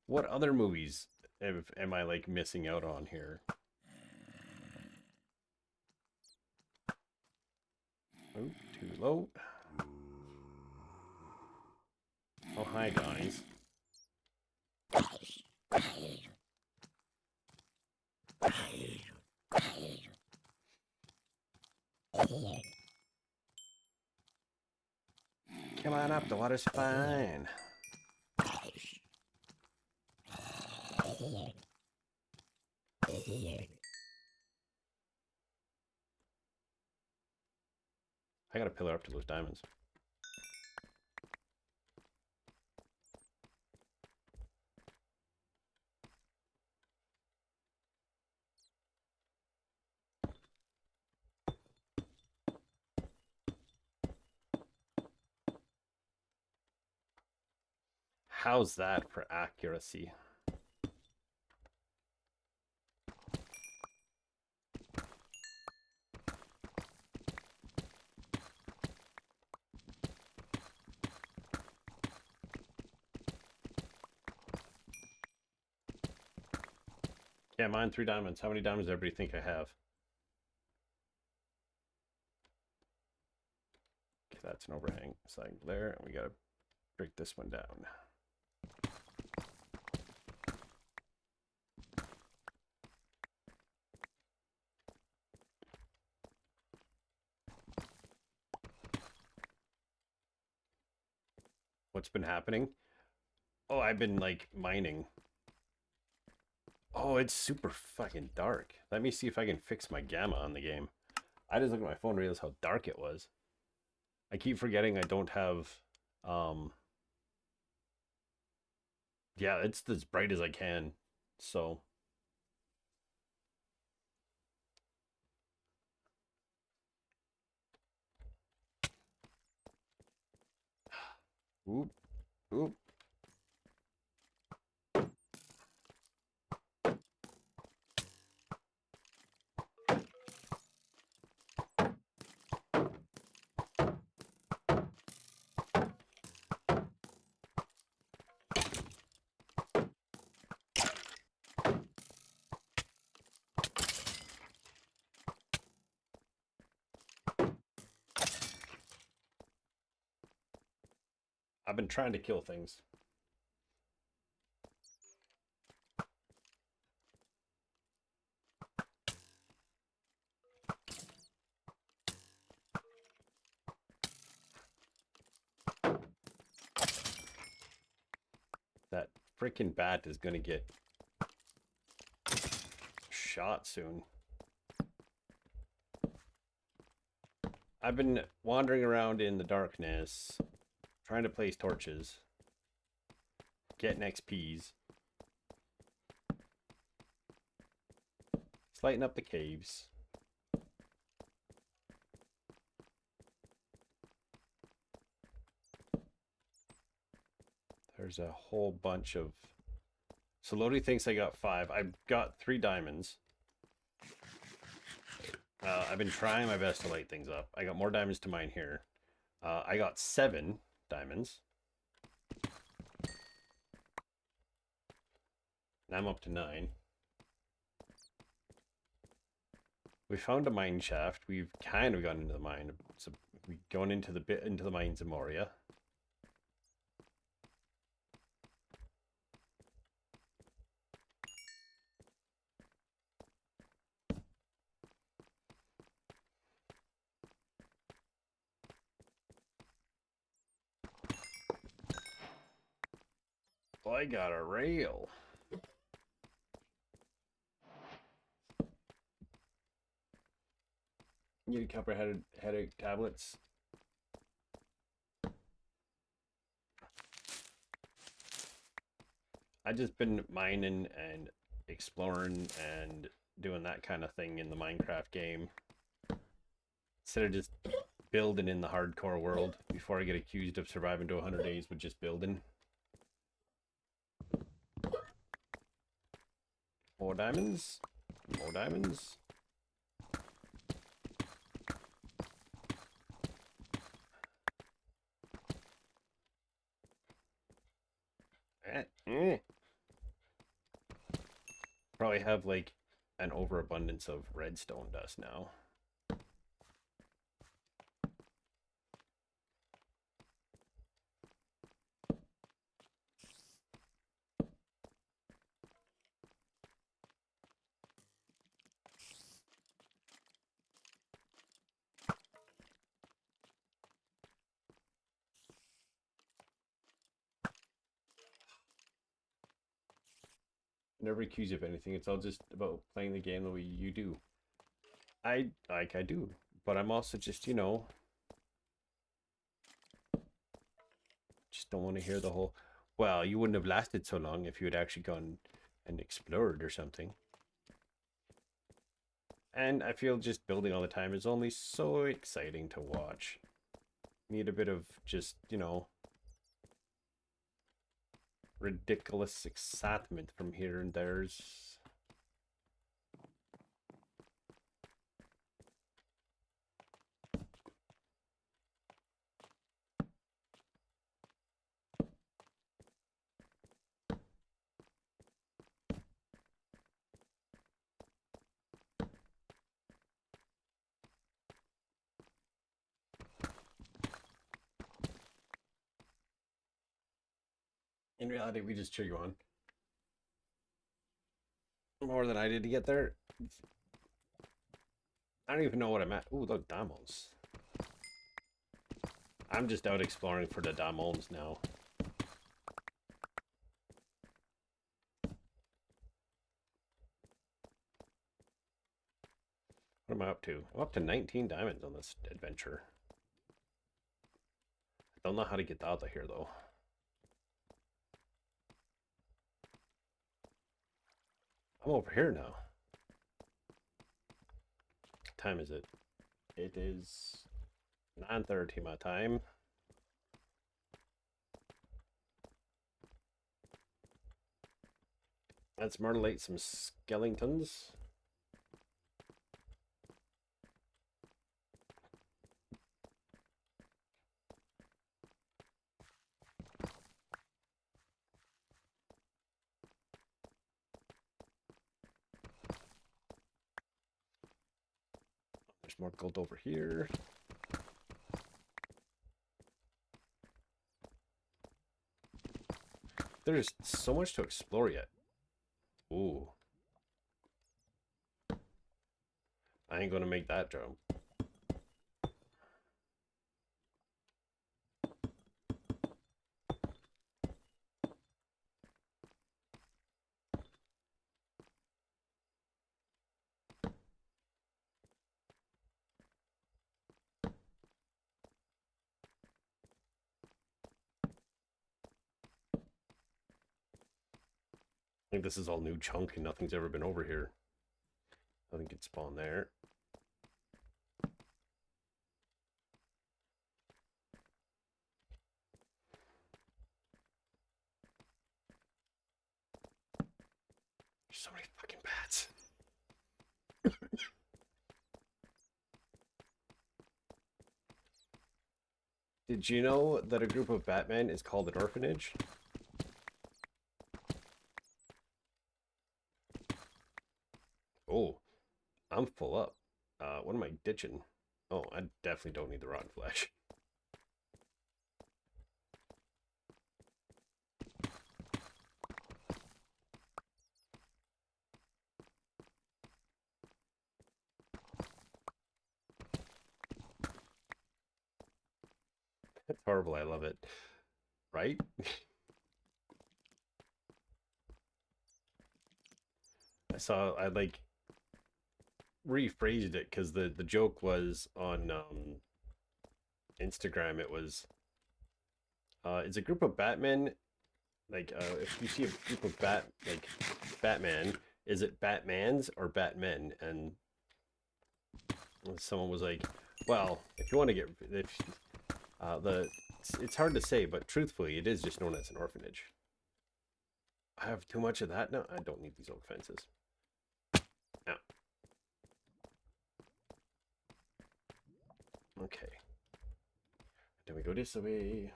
What other movies am I like missing out on here? Oh, too low. Oh, hi guys. come on up. The water's fine. I gotta pillar up to those diamonds. How's that for accuracy? Yeah, mine 3 diamonds. How many diamonds does everybody think I have? Okay, that's an overhang. Slide there, and we gotta break this one down. What's been happening? Oh, I've been like mining. Oh, it's super fucking dark. Let me see if I can fix my gamma on the game. I just looked at my phone and realized how dark it was. I keep forgetting I don't have yeah, it's as bright as I can. So oop, oop. I've been trying to kill things. That freaking bat is gonna get shot soon. I've been wandering around in the darkness, trying to place torches, getting XPs, lighting up the caves. There's a whole bunch of... So Lodi thinks I got 5. I've got 3 diamonds. I've been trying my best to light things up. I got more diamonds to mine here. I got 7 diamonds. Now I'm up to 9. We found a mine shaft. We've kind of gone into the mine. So we're going into the mines of Moria. Oh, I got a rail. Need a couple of headache tablets. I just been mining and exploring and doing that kind of thing in the Minecraft game. Instead of just building in the hardcore world before I get accused of surviving to 100 days with just building. More diamonds. More diamonds. Probably have like an overabundance of redstone dust now. never accuse you of anything. It's all just about playing the game the way you do. I do, but I'm also just, you know, just don't want to hear the whole, well, you wouldn't have lasted so long if you had actually gone and explored or something. And I feel just building all the time is only so exciting to watch. Need a bit of just, you know, ridiculous excitement from here and there's. In reality, we just cheer you on. More than I did to get there. I don't even know what I'm at. Ooh, look, diamonds. I'm just out exploring for the diamonds now. What am I up to? I'm up to 19 diamonds on this adventure. I don't know how to get out of here, though. I'm over here now. What time is it? It is 9:30 my time. Let's mutilate some skeletons. There's more gold over here. There's so much to explore yet. Ooh. I ain't gonna make that jump. I think this is all new chunk and nothing's ever been over here. Nothing can spawn there. There's so many fucking bats. Did you know that a group of Batmen is called an orphanage? Oh, I'm full up. What am I ditching? Oh, I definitely don't need the rotten flesh. It's horrible, I love it. Right? I like rephrased it because the joke was on Instagram. It was it's a group of Batmen. Like if you see a group of Batman, is it Batmans or Batmen? And someone was like, well, if you want to get if it's hard to say, but truthfully, it is just known as an orphanage. I have too much of that. No, I don't need these oak fences. Now, okay. Then we go this way.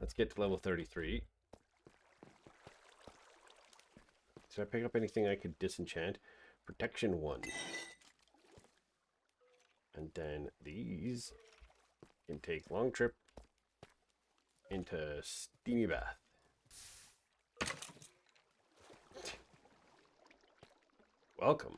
Let's get to level 33. Did I pick up anything I could disenchant? Protection 1. And then these can take long trip into steamy bath. Welcome.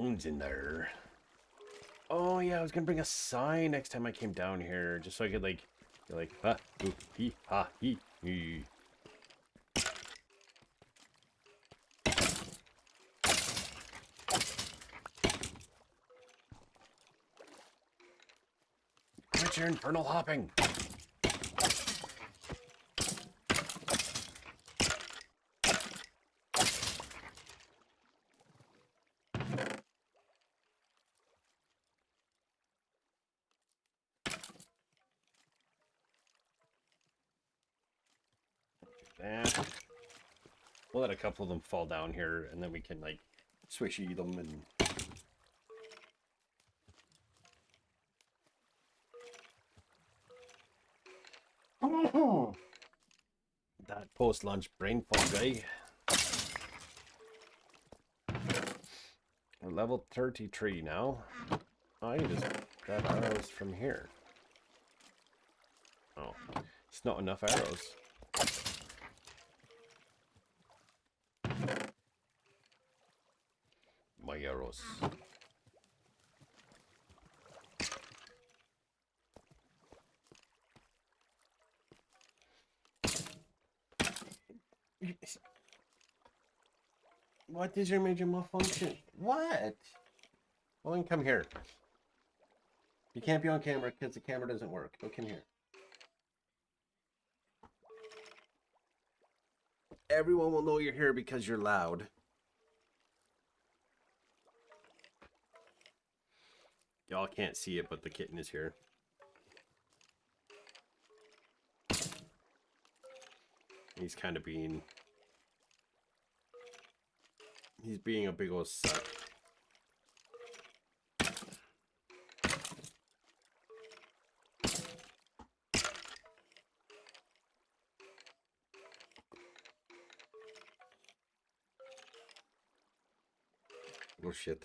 bones in there. Oh yeah, I was gonna bring a sign next time I came down here, just so I could like, be like, ha, ooh, hee, ha, hee, hee. Quit your infernal hopping. That. We'll let a couple of them fall down here, and then we can like swishy them and. That post-lunch brain fog, guy. We're level 33 now. I can just grab arrows from here. Oh, it's not enough arrows. My arrows. What is your major malfunction? What? Well, then come here. You can't be on camera because the camera doesn't work. Go come here. Everyone will know you're here because you're loud. Y'all can't see it, but the kitten is here. He's kind of being... He's being a big old suck. Oh shit.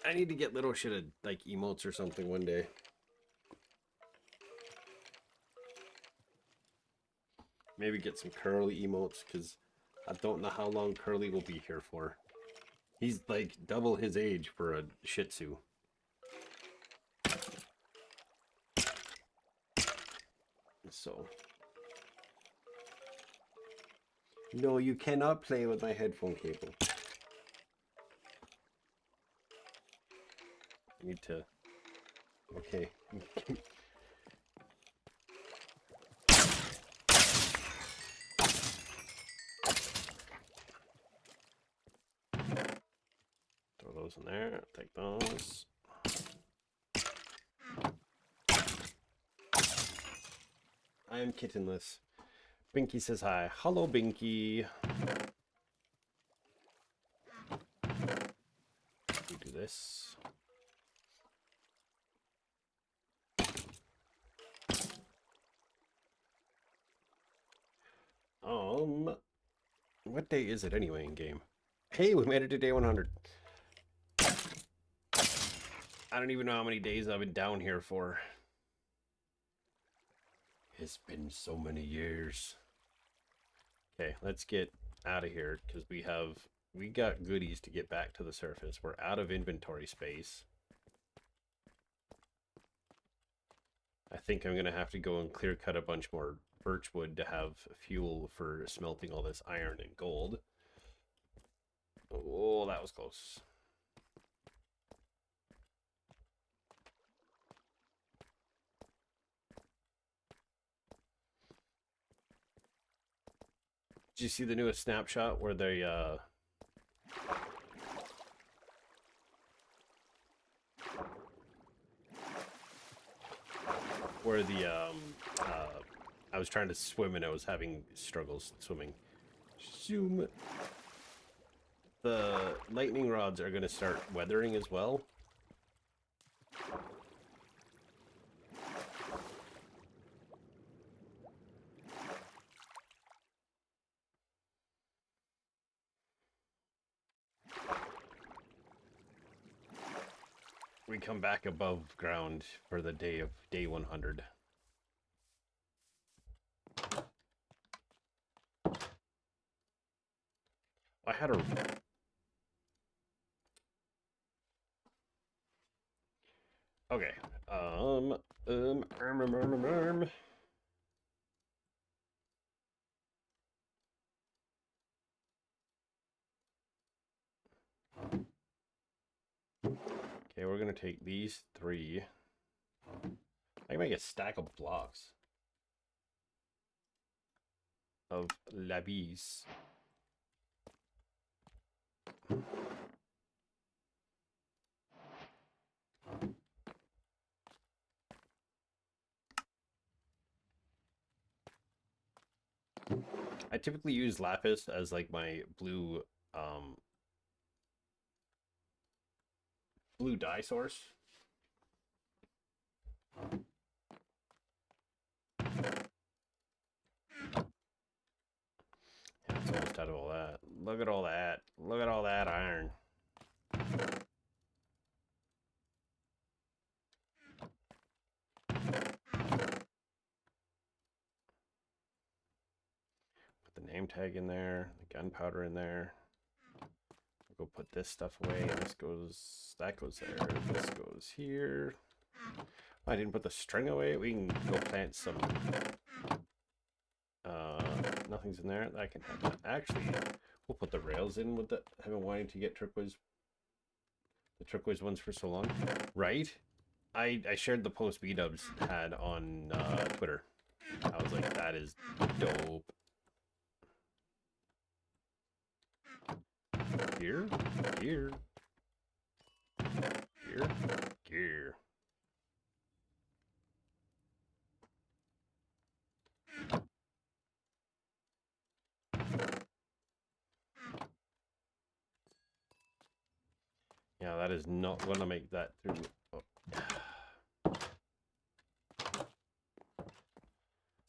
I need to get little shit of like emotes or something one day. Maybe get some Curly emotes, because I don't know how long Curly will be here for. He's like double his age for a Shih Tzu. So. No, you cannot play with my headphone cable. I need to... Okay. Throw those in there. Take those. I am kittenless. Binky says hi. Hello, Binky. We do this. What day is it anyway in game? Hey, we made it to day 100. I don't even know how many days I've been down here for. It's been so many years. Okay, let's get out of here because we got goodies to get back to the surface. We're out of inventory space. I think I'm gonna have to go and clear cut a bunch more birch wood to have fuel for smelting all this iron and gold. Oh, that was close. Did you see the newest snapshot where they where the I was trying to swim and I was having struggles swimming. Zoom. The lightning rods are going to start weathering as well. We come back above ground for the day of day 100. I had a... Okay. Okay, we're gonna take these 3. I can make a stack of blocks of labis. I typically use lapis as like my blue dye source. Yeah, it's almost out of all that. Look at all that. Look at all that iron. Put the name tag in there, the gunpowder in there. Go put this stuff away. This goes, that goes there. This goes here. I didn't put the string away. We can go plant some. Nothing's in there. I can have that. Actually, we'll put the rails in with the. I've been wanting to get turquoise. The turquoise ones for so long, right? I shared the post B-dubs had on Twitter. I was like, that is dope. Gear, gear, gear, gear. Yeah, that is not going to make that through. Oh.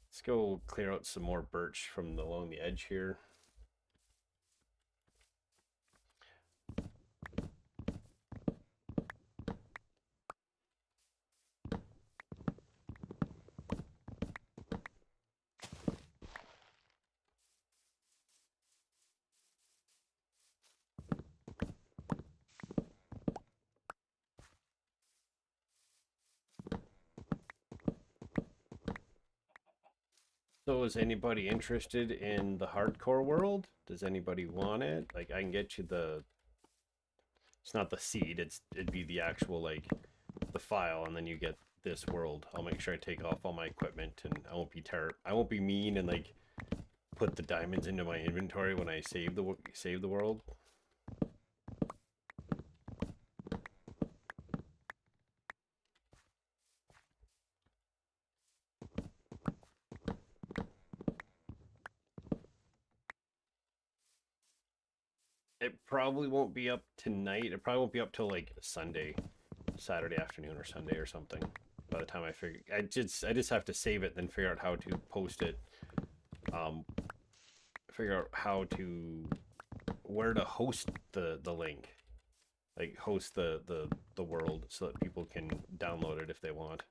Let's go clear out some more birch from along the edge here. So is anybody interested in the hardcore world? Does anybody want it? Like, I can get you the... It's not the seed, it'd be the actual, like, the file, and then you get this world. I'll make sure I take off all my equipment, and I won't be mean and, like, put the diamonds into my inventory when I save the world. It probably won't be up tonight. It probably won't be up till like Saturday afternoon or Sunday or something. By the time I figure, I just have to save it, then figure out how to post it. Figure out where to host the link, like host the world so that people can download it if they want.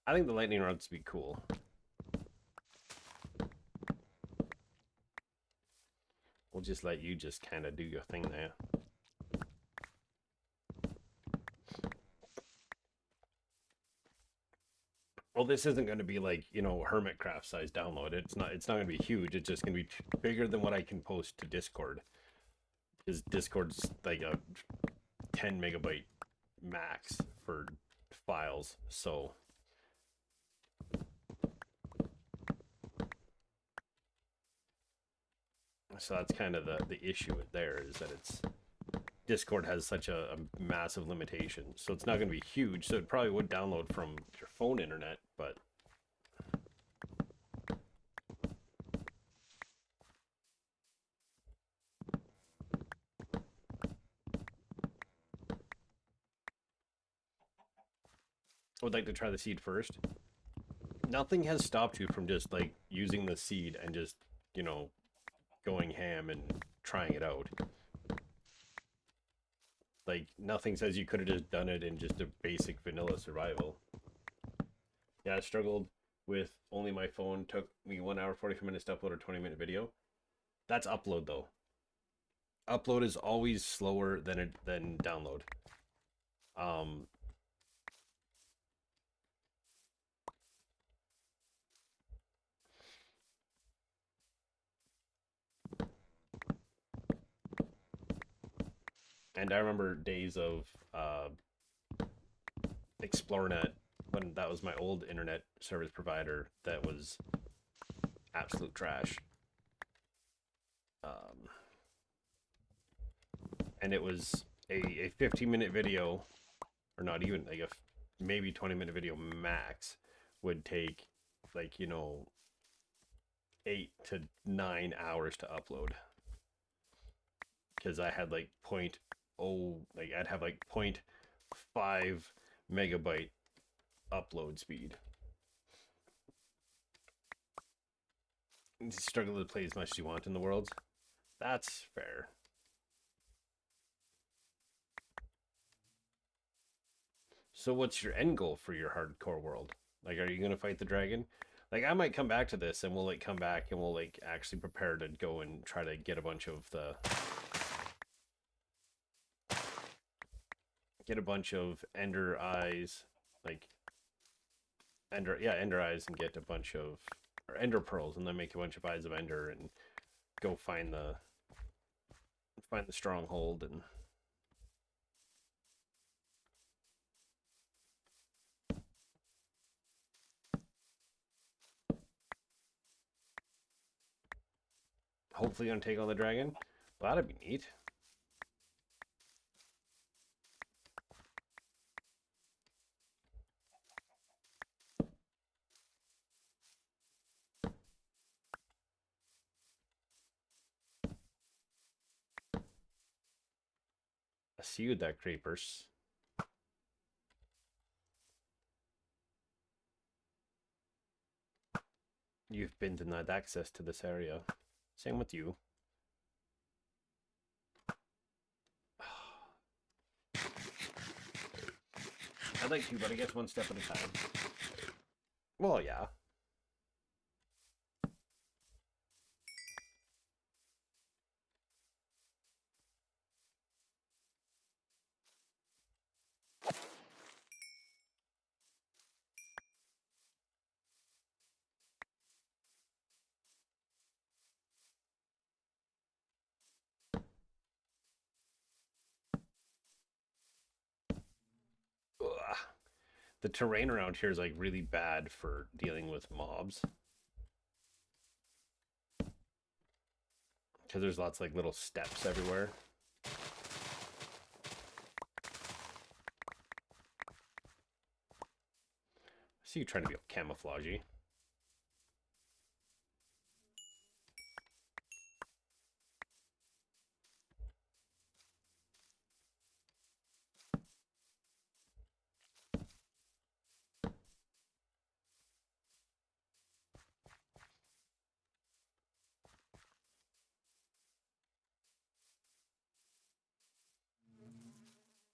I think the lightning rods would be cool. We'll just let you just kind of do your thing there. Well, this isn't going to be like, you know, Hermitcraft size download. It's not going to be huge. It's just going to be bigger than what I can post to Discord. Because Discord's like a 10 megabyte max for files. So that's kind of the issue there, is that it's Discord has such a massive limitation. So it's not going to be huge. So it probably would download from your phone internet, but I would like to try the seed first. Nothing has stopped you from just like using the seed and just, you know, going ham and trying it out. Like, nothing says you could have just done it in just a basic vanilla survival. Yeah, I struggled with only my phone. Took me 1 hour, 45 minutes to upload a 20-minute video. That's upload, though. Upload is always slower than download. And I remember days of Xplornet, when that was my old internet service provider, that was absolute trash. And it was a 15-minute video, or not even, like a maybe 20-minute video max, would take, like, you know, 8 to 9 hours to upload, because I had like I'd have like 0.5 megabyte upload speed. You struggle to play as much as you want in the world. That's fair. So what's your end goal for your hardcore world? Like, are you gonna fight the dragon? Like, I might come back to this, and we'll like come back and we'll like actually prepare to go and try to get a bunch of ender eyes, like ender eyes, and get a bunch of ender pearls, and then make a bunch of eyes of ender and go find the stronghold. And hopefully gonna take on the dragon. Well, that'd be neat. I see you there, creepers. You've been denied access to this area. Same with you. I'd like to, but I guess one step at a time. Well, yeah. Ugh. The terrain around here is like really bad for dealing with mobs, because there's lots of like little steps everywhere. I see you trying to be camouflagey.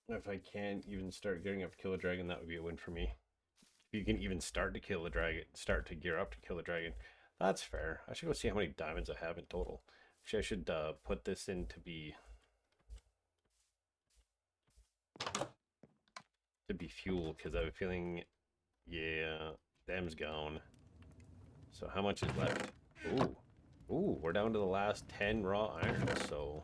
If I can't even start gearing up to kill a dragon, that would be a win for me. If you can even start to kill the dragon, start to gear up to kill the dragon, that's fair. I should go see how many diamonds I have in total. Actually, I should put this in to be fuel, because I have a feeling, yeah, them's gone. So how much is left? Ooh, we're down to the last 10 raw iron, so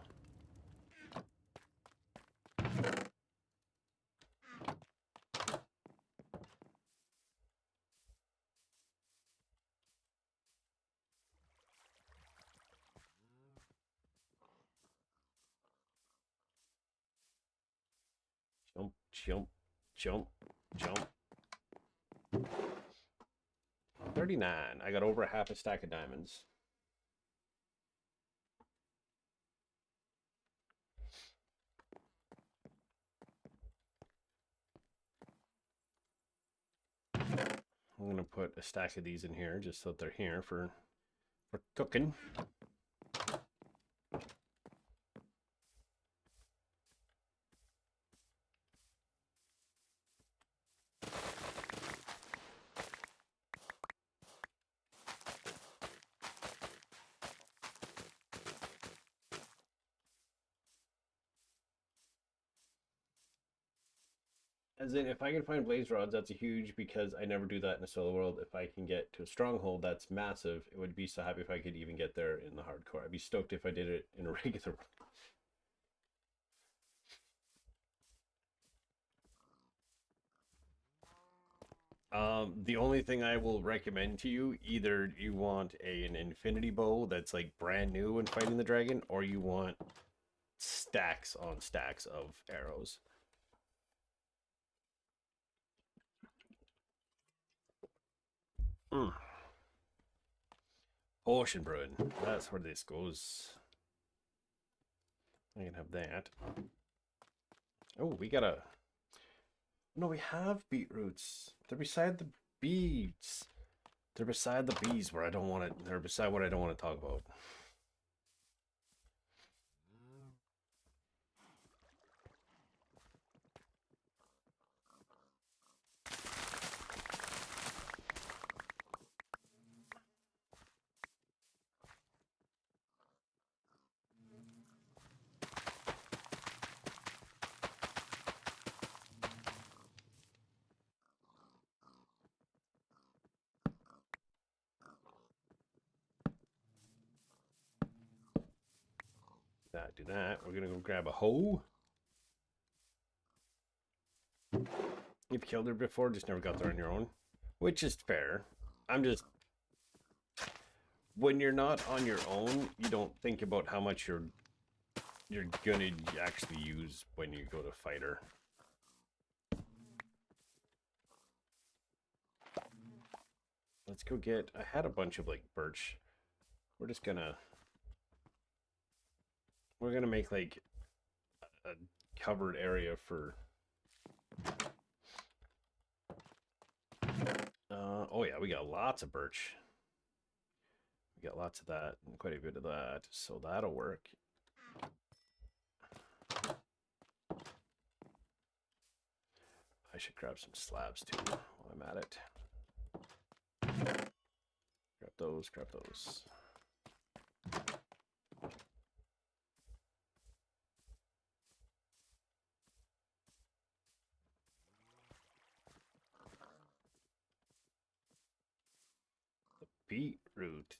jump, jump, jump, jump. 39. I got over half a stack of diamonds. I'm gonna put a stack of these in here just so that they're here for cooking. As in, if I can find blaze rods, that's a huge, because I never do that in a solo world. If I can get to a stronghold, that's massive. It would be so happy if I could even get there in the hardcore. I'd be stoked if I did it in a regular the only thing I will recommend to you, either you want an infinity bow that's like brand new and fighting the dragon, or you want stacks on stacks of arrows. Mm. Potion brewing. That's where this goes. I can have that. Oh, we got a... No, we have beetroots. They're beside the bees. They're beside the bees where I don't want to... They're beside what I don't want to talk about. Do that. We're gonna go grab a hoe. You've killed her before, just never got there on your own, which is fair. I'm just... When you're not on your own, you don't think about how much you're gonna actually use when you go to fight her. Let's go get... I had a bunch of like birch. We're just gonna... We're gonna make like a covered area for... oh yeah, we got lots of birch. We got lots of that and quite a bit of that, so that'll work. I should grab some slabs too while I'm at it. Grab those, grab those. The beetroot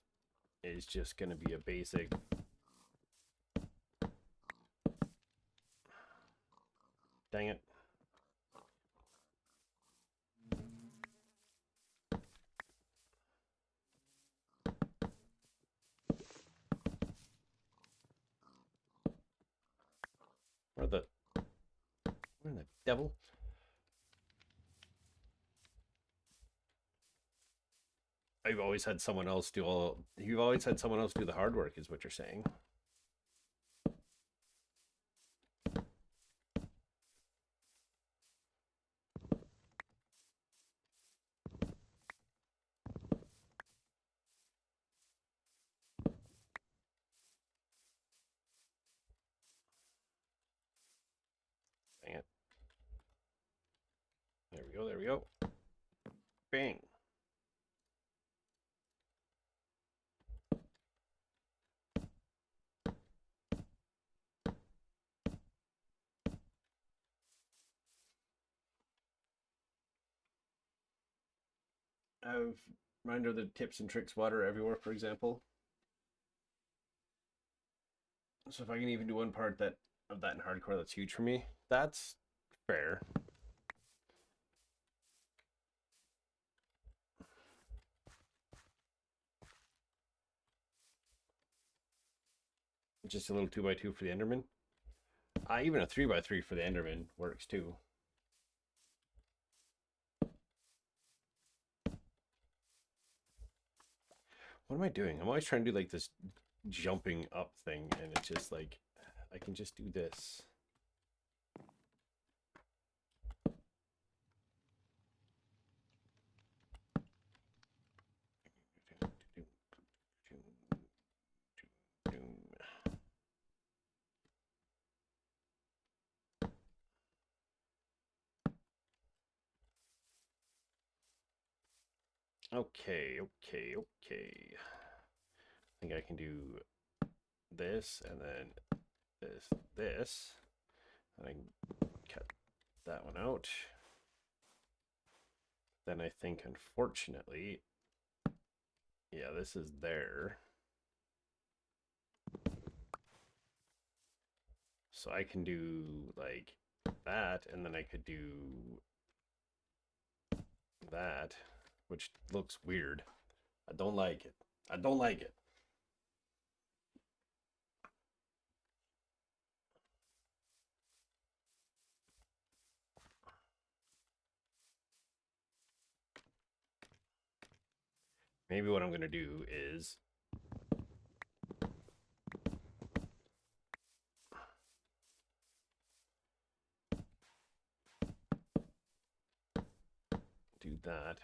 is just going to be a basic... Dang it. Where in the devil? I've always had someone else do all... You've always had someone else do the hard work, is what you're saying. Dang it. There we go, there we go. Bang. I've reminder the tips and tricks water everywhere, for example. So if I can even do one part of that in hardcore, that's huge for me. That's fair. Just a little 2x2 for the Enderman. Even a 3x3 for the Enderman works too. What am I doing? I'm always trying to do like this jumping up thing, and it's just like, I can just do this. Okay. I think I can do this, and then this, and I can cut that one out. then I think, unfortunately, yeah, this is there. So I can do like that, and then I could do that, which looks weird. I don't like it. I don't like it. Maybe what I'm going to do is do that.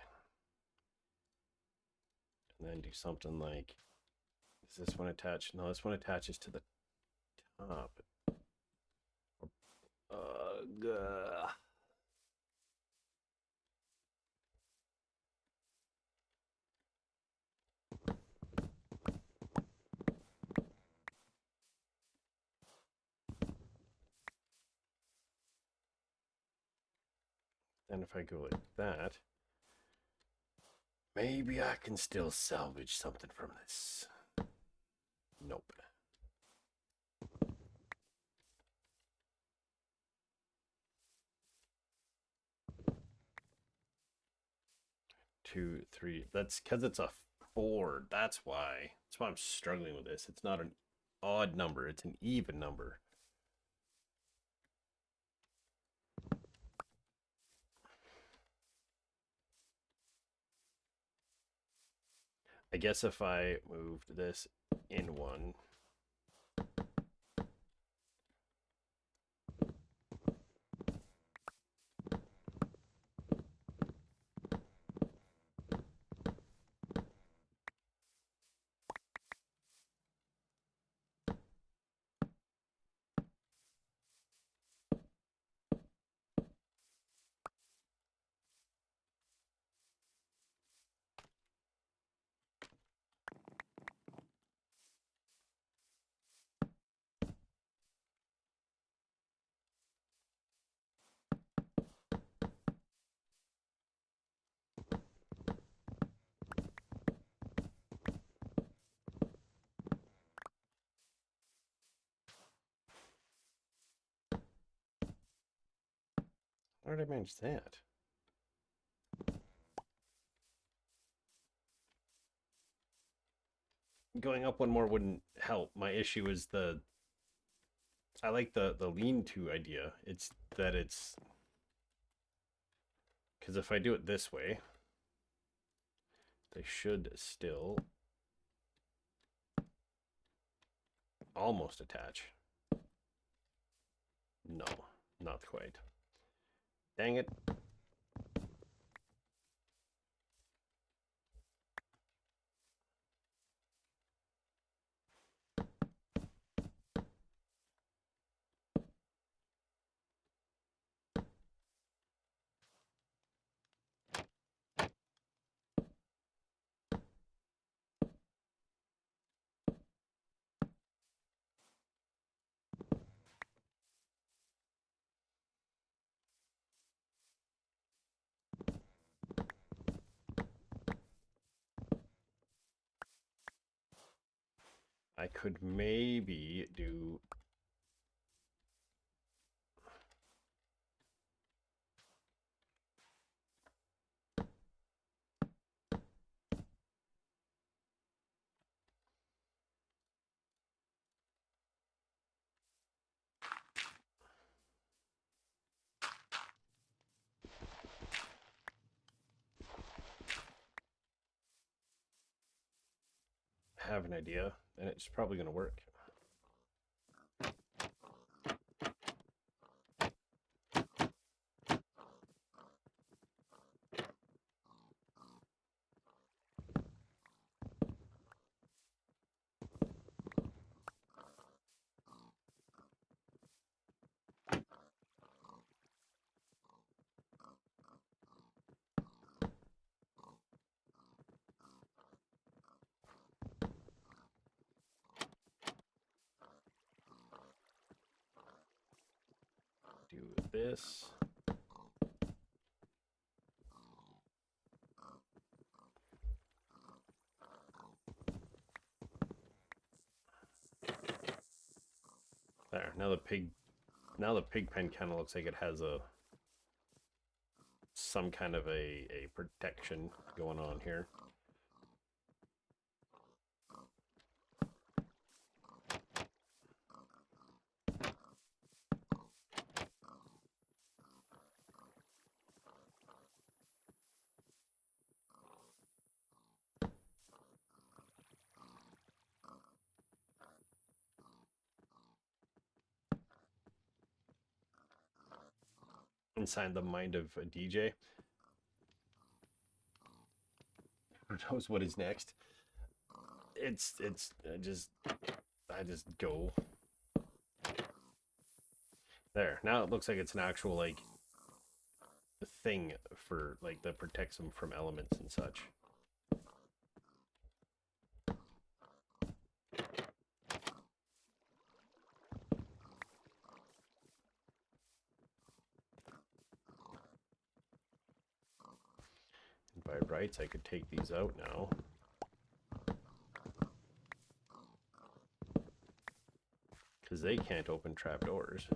And then do something like, is this one attached? No, this one attaches to the top. Ugh. Then if I go like that, maybe I can still salvage something from this. Nope. Two, three. That's because it's a 4. That's why. That's why I'm struggling with this. It's not an odd number. It's an even number. I guess if I moved this in one, how did I manage that? Going up one more wouldn't help. My issue is I like the lean-to idea. It's that it's because if I do it this way, they should still almost attach. No, not quite. Dang it. I could maybe do have an idea, and it's probably going to work. Do this. the pig pen kind of looks like it has some kind of a protection going on here. Inside the mind of a DJ. Who knows what is next? It's I just go there. Now it looks like it's an actual like thing for like that protects them from elements and such. And by rights, I could take these out now. Because they can't open trapdoors.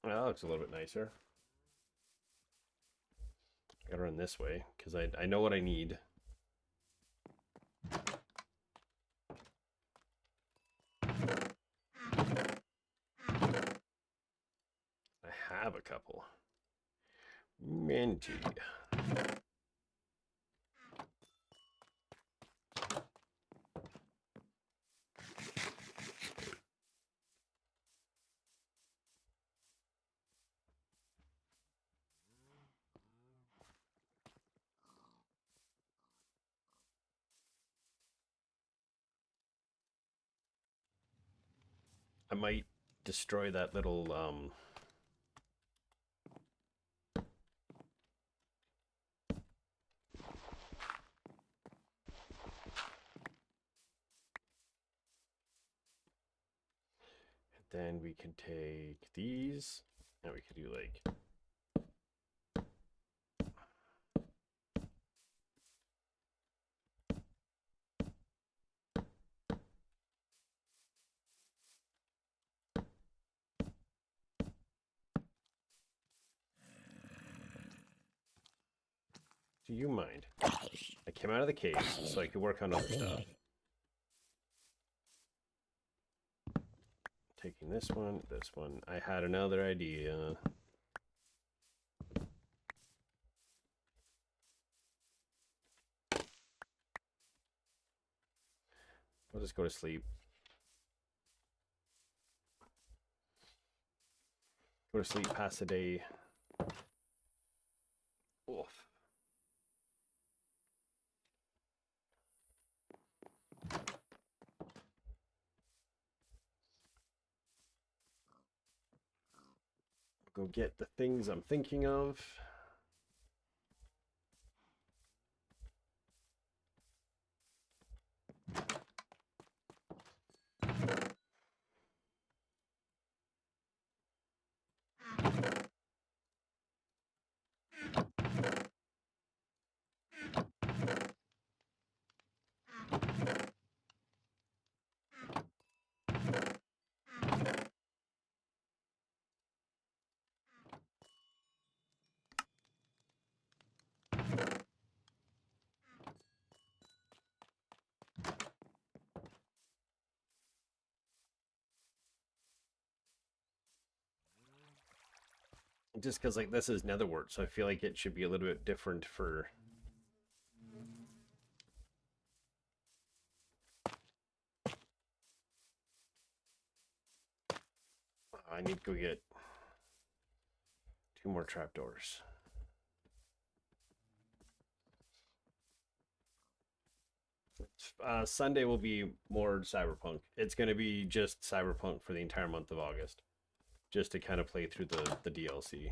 Well, that looks a little bit nicer. I gotta run this way, because I know what I need. I have a couple. Minty. I might destroy that little then we can take these and we could do like do you mind? I came out of the cave so I could work on other stuff. Taking this one. I had another idea. I'll just go to sleep. Go to sleep, pass the day. Oof. Go get the things I'm thinking of. Just because like this is Netherwart, so I feel like it should be a little bit different for I need to go get 2 more trapdoors. Sunday will be more Cyberpunk. It's going to be just Cyberpunk for the entire month of August, just to kind of play through the DLC.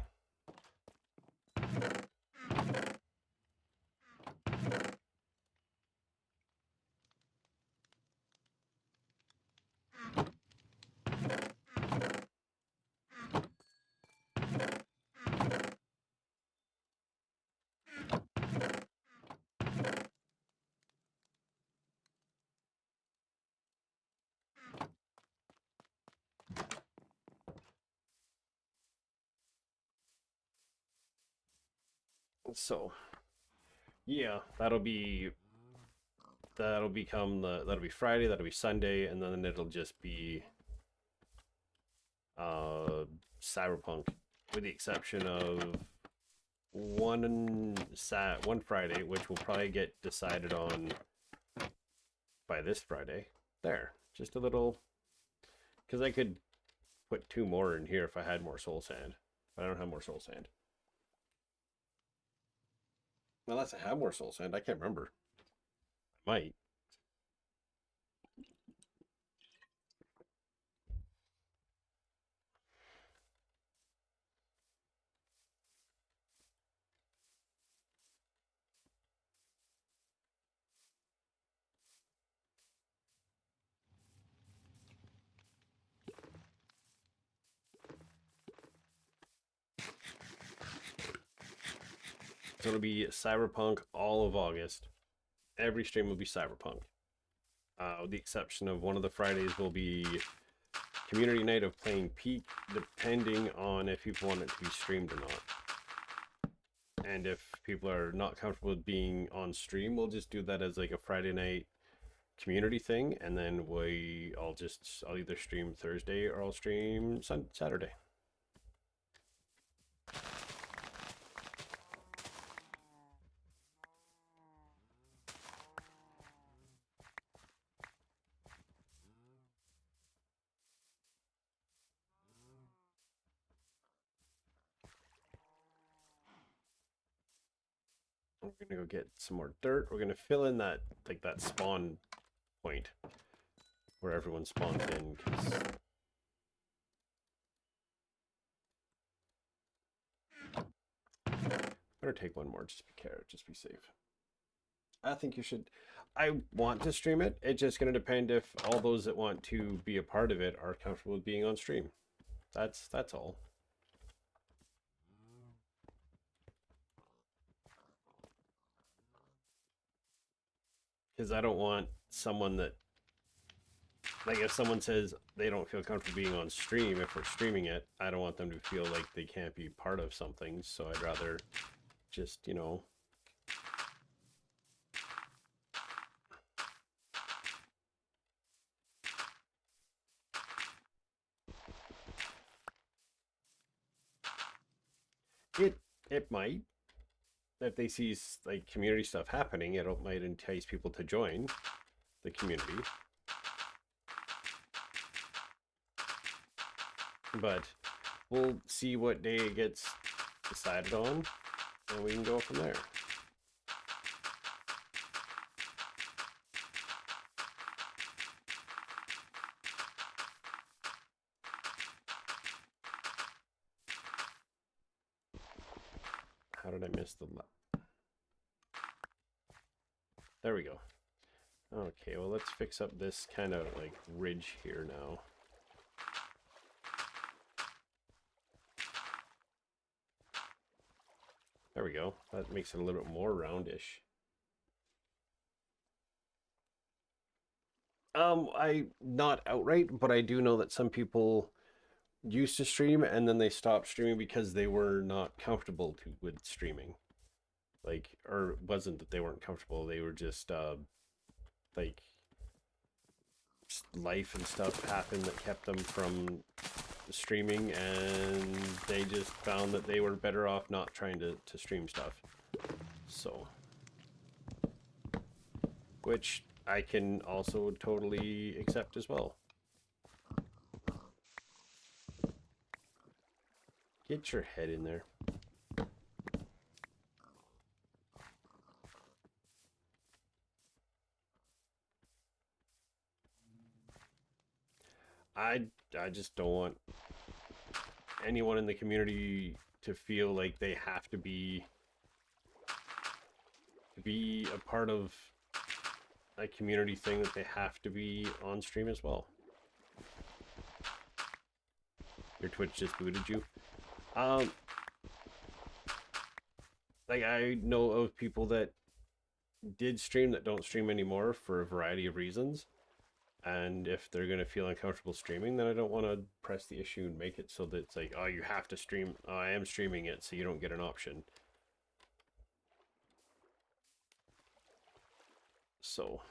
So yeah, that'll be Friday, that'll be Sunday, and then it'll just be Cyberpunk, with the exception of one Friday, which will probably get decided on by this Friday. There, just a little, because I could put 2 more in here if I had more soul sand, but I don't have more soul sand. Unless I have more soul sand, I can't remember. I might. So it'll be Cyberpunk all of August. Every stream will be Cyberpunk. With the exception of one of the Fridays will be community night of playing Peak, depending on if people want it to be streamed or not. And if people are not comfortable with being on stream, we'll just do that as like a Friday night community thing, and then I'll either stream Thursday or I'll stream Saturday. We're gonna go get some more dirt. We're gonna fill in that spawn point where everyone spawns in, because better take one more, just be safe. I think you should. I want to stream it. It's just gonna depend if all those that want to be a part of it are comfortable with being on stream. That's all. Because I don't want someone that, like, if someone says they don't feel comfortable being on stream, if we're streaming it, I don't want them to feel like they can't be part of something. So I'd rather just, it might, if they see like community stuff happening, it might entice people to join the community. But we'll see what day it gets decided on, and we can go from there. How did I miss the there we go. Okay, well, let's fix up this kind of like ridge here now. There we go. That makes it a little bit more roundish. I not outright, but I do know that some people used to stream and then they stopped streaming because they were not comfortable with streaming. Like, or it wasn't that they weren't comfortable, they were just like life and stuff happened that kept them from streaming, and they just found that they were better off not trying to stream stuff. So, which I can also totally accept as well. Get your head in there. I just don't want anyone in the community to feel like they have to be a part of a community thing, that they have to be on stream as well. Your Twitch just booted you. Like, I know of people that did stream that don't stream anymore for a variety of reasons. And if they're going to feel uncomfortable streaming, then I don't want to press the issue and make it so that it's like, oh, you have to stream. Oh, I am streaming it, so you don't get an option. So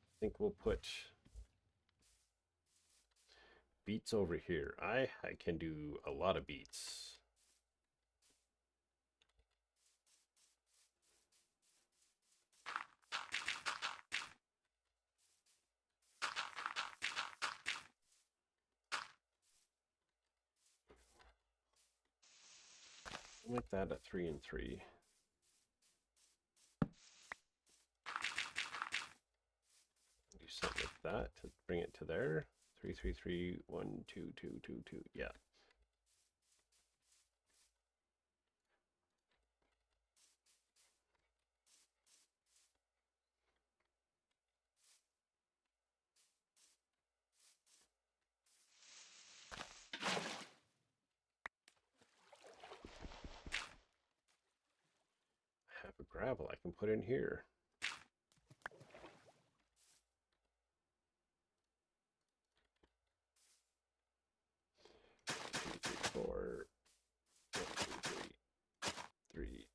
I think we'll put beets over here. I can do a lot of beets. Make that a 3 and 3. Do something like that to bring it to there. 3 3 3 1 2 2 2 2. Yeah. I have a gravel I can put in here. 2 3 4 1 2 3 3.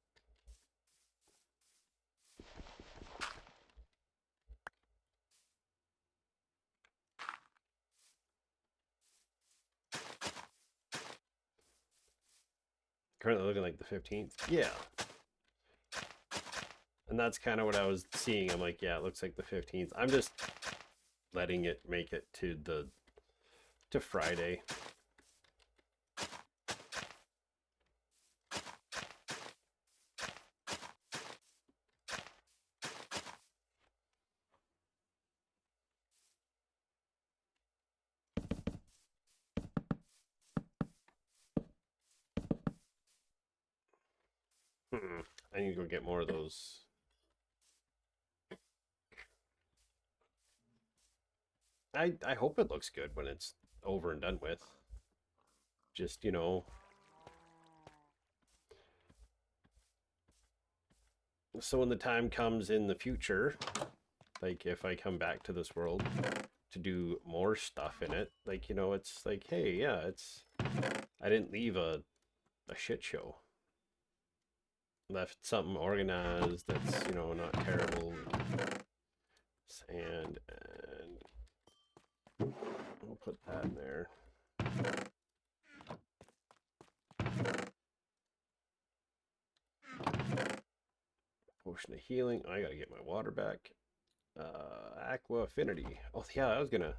Currently looking like the 15th. Yeah. And that's kind of what I was seeing. I'm like, yeah, it looks like the 15th. I'm just letting it make it to Friday. I need to go get more of those. I hope it looks good when it's over and done with. Just, you know. So when the time comes in the future, like if I come back to this world to do more stuff in it, like, you know, it's like, hey, yeah, it's, I didn't leave a shit show. Left something organized that's, you know, not terrible. Sand, and we'll put that in there. Potion of healing. I gotta get my water back. Aqua affinity. Oh yeah, I was gonna.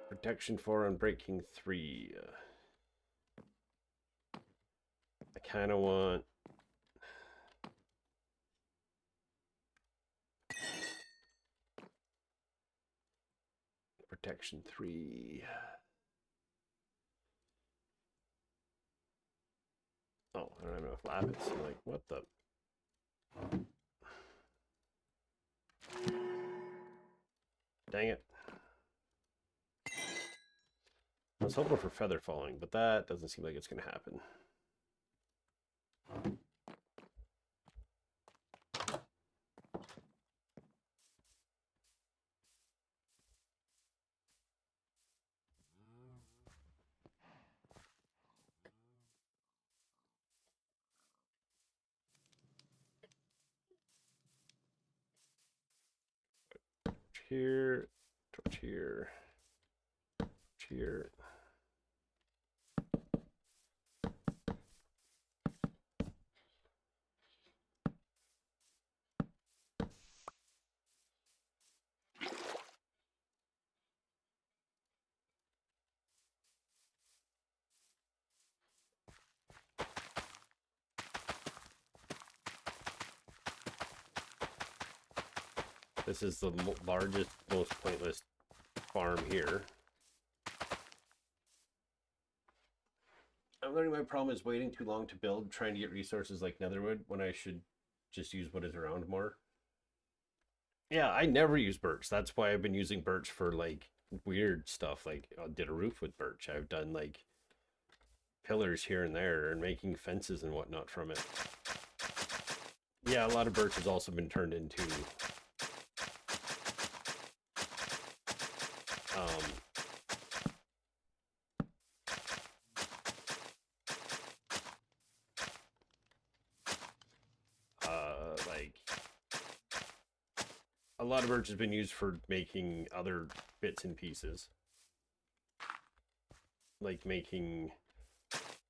Protection 4 Unbreaking 3. I kind of want. Protection 3. Oh, I don't have enough lapis. I'm like, what the? Dang it. I was hoping for feather falling, but that doesn't seem like it's going to happen. Here, torch here, torch here. This is the largest, most pointless farm here. I'm learning my problem is waiting too long to build, trying to get resources like Netherwood when I should just use what is around more. Yeah, I never use birch. That's why I've been using birch for like weird stuff. Like I did a roof with birch. I've done like pillars here and there and making fences and whatnot from it. Yeah, a lot of birch has also been turned into um, like a lot of birch has been used for making other bits and pieces, like making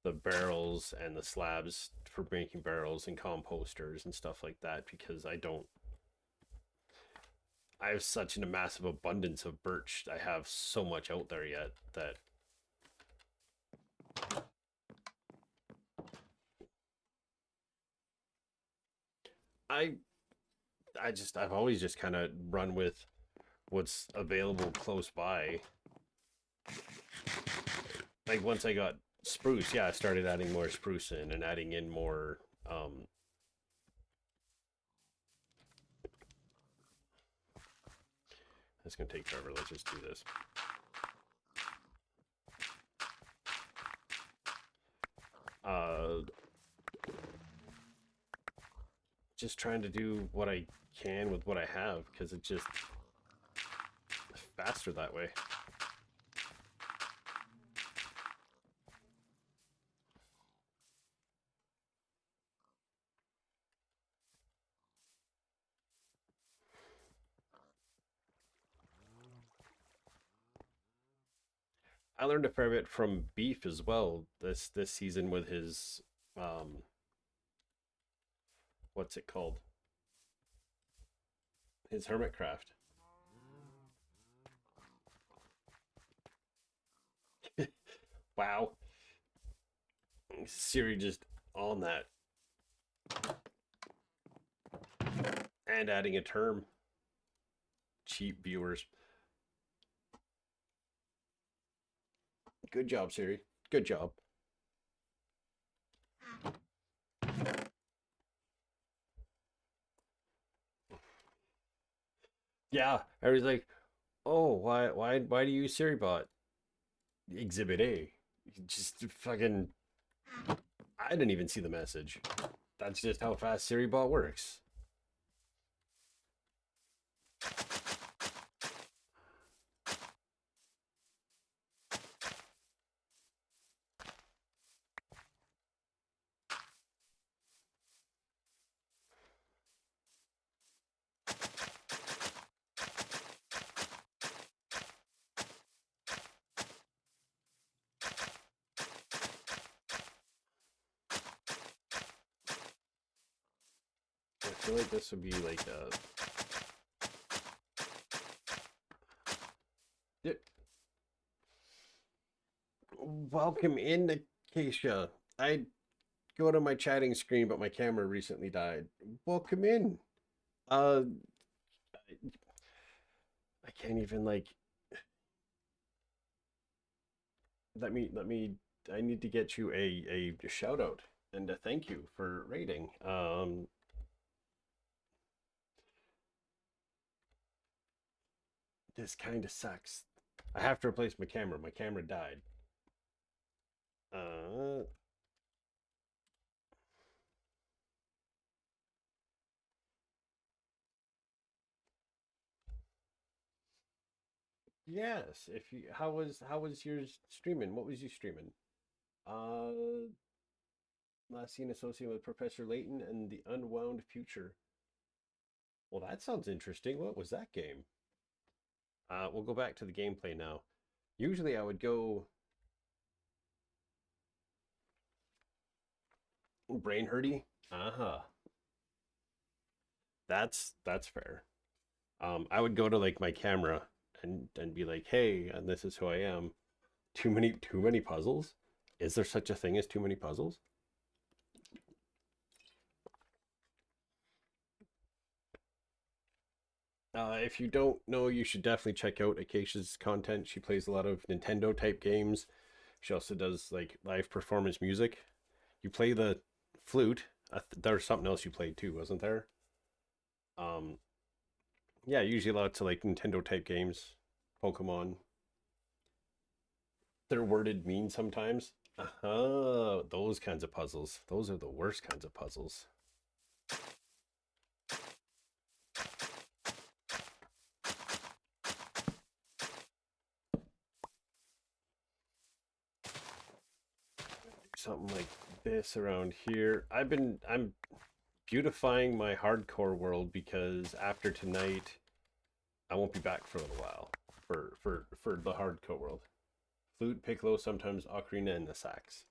the barrels and the slabs for making barrels and composters and stuff like that, because I have such a massive abundance of birch. I have so much out there yet that I I've always just kind of run with what's available close by. Like once I got spruce, yeah, I started adding more spruce in and adding in more it's gonna take forever. Let's just do this. Just trying to do what I can with what I have, because it's just faster that way. I learned a fair bit from Beef as well this season with his what's it called? His Hermitcraft. Wow. Siri just on that. And adding a term. Cheap viewers. Good job, Siri. Good job. Yeah, everybody's like, "Oh, why do you use SiriBot?" Exhibit A. Just fucking. I didn't even see the message. That's just how fast SiriBot works. I feel like this would be like a. Welcome in, Acacia. I go to my chatting screen, but my camera recently died. Welcome in. Uh, I can't even like. Let me. I need to get you a shout out and a thank you for rating. This kind of sucks. I have to replace my camera. My camera died. Uh, yes. If you, how was your streaming? What was you streaming? Uh, Last seen associated with Professor Layton and the Unwound Future. Well, that sounds interesting. What was that game? We'll go back to the gameplay now. Usually I would go brain hurty. Uh-huh. That's fair. I would go to like my camera and be like, "Hey, and this is who I am." Too many puzzles? Is there such a thing as too many puzzles? If you don't know, you should definitely check out Acacia's content. She plays a lot of Nintendo type games. She also does like live performance music. You play the flute. There's something else you played too, wasn't there? Um, yeah, usually lots of like Nintendo type games, Pokemon. They're worded mean sometimes. Uh-huh, those kinds of puzzles. Those are the worst kinds of puzzles. Something like this around here. I'm beautifying my hardcore world because after tonight, I won't be back for a little while for the hardcore world. Flute, piccolo, sometimes ocarina, and the sax.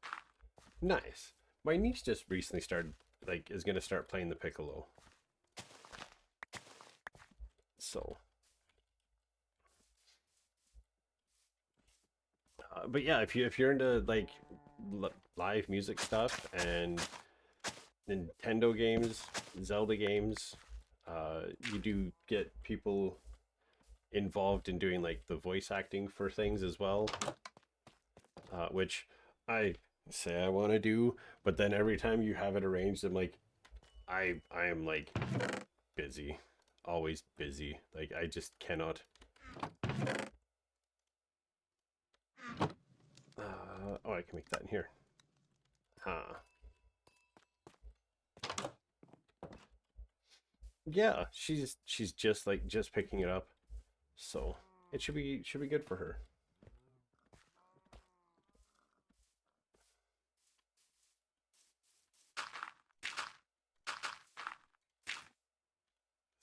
Nice. My niece just recently started, like, is gonna start playing the piccolo. So, but yeah, if you're into like live music stuff and Nintendo games, Zelda games, you do get people involved in doing like the voice acting for things as well, which I say I want to do, but then every time you have it arranged, I'm like, I am like busy, always busy. Like I just cannot. Oh, I can make that in here. Huh. Yeah, she's just like just picking it up, so it should be good for her.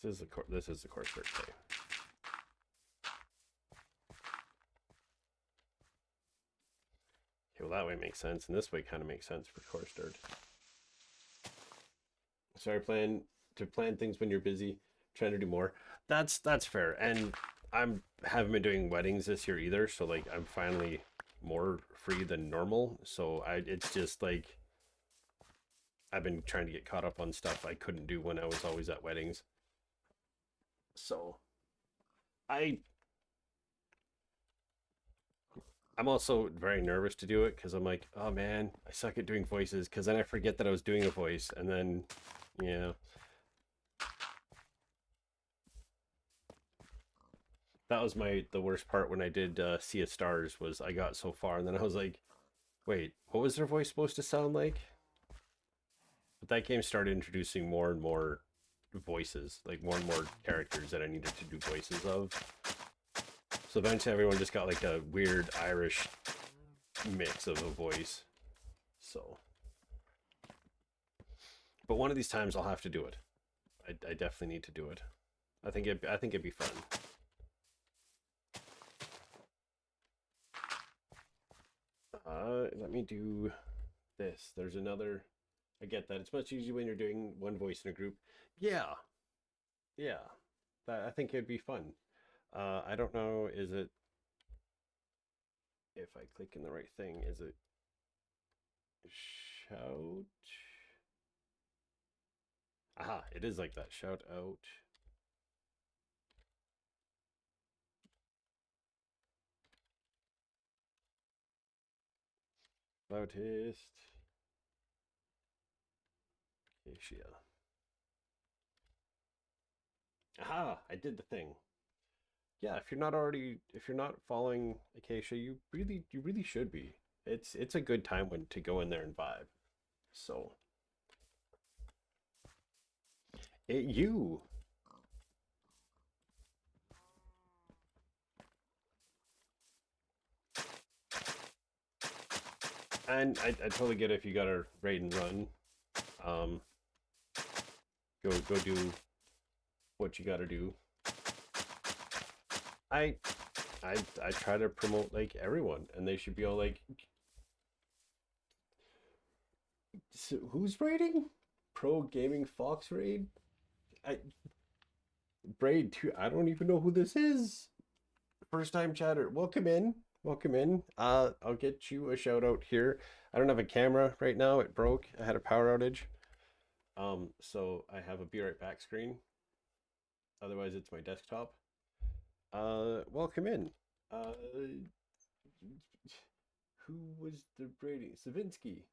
This is the course birthday. Okay, well that way makes sense, and this way kind of makes sense for course dirt. Sorry, plan things when you're busy, trying to do more. That's fair, and I'm haven't been doing weddings this year either, so like I'm finally more free than normal. So it's just like I've been trying to get caught up on stuff I couldn't do when I was always at weddings. So I I'm also very nervous to do it because I'm like, oh man, I suck at doing voices because then I forget that I was doing a voice, and then yeah, that was the worst part when I did Sea of Stars was I got so far and then I was like, wait, what was their voice supposed to sound like? But that game started introducing more and more voices, like more and more characters that I needed to do voices of. So eventually everyone just got like a weird Irish mix of a voice. So, but one of these times I'll have to do it. I definitely need to do it. I think it'd be fun. Let me do this. There's another. I get that. It's much easier when you're doing one voice in a group. Yeah, yeah. That I think it'd be fun. I don't know. Is it if I click in the right thing? Is it shout? Aha! It is like that. Shout out. Flautist. Acacia. Aha! I did the thing. Yeah, if you're not following Acacia, you really should be. It's a good time when to go in there and vibe. So, you and I totally get it if you got to raid and run. Um, go do what you got to do. I I try to promote like everyone, and they should be all like, so who's raiding? Pro Gaming Fox raid? I Braid too. I don't even know who this is. First time chatter. Welcome in. Welcome in. I'll get you a shout out here. I don't have a camera right now. It broke. I had a power outage. So I have a be right back screen. Otherwise, it's my desktop. Welcome in. Uh, Who was the Brady? Savinsky.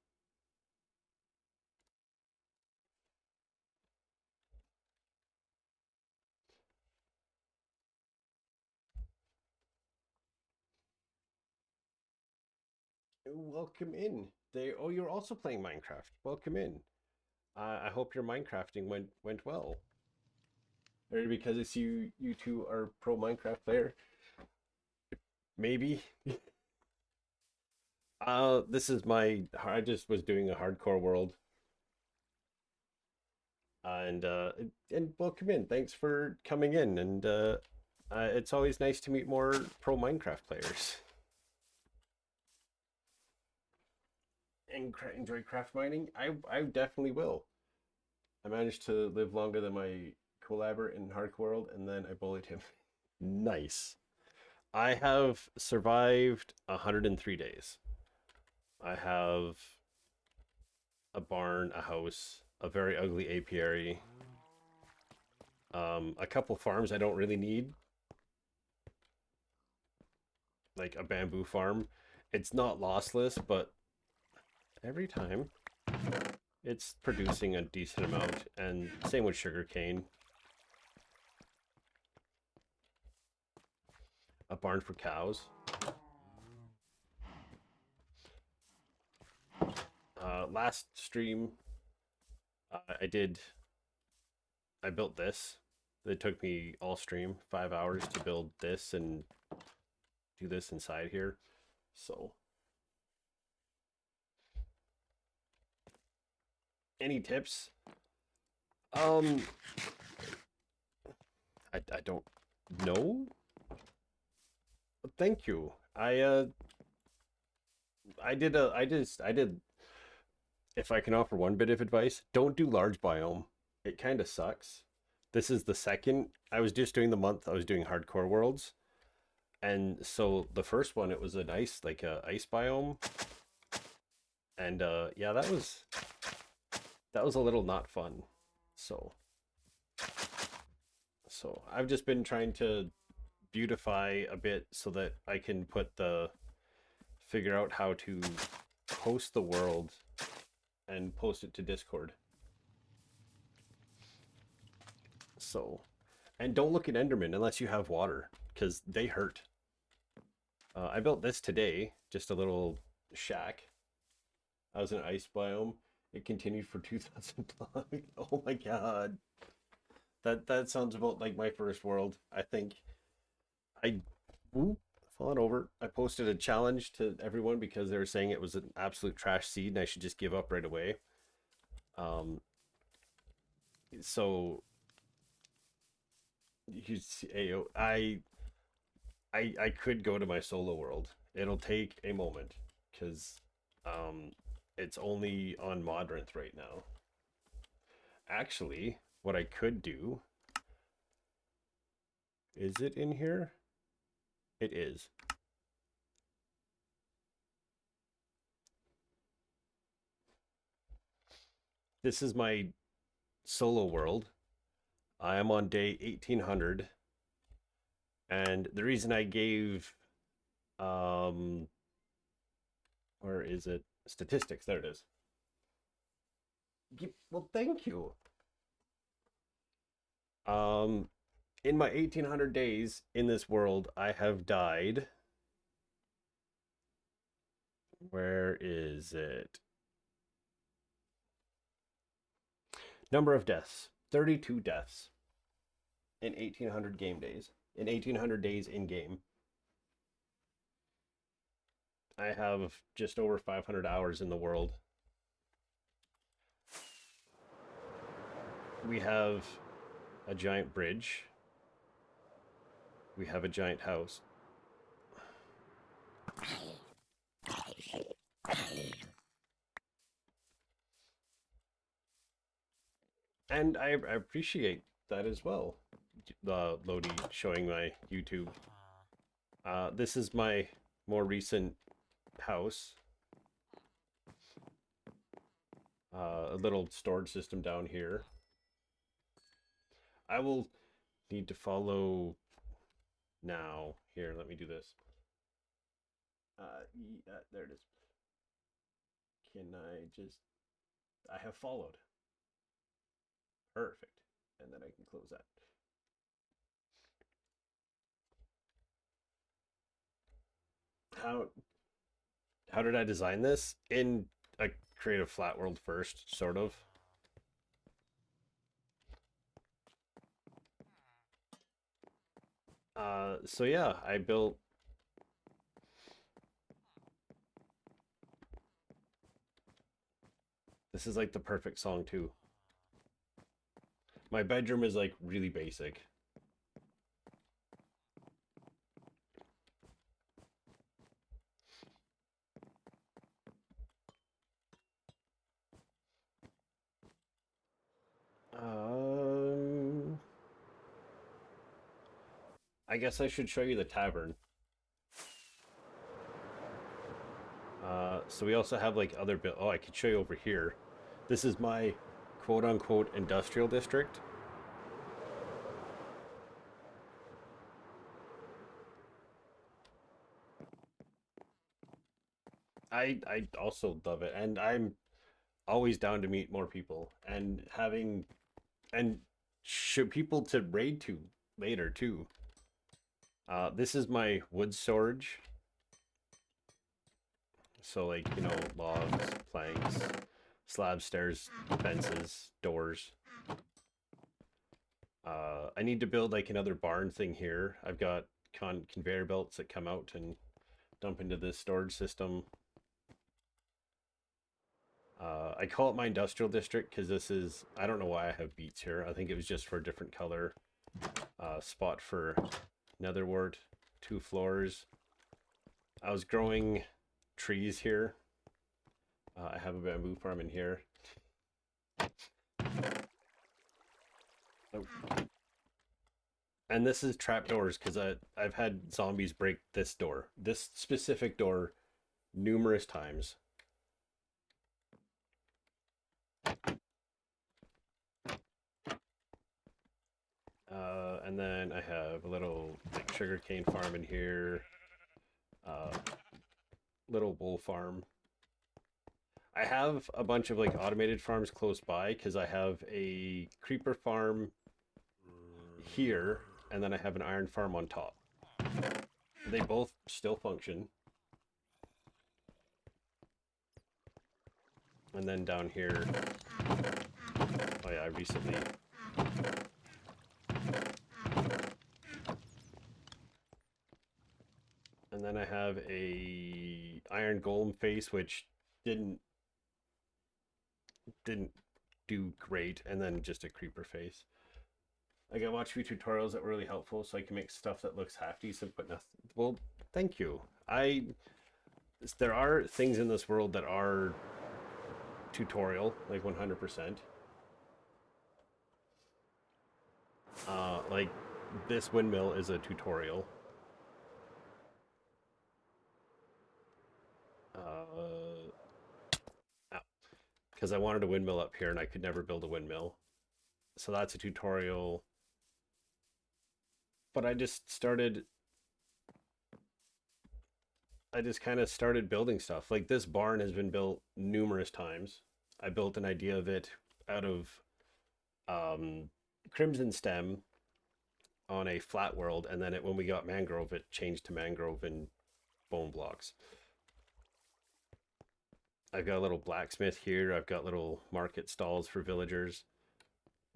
Welcome in. They. Oh, you're also playing Minecraft. Welcome in. I hope your Minecrafting went well. Or because it's you two are pro Minecraft player. Maybe. This is my. I just was doing a hardcore world, and welcome in. Thanks for coming in, and it's always nice to meet more pro Minecraft players. And enjoy craft mining. I definitely will. I managed to live longer than my collaborator in Hardcore World, and then I bullied him. Nice. I have survived 103 days. I have a barn, a house, a very ugly apiary, a couple farms I don't really need, like a bamboo farm. It's not lossless, but every time it's producing a decent amount, and same with sugarcane. A barn for cows. Last stream, I built this. It took me all stream 5 hours to build this and do this inside here. So, any tips? Um, I don't know. Thank you. I did. If I can offer one bit of advice, don't do large biome. It kind of sucks. This is the second. I was just doing the month. I was doing hardcore worlds, and so the first one it was a nice like a ice biome, and yeah, that was a little not fun. So I've just been trying to beautify a bit so that I can figure out how to host the world and post it to Discord. So, and don't look at Enderman unless you have water, because they hurt. I built this today, just a little shack. I was in an ice biome. It continued for 2,000 long. Oh my god. That sounds about like my first world. I think I ooh, falling over. I posted a challenge to everyone because they were saying it was an absolute trash seed and I should just give up right away. Um, so you see, I could go to my solo world. It'll take a moment because it's only on Modrinth right now. Actually, what I could do is it in here? It is. This is my solo world. I am on day 1800. And the reason I gave where is it? Statistics, there it is. Well, thank you. Um in my 1800 days in this world, I have died. Where is it? Number of deaths 32 deaths in 1800 game days. In 1800 days in game. I have just over 500 hours in the world. We have a giant bridge. We have a giant house. And I appreciate that as well. Lodi showing my YouTube. This is my more recent house. A little storage system down here. I will need to follow now. Here, let me do this. There it is. Can I just... I have followed. Perfect. And then I can close that. How how did I design this? In a creative flat world first, sort of. So yeah, I built... This is like the perfect song too. My bedroom is like really basic. Um, I guess I should show you the tavern. So we also have like other oh, I could show you over here. This is my quote unquote industrial district. I also love it, and I'm always down to meet more people and having and show people to raid to later too. This is my wood storage. So like, you know, logs, planks, slab stairs, fences, doors. I need to build like another barn thing here. I've got conveyor belts that come out and dump into this storage system. I call it my industrial district because this is, I don't know why I have beets here. I think it was just for a different color. Spot for nether wart, 2 floors. I was growing trees here. I have a bamboo farm in here. Oh. And this is trapdoors because I've had zombies break this door, this specific door, numerous times. And then I have a little like sugarcane farm in here, little wool farm. I have a bunch of like automated farms close by because I have a creeper farm here, and then I have an iron farm on top. They both still function. And then down here, oh yeah, I recently... And then I have a iron golem face, which didn't do great, and then just a creeper face. Like I watched a few tutorials that were really helpful, so I can make stuff that looks half decent, but nothing. Well, thank you. There are things in this world that are tutorial, like 100%. Like this windmill is a tutorial. Because I wanted a windmill up here and I could never build a windmill. So that's a tutorial. But I just kind of started building stuff. Like this barn has been built numerous times. I built an idea of it out of Crimson Stem on a flat world, and then when we got mangrove, it changed to mangrove and bone blocks. I've got a little blacksmith here. I've got little market stalls for villagers.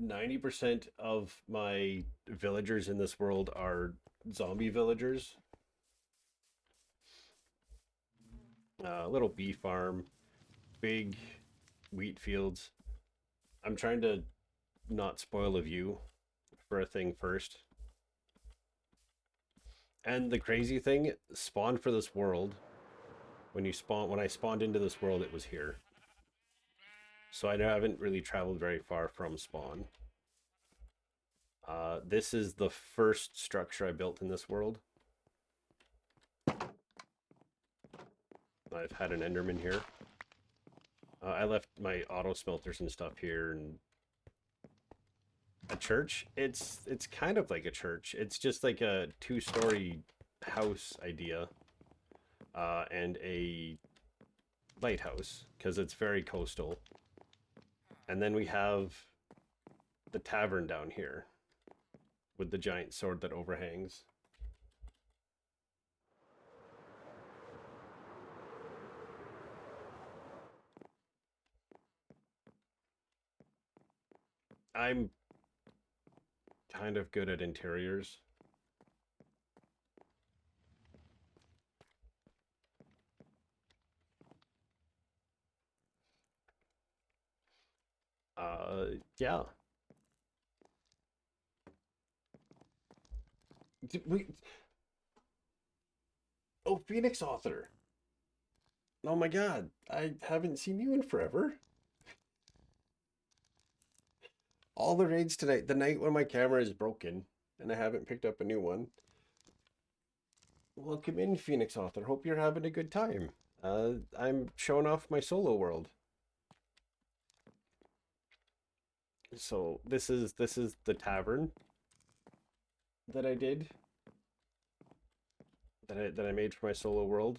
90% of my villagers in this world are zombie villagers. Little bee farm, big wheat fields. I'm trying to not spoil a view for a thing first. And the crazy thing, spawn for this world, when I spawned into this world, it was here. So I haven't really traveled very far from spawn. This is the first structure I built in this world. I've had an Enderman here. I left my auto smelters and stuff here, and a church. It's kind of like a church. It's just like a 2-story house idea. and a lighthouse because it's very coastal. And then we have the tavern down here with the giant sword that overhangs. I'm kind of good at interiors. Yeah. We, oh, Phoenix Author. Oh my god, I haven't seen you in forever. All the raids tonight, the night when my camera is broken and I haven't picked up a new one. Welcome in, Phoenix Author. Hope you're having a good time. I'm showing off my solo world. So this is the tavern that I did that I made for my solo world.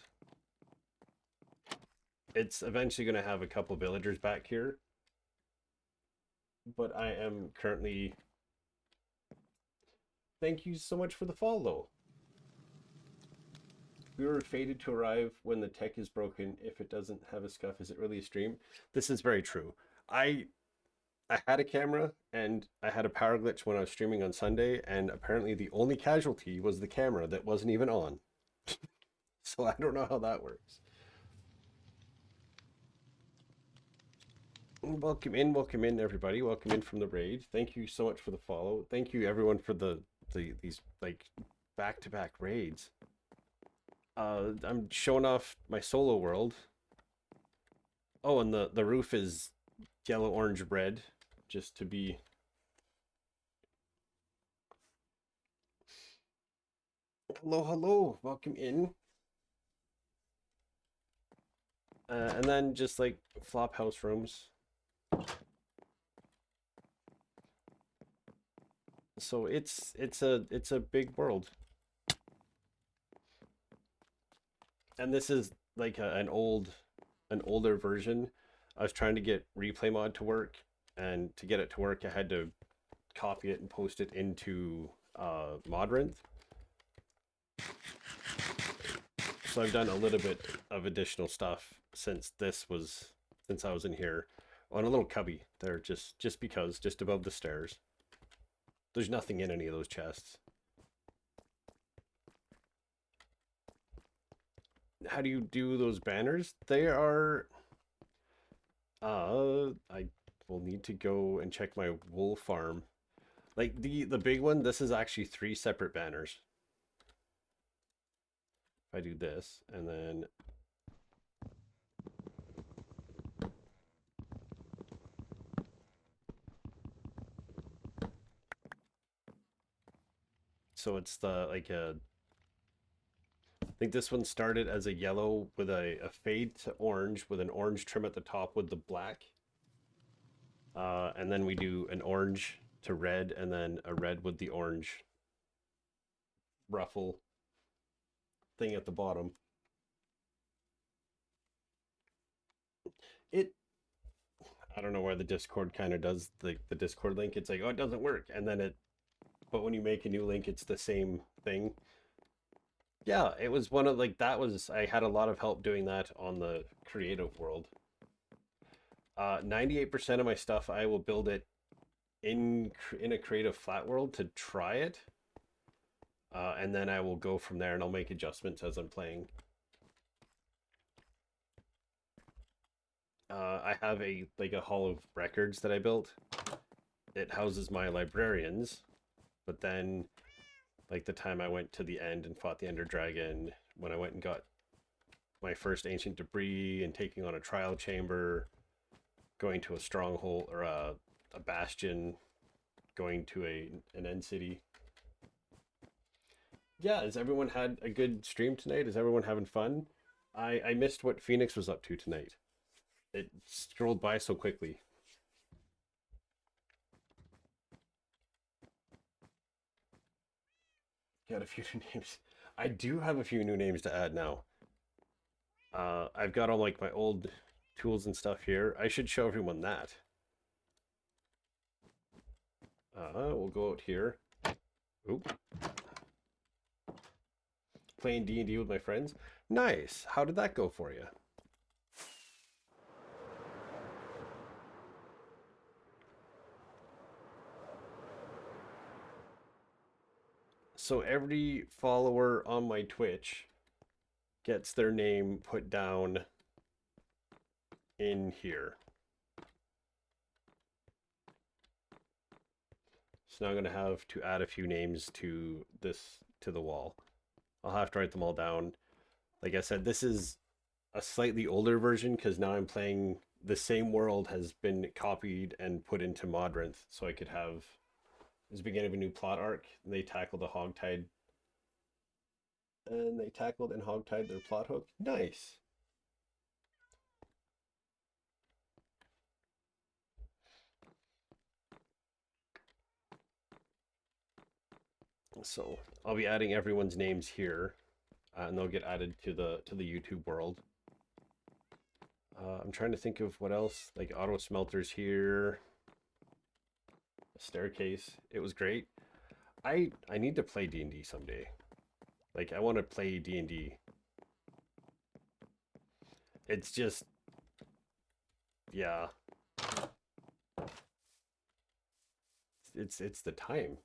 It's eventually going to have a couple villagers back here, but I am currently. Thank you so much for the follow. We were fated to arrive when the tech is broken. If it doesn't have a scuff, is it really a stream? This is very true. I had a camera and I had a power glitch when I was streaming on Sunday, and apparently the only casualty was the camera that wasn't even on. So I don't know how that works. Welcome in, everybody. Welcome in from the raid. Thank you so much for the follow. Thank you, everyone, for these like back-to-back raids. I'm showing off my solo world. Oh, and the roof is yellow, orange, red, just to be. Hello, hello. Welcome in. And then just like flop house rooms. So it's a big world. And this is like an older version. I was trying to get replay mod to work, and to get it to work I had to copy it and post it into Modrinth. So I've done a little bit of additional stuff since I was in here. On a little cubby there, just because, just above the stairs. There's nothing in any of those chests. How do you do those banners? They are I will need to go and check my wool farm. Like the big one, this is actually 3 separate banners. If I do this and then so it's the like a I think this one started as a yellow with a fade to orange with an orange trim at the top with the black. And then we do an orange to red and then a red with the orange ruffle thing at the bottom. It I don't know where the Discord kind of does the Discord link. It's like, oh, it doesn't work. And then but when you make a new link, it's the same thing. Yeah, it was one of like I had a lot of help doing that on the creative world. 98% of my stuff, I will build it in a creative flat world to try it. And then I will go from there and I'll make adjustments as I'm playing. I have a hall of records that I built. It houses my librarians, but then like the time I went to the end and fought the Ender Dragon, when I went and got my first ancient debris and taking on a trial chamber, going to a stronghold or a bastion, going to an end city. Yeah, has everyone had a good stream tonight? Is everyone having fun? I missed what Phoenix was up to tonight. It scrolled by so quickly. Got a few new names. I do have a few new names to add now. I've got all like my old tools and stuff here. I should show everyone that. We'll go out here. Oop. Playing D&D with my friends. Nice. How did that go for you? So every follower on my Twitch gets their name put down in here. So now I'm going to have to add a few names to the wall. I'll have to write them all down. Like I said, this is a slightly older version because now I'm playing the same world has been copied and put into Modrinth, so I could have this beginning of a new plot arc. And they tackled the Hogtide, and they tackled and Hogtied their plot hook. Nice. So I'll be adding everyone's names here, and they'll get added to the YouTube world. I'm trying to think of what else, like auto smelters here, a staircase. It was great. I need to play D&D someday. Like I want to play D&D. It's just, yeah. It's the time.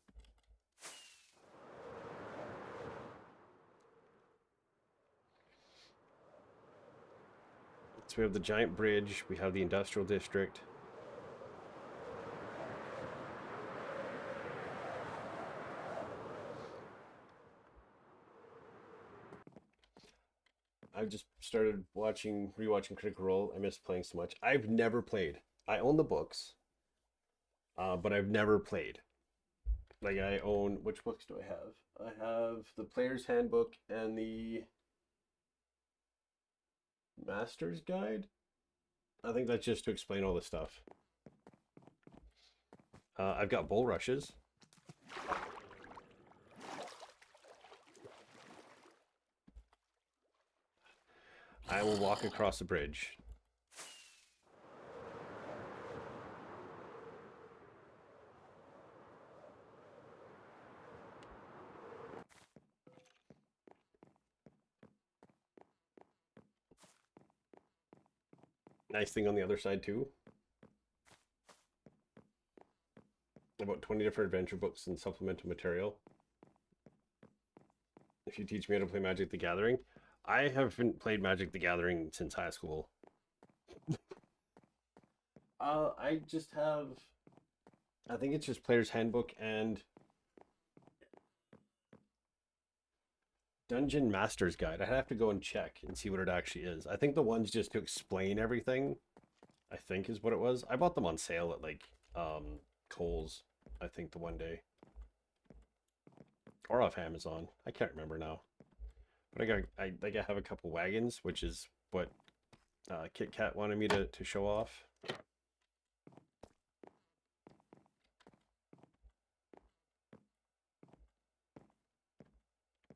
So we have the giant bridge, we have the industrial district. I've just started rewatching Critical Role. I miss playing so much. I've never played. I own the books, but I've never played. Like I own, which books do I have? I have the Player's Handbook and the Master's Guide. I think that's just to explain all this stuff. I've got bull rushes. I will walk across the bridge. Nice thing on the other side too. About 20 different adventure books and supplemental material. If you teach me how to play Magic the Gathering. I haven't played Magic the Gathering since high school. I just have, I think it's just Player's Handbook and Dungeon Master's Guide. I'd have to go and check and see what it actually is. I think the one's just to explain everything, I think is what it was. I bought them on sale at like Kohl's, I think the one day. Or off Amazon. I can't remember now. But I have a couple wagons, which is what Kit Kat wanted me to show off.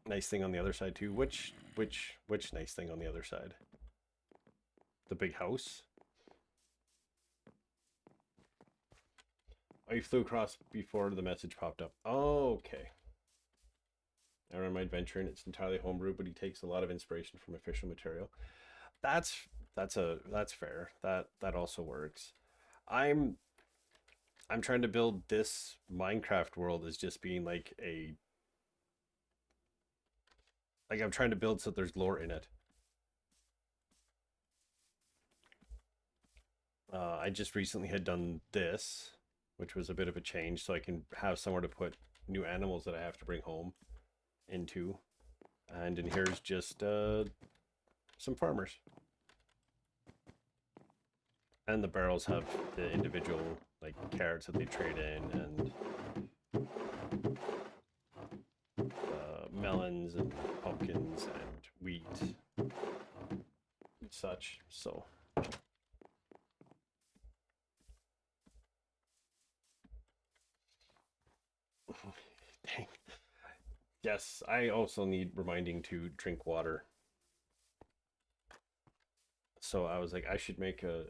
Nice thing on the other side too. Which nice thing on the other side? The big house? Oh, you flew across before the message popped up. Oh, okay. I run my adventure and it's entirely homebrew, but he takes a lot of inspiration from official material. That's fair. That also works. I'm trying to build this Minecraft world as just being like I'm trying to build so there's lore in it. I just recently had done this, which was a bit of a change, so I can have somewhere to put new animals that I have to bring home into. And in here's just some farmers. And the barrels have the individual like carrots that they trade in and melons and pumpkins and wheat and such. So dang. Yes, I also need reminding to drink water. So I was like, I should make a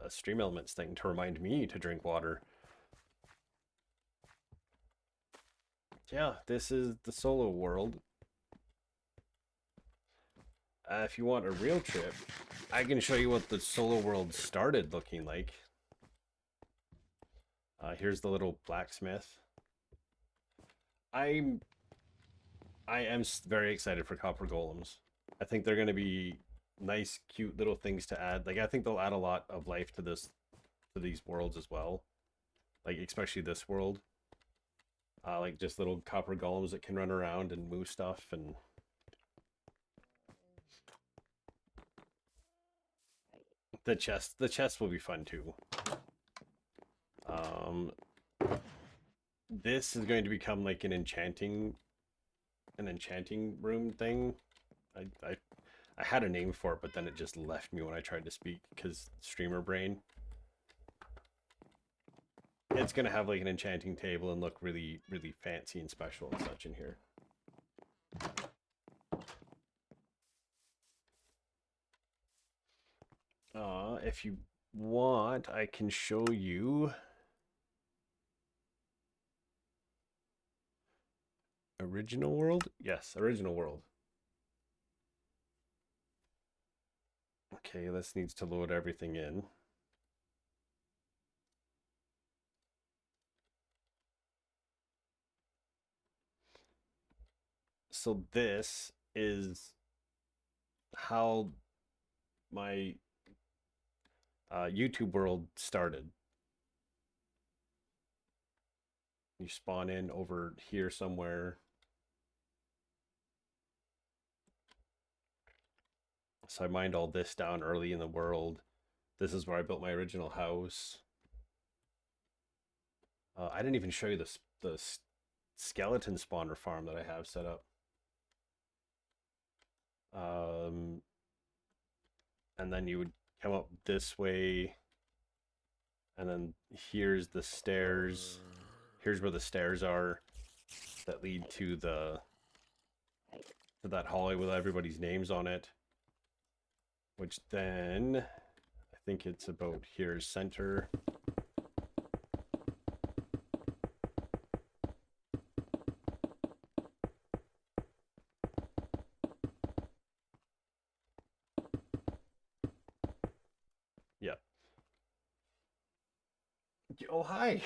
Stream Elements thing to remind me to drink water. Yeah, this is the solo world. If you want a real trip, I can show you what the solo world started looking like. Here's the little blacksmith. I'm I am very excited for copper golems. I think they're going to be nice, cute little things to add. Like I think they'll add a lot of life to these worlds as well. Like especially this world. Like just little copper golems that can run around and move stuff and the chest will be fun too. Um this is going to become like an enchanting room thing. I had a name for it, but then it just left me when I tried to speak because streamer brain. It's gonna have like an enchanting table and look really, really fancy and special and such in here. If you want, I can show you original world. Yes, original world. Okay, this needs to load everything in. So this is how my YouTube world started. You spawn in over here somewhere. So I mined all this down early in the world. This is where I built my original house. I didn't even show you the skeleton spawner farm that I have set up. And then you would come up this way, and then here's the stairs. Here's where the stairs are that lead to that hallway with everybody's names on it. Which then I think it's about here's center. Yeah. Oh, hi.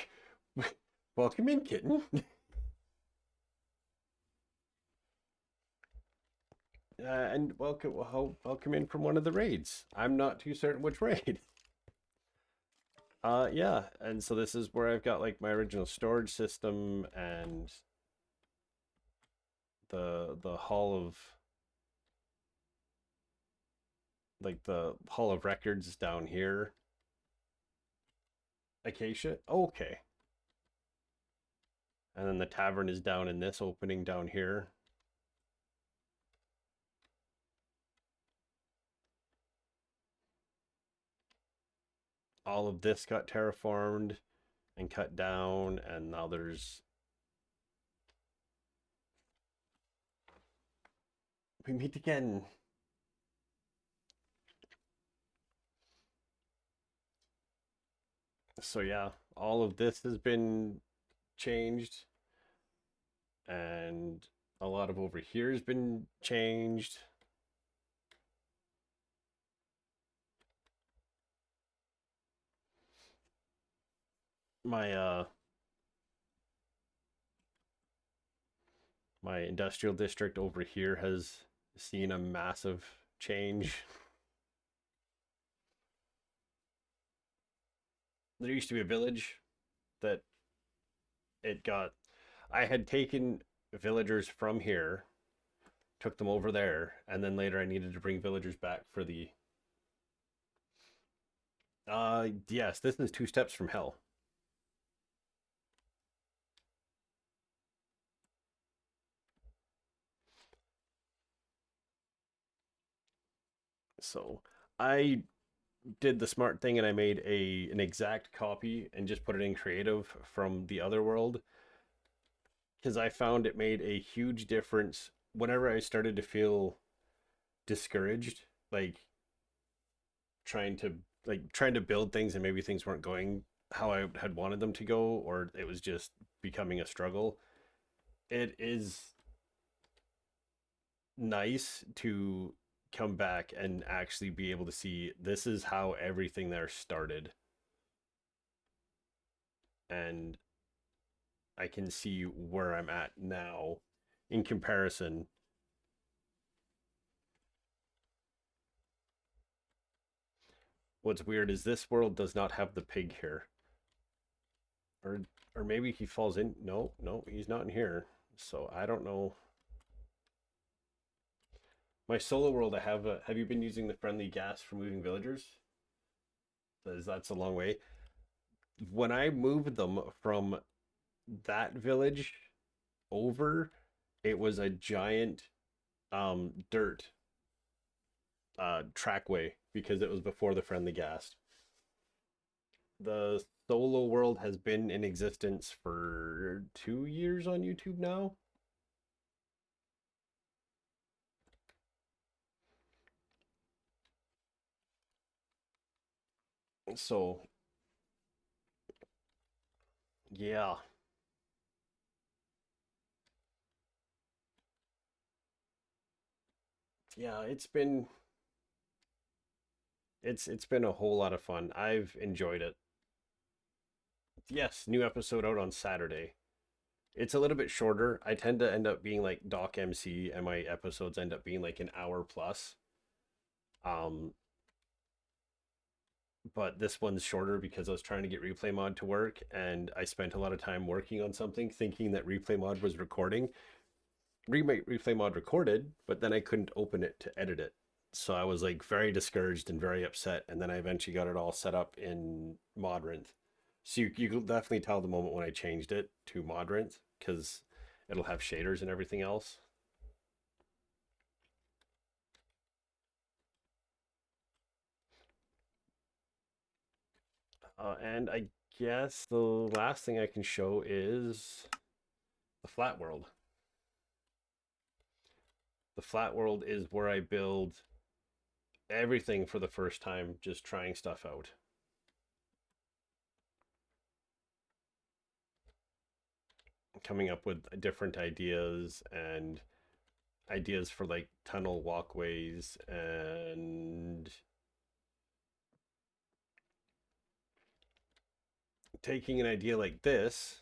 Welcome in, kitten. And welcome in from one of the raids. I'm not too certain which raid. Yeah, and so this is where I've got like my original storage system and the hall of the hall of records down here. Acacia. Okay. And then the tavern is down in this opening down here. All of this got terraformed and cut down, and now there's we meet again. So yeah, all of this has been changed, and a lot of over here has been changed. My my industrial district over here has seen a massive change. There used to be a village that I had taken villagers from here, took them over there, and then later I needed to bring villagers back for the yes, this is 2 steps from hell. So I did the smart thing and I made an exact copy and just put it in creative from the other world because I found it made a huge difference whenever I started to feel discouraged. Like trying to build things and maybe things weren't going how I had wanted them to go, or it was just becoming a struggle. It is nice to come back and actually be able to see this is how everything there started, and I can see where I'm at now in comparison. What's weird is this world does not have the pig here. Or or maybe he falls in. No, no, he's not in here. So I don't know. My solo world, I have. Have you been using the friendly gas for moving villagers? That's a long way. When I moved them from that village over, it was a giant dirt trackway because it was before the friendly gas. The solo world has been in existence for 2 years on YouTube now. So yeah, yeah, it's been a whole lot of fun. I've enjoyed it. Yes, new episode out on Saturday. It's a little bit shorter. I tend to end up being like Doc MC, and my episodes end up being like an hour plus. Um, but this one's shorter because I was trying to get Replay Mod to work, and I spent a lot of time working on something, thinking that Replay Mod was recording. Replay Mod recorded, but then I couldn't open it to edit it. So I was like very discouraged and very upset. And then I eventually got it all set up in Modrinth. So you can definitely tell the moment when I changed it to Modrinth because it'll have shaders and everything else. And I guess the last thing I can show is the flat world. The flat world is where I build everything for the first time, just trying stuff out. Coming up with different ideas and ideas for like tunnel walkways and taking an idea like this,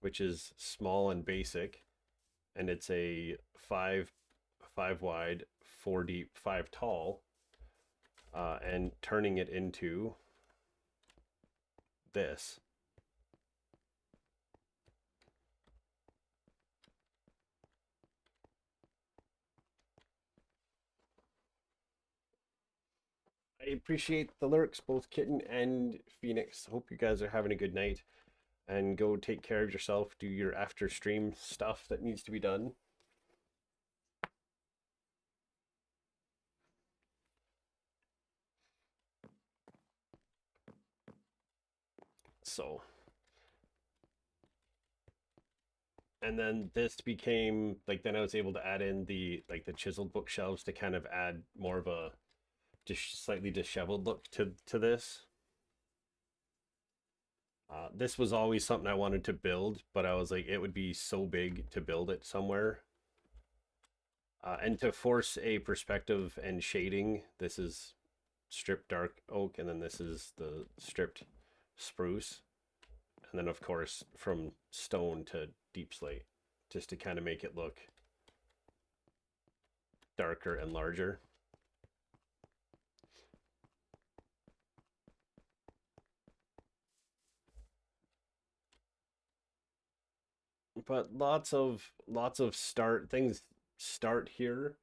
which is small and basic, and it's a five wide, 4 deep, 5 tall, and turning it into this. I appreciate the lurks, both Kitten and Phoenix. Hope you guys are having a good night, and go take care of yourself. Do your after stream stuff that needs to be done. So, and then this became like, then I was able to add in the like the chiseled bookshelves to kind of add more of a slightly disheveled look to this. This was always something I wanted to build, but I was like, it would be so big to build it somewhere. And to force a perspective and shading, this is stripped dark oak, and then this is the stripped spruce. And then, of course, from stone to deep slate, just to kind of make it look darker and larger. But lots of start here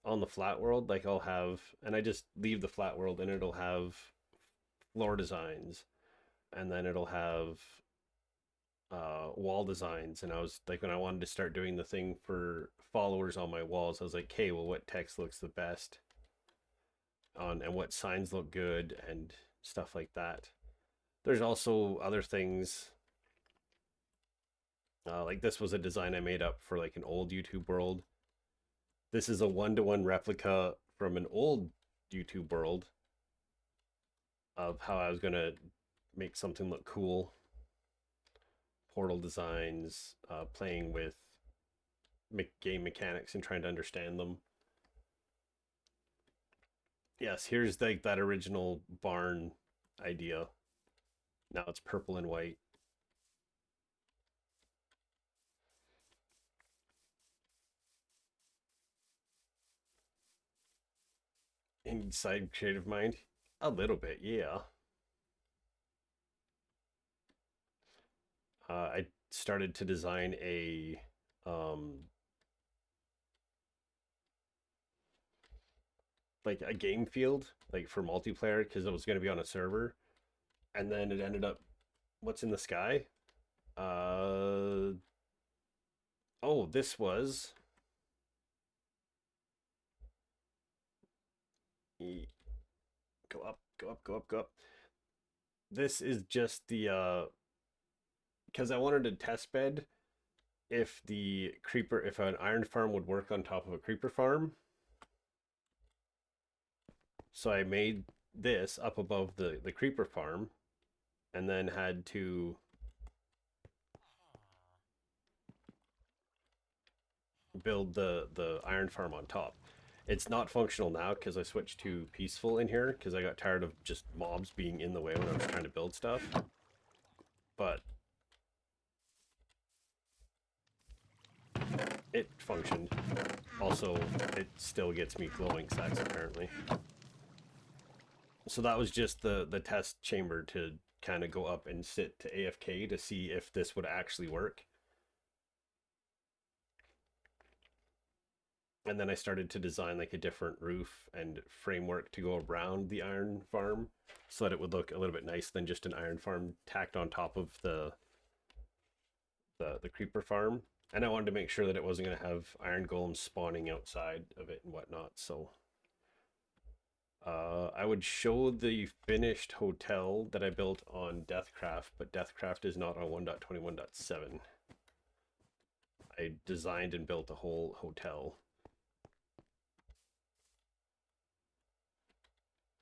on the flat world. Like I'll have, and I just leave the flat world, and it'll have floor designs, and then it'll have wall designs. And I was like, when I wanted to start doing the thing for followers on my walls, I was like, okay, well, what text looks the best on, and what signs look good and stuff like that. There's also other things. Like this was a design I made up for like an old YouTube world. This is a one-to-one replica from an old YouTube world. of how I was gonna make something look cool. Portal designs, playing with game mechanics and trying to understand them. Yes, here's like that original barn idea. Now it's purple and white. Inside Creative Mind? A little bit, yeah. I started to design um, like a game field, like for multiplayer, because it was going to be on a server, and then it ended up, what's in the sky? Uh, oh, this was go up, go up, go up, go up. This is just the because I wanted to test bed if an iron farm would work on top of a creeper farm. So I made this up above the creeper farm, and then had to build the iron farm on top. It's not functional now because I switched to peaceful in here because I got tired of just mobs being in the way when I was trying to build stuff. But it functioned. Also, it still gets me glowing sacks apparently. So that was just the test chamber to kind of go up and sit to AFK to see if this would actually work. And then I started to design like a different roof and framework to go around the iron farm so that it would look a little bit nicer than just an iron farm tacked on top of the creeper farm. And I wanted to make sure that it wasn't going to have iron golems spawning outside of it and whatnot. So I would show the finished hotel that I built on Deathcraft, but Deathcraft is not on 1.21.7. I designed and built a whole hotel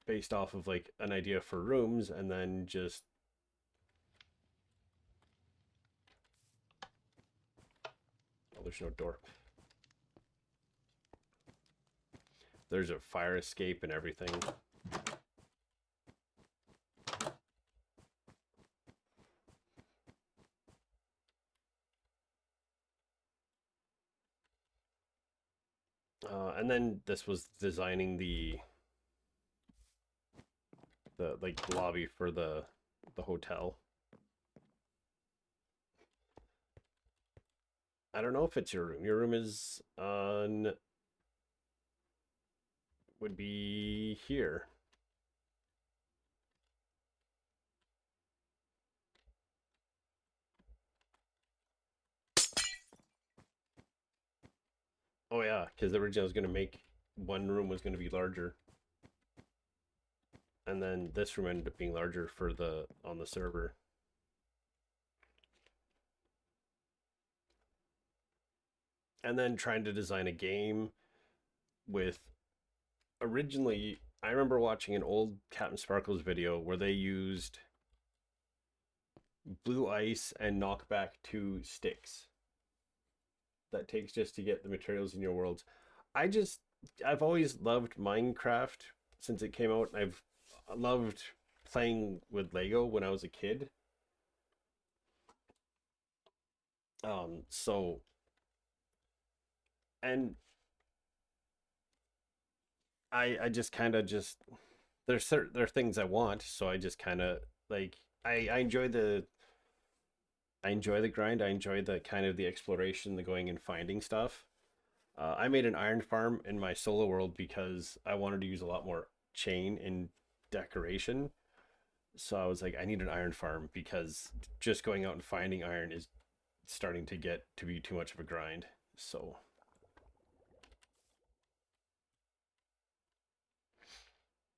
based off of like an idea for rooms, and then just there's no door. There's a fire escape and everything. And then this was designing the like lobby for the hotel. I don't know if it's your room. Your room is on would be here. Oh yeah, because the original was going to make one room was going to be larger, and then this room ended up being larger for the on the server. And then trying to design a game with originally I remember watching an old Captain Sparkles video where they used blue ice and knockback 2 sticks that takes just to get the materials in your worlds. I've always loved Minecraft since it came out. I've loved playing with Lego when I was a kid. So and I just kind of just there are things I want, so I just kind of like I enjoy the grind. I enjoy the kind of the exploration, the going and finding stuff. I made an iron farm in my solo world because I wanted to use a lot more chain in decoration. So I was like, I need an iron farm because just going out and finding iron is starting to get to be too much of a grind. So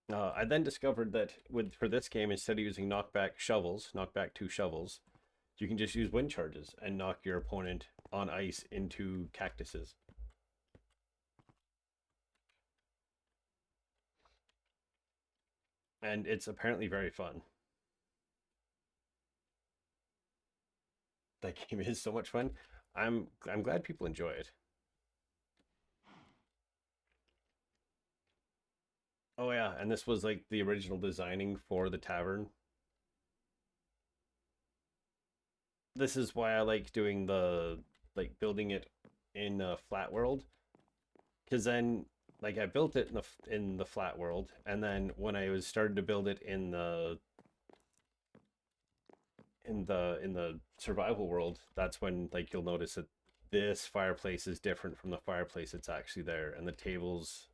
I then discovered that for this game, instead of using knockback 2 shovels, you can just use wind charges and knock your opponent on ice into cactuses. And it's apparently very fun. That game is so much fun. I'm glad people enjoy it. Oh yeah, and this was like the original designing for the tavern. This is why I like doing the like building it in a flat world, because then like I built it in the flat world, and then when I was started to build it in the survival world, that's when like you'll notice that this fireplace is different from the fireplace that's actually there, and the tables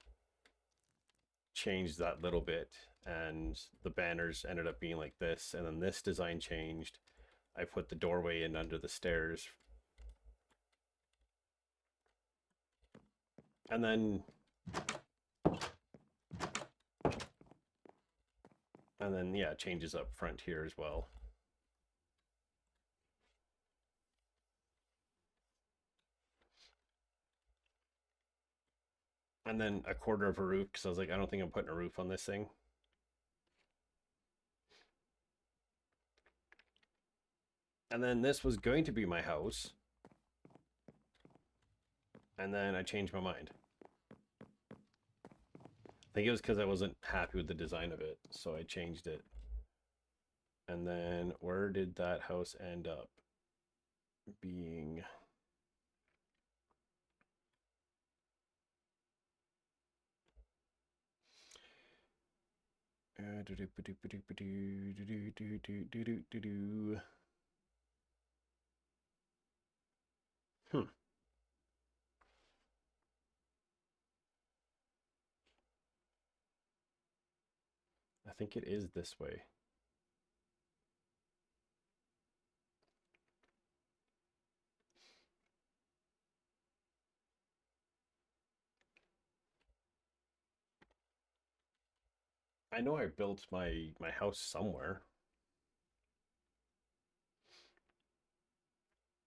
changed that little bit, and the banners ended up being like this, and then this design changed. I put the doorway in under the stairs, and then yeah, it changes up front here as well. And then a quarter of a roof because I was like, I don't think I'm putting a roof on this thing. And then this was going to be my house. And then I changed my mind. I think it was because I wasn't happy with the design of it, so I changed it. And then where did that house end up being? Hmm. I think it is this way. I know I built my house somewhere.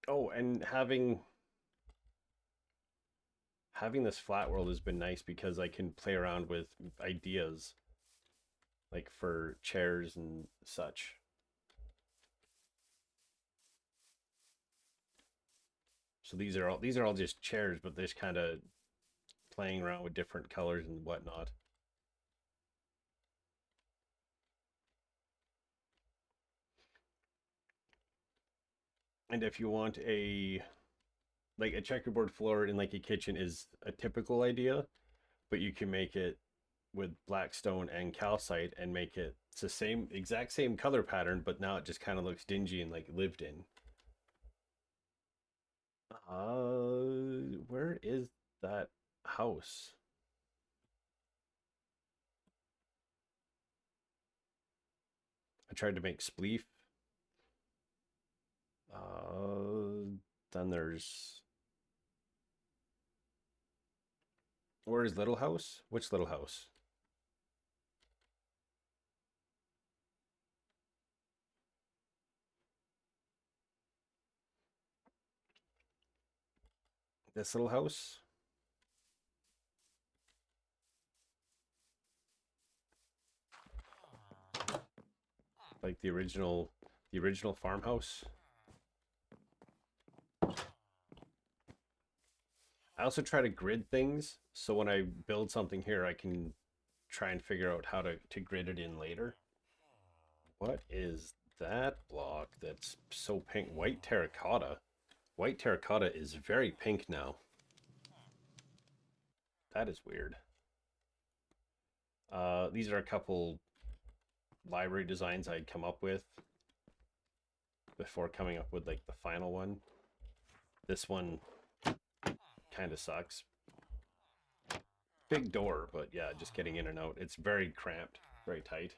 Oh, and having this flat world has been nice because I can play around with ideas like for chairs and such. So these are all just chairs, but they're just kind of playing around with different colors and whatnot. And if you want a checkerboard floor in like a kitchen is a typical idea, but you can make it with black stone and calcite and make it it's the same exact same color pattern, but now it just kind of looks dingy and like lived in. Where is that house? I tried to make spleef. Then there's where is little house? Which little house? This little house? Like the original farmhouse? I also try to grid things so when I build something here I can try and figure out how to grid it in later. What is that block that's so pink? White terracotta. White terracotta is very pink now. That is weird. These are a couple library designs I'd come up with before coming up with like the final one. This one kind of sucks. Big door, but yeah, just getting in and out. It's very cramped, very tight.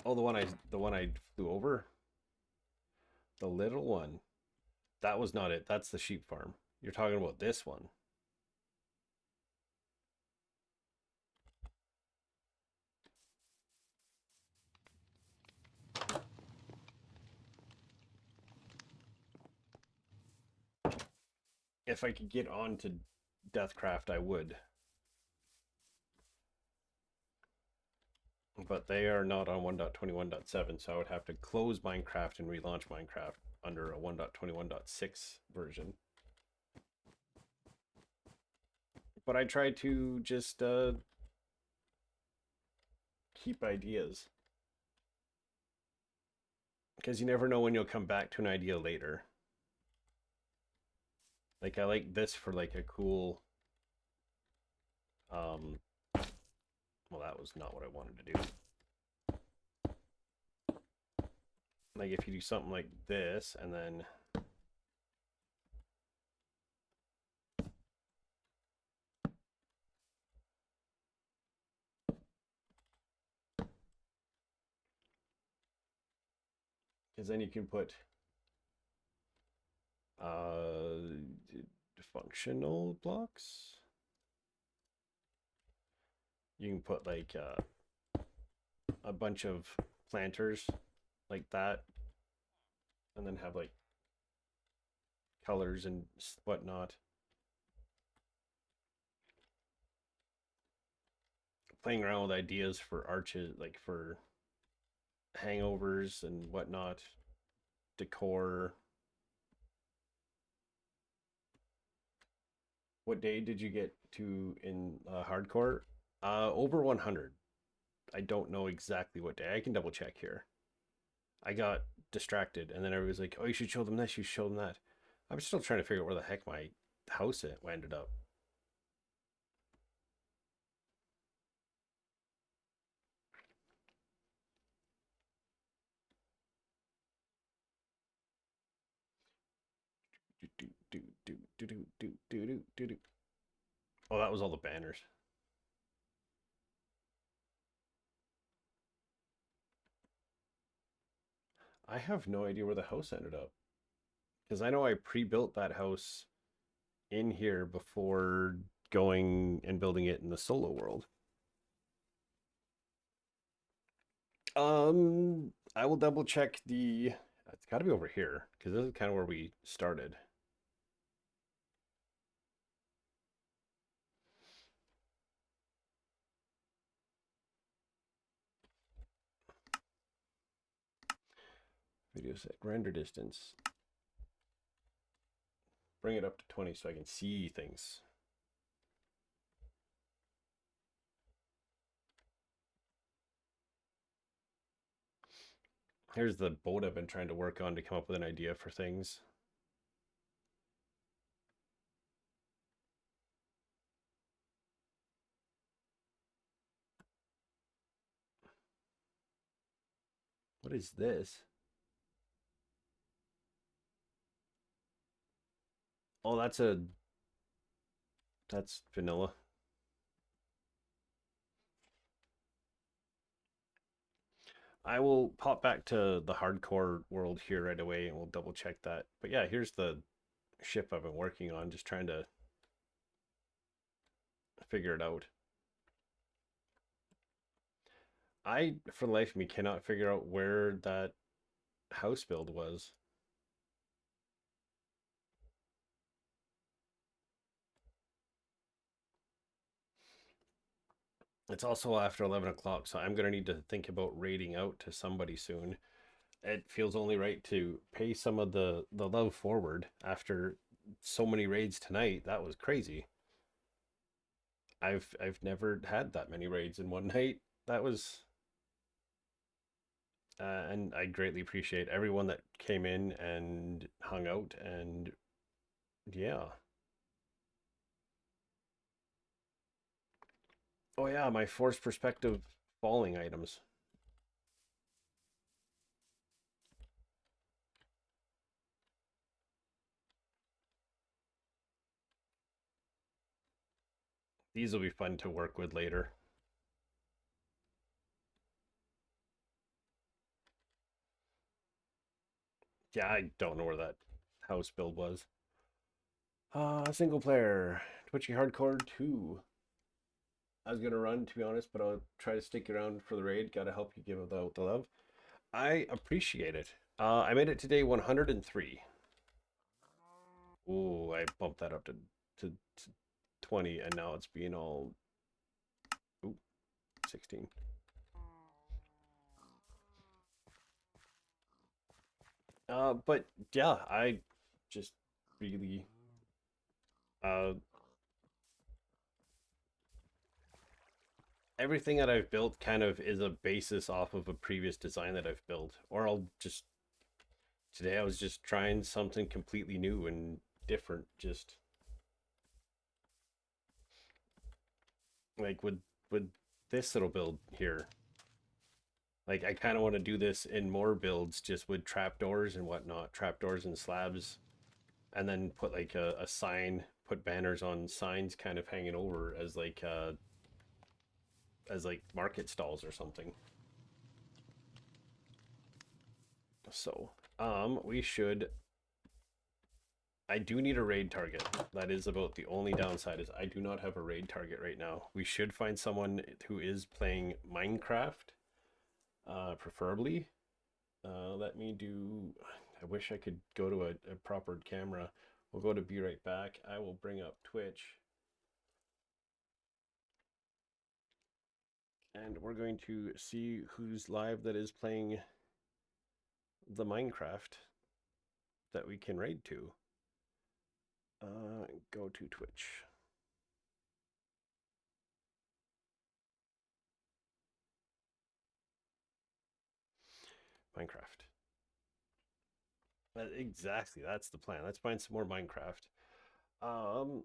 Oh, the one I flew over, the little one. That was not it. That's the sheep farm. You're talking about this one. if I could get on to Deathcraft, I would. But they are not on 1.21.7, so I would have to close Minecraft and relaunch Minecraft under a 1.21.6 version. But I try to just keep ideas. Because you never know when you'll come back to an idea later. Like, I like this for like a cool... well, that was not what I wanted to do. Like, if you do something like this, and then... Because then you can put... functional blocks. You can put like a bunch of planters like that, and then have like colors and whatnot. Playing around with ideas for arches, like for hangovers and whatnot, decor. What day did you get to in hardcore? Over 100. I don't know exactly what day. I can double check here. I got distracted, and then everybody was like, "Oh, you should show them this. You should show them that." I'm still trying to figure out where the heck my house ended up. Oh, that was all the banners. I have no idea where the house ended up. Because I know I pre-built that house in here before going and building it in the solo world. I will double check the... It's got to be over here, because this is kind of where we started. Video set, render distance. Bring it up to 20 so I can see things. Here's the boat I've been trying to work on to come up with an idea for things. What is this? Oh, that's vanilla. I will pop back to the hardcore world here right away and we'll double check that. But yeah, here's the ship I've been working on, just trying to figure it out. I, for the life of me, cannot figure out where that house build was. It's also after 11 o'clock, so I'm going to need to think about raiding out to somebody soon. It feels only right to pay some of the love forward after so many raids tonight. That was crazy. I've never had that many raids in one night. That was and I greatly appreciate everyone that came in and hung out and yeah. Oh yeah, my forced perspective falling items. These will be fun to work with later. Yeah, I don't know where that house build was. Single player. Twitchy Hardcore 2. I was gonna run, to be honest, but I'll try to stick around for the raid. Gotta help you give out the love. I appreciate it. I made it today 103. Ooh, I bumped that up to 20, and now it's being all, ooh, 16. But yeah, I just really, uh, everything that I've built kind of is a basis off of a previous design that I've built. Or I'll just, today I was just trying something completely new and different. Just like with this little build here. Like I kind of want to do this in more builds just with trapdoors and whatnot, trapdoors and slabs, and then put like a sign, put banners on signs kind of hanging over as like market stalls or something. So, we should, I do need a raid target. That is about the only downside, is I do not have a raid target right now. We should find someone who is playing Minecraft, preferably. Let me do, I wish I could go to a proper camera. We'll go to be right back. I will bring up Twitch. And we're going to see who's live that is playing the Minecraft that we can raid to. Go to Twitch. Minecraft. Exactly, that's the plan. Let's find some more Minecraft. Um,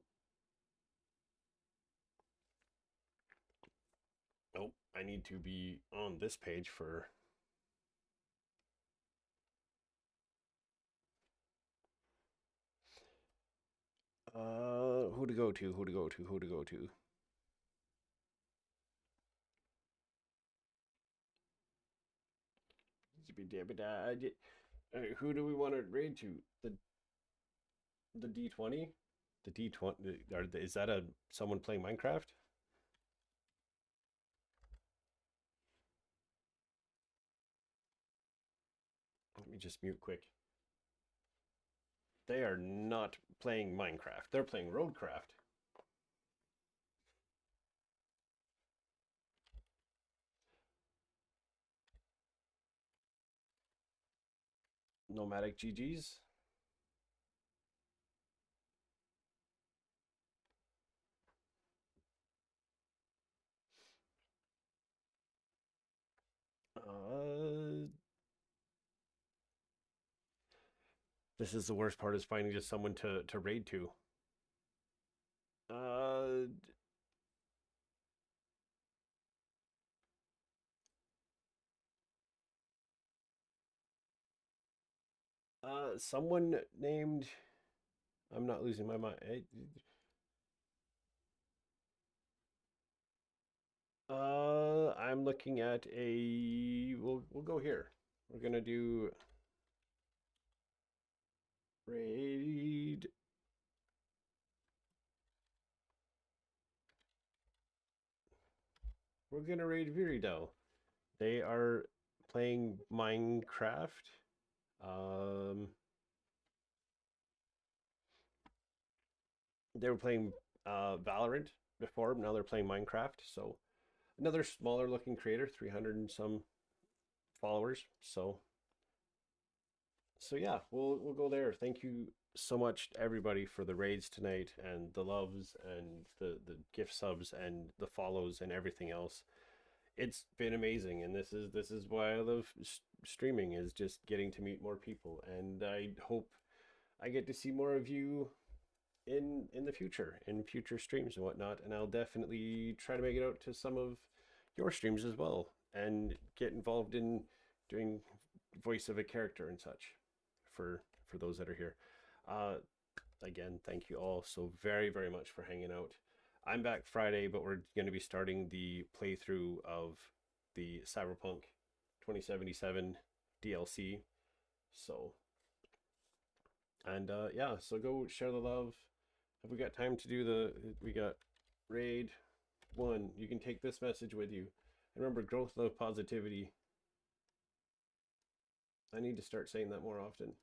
oh, I need to be on this page for. Who to go to? Who to go to? Who to go to? Who do we want to raid to? The D20? The D20, is that a someone playing Minecraft? Let me just mute quick. They are not playing Minecraft. They're playing Roadcraft. Nomadic GGs. This is the worst part, is finding just someone to raid to. Uh, Someone named. I'm not losing my mind. I'm looking at a. We'll go here. We're gonna do raid. We're gonna raid Viridel. They are playing Minecraft. Um, they were playing Valorant before. Now they're playing Minecraft. So another smaller looking creator, 300 and some followers. So yeah, we'll go there. Thank you so much to everybody for the raids tonight, and the loves and the gift subs and the follows and everything else. It's been amazing, and this is why I love streaming, is just getting to meet more people, and I hope I get to see more of you in the future, in future streams and whatnot. And I'll definitely try to make it out to some of your streams as well, and get involved in doing voice of a character and such for those that are here. Uh, Again, thank you all so very, very much for hanging out. I'm back Friday, but we're going to be starting the playthrough of the Cyberpunk 2077 DLC. So, and yeah, so go share the love. Have we got time to do we got raid 1. You can take this message with you. And remember, growth, love, positivity. I need to start saying that more often.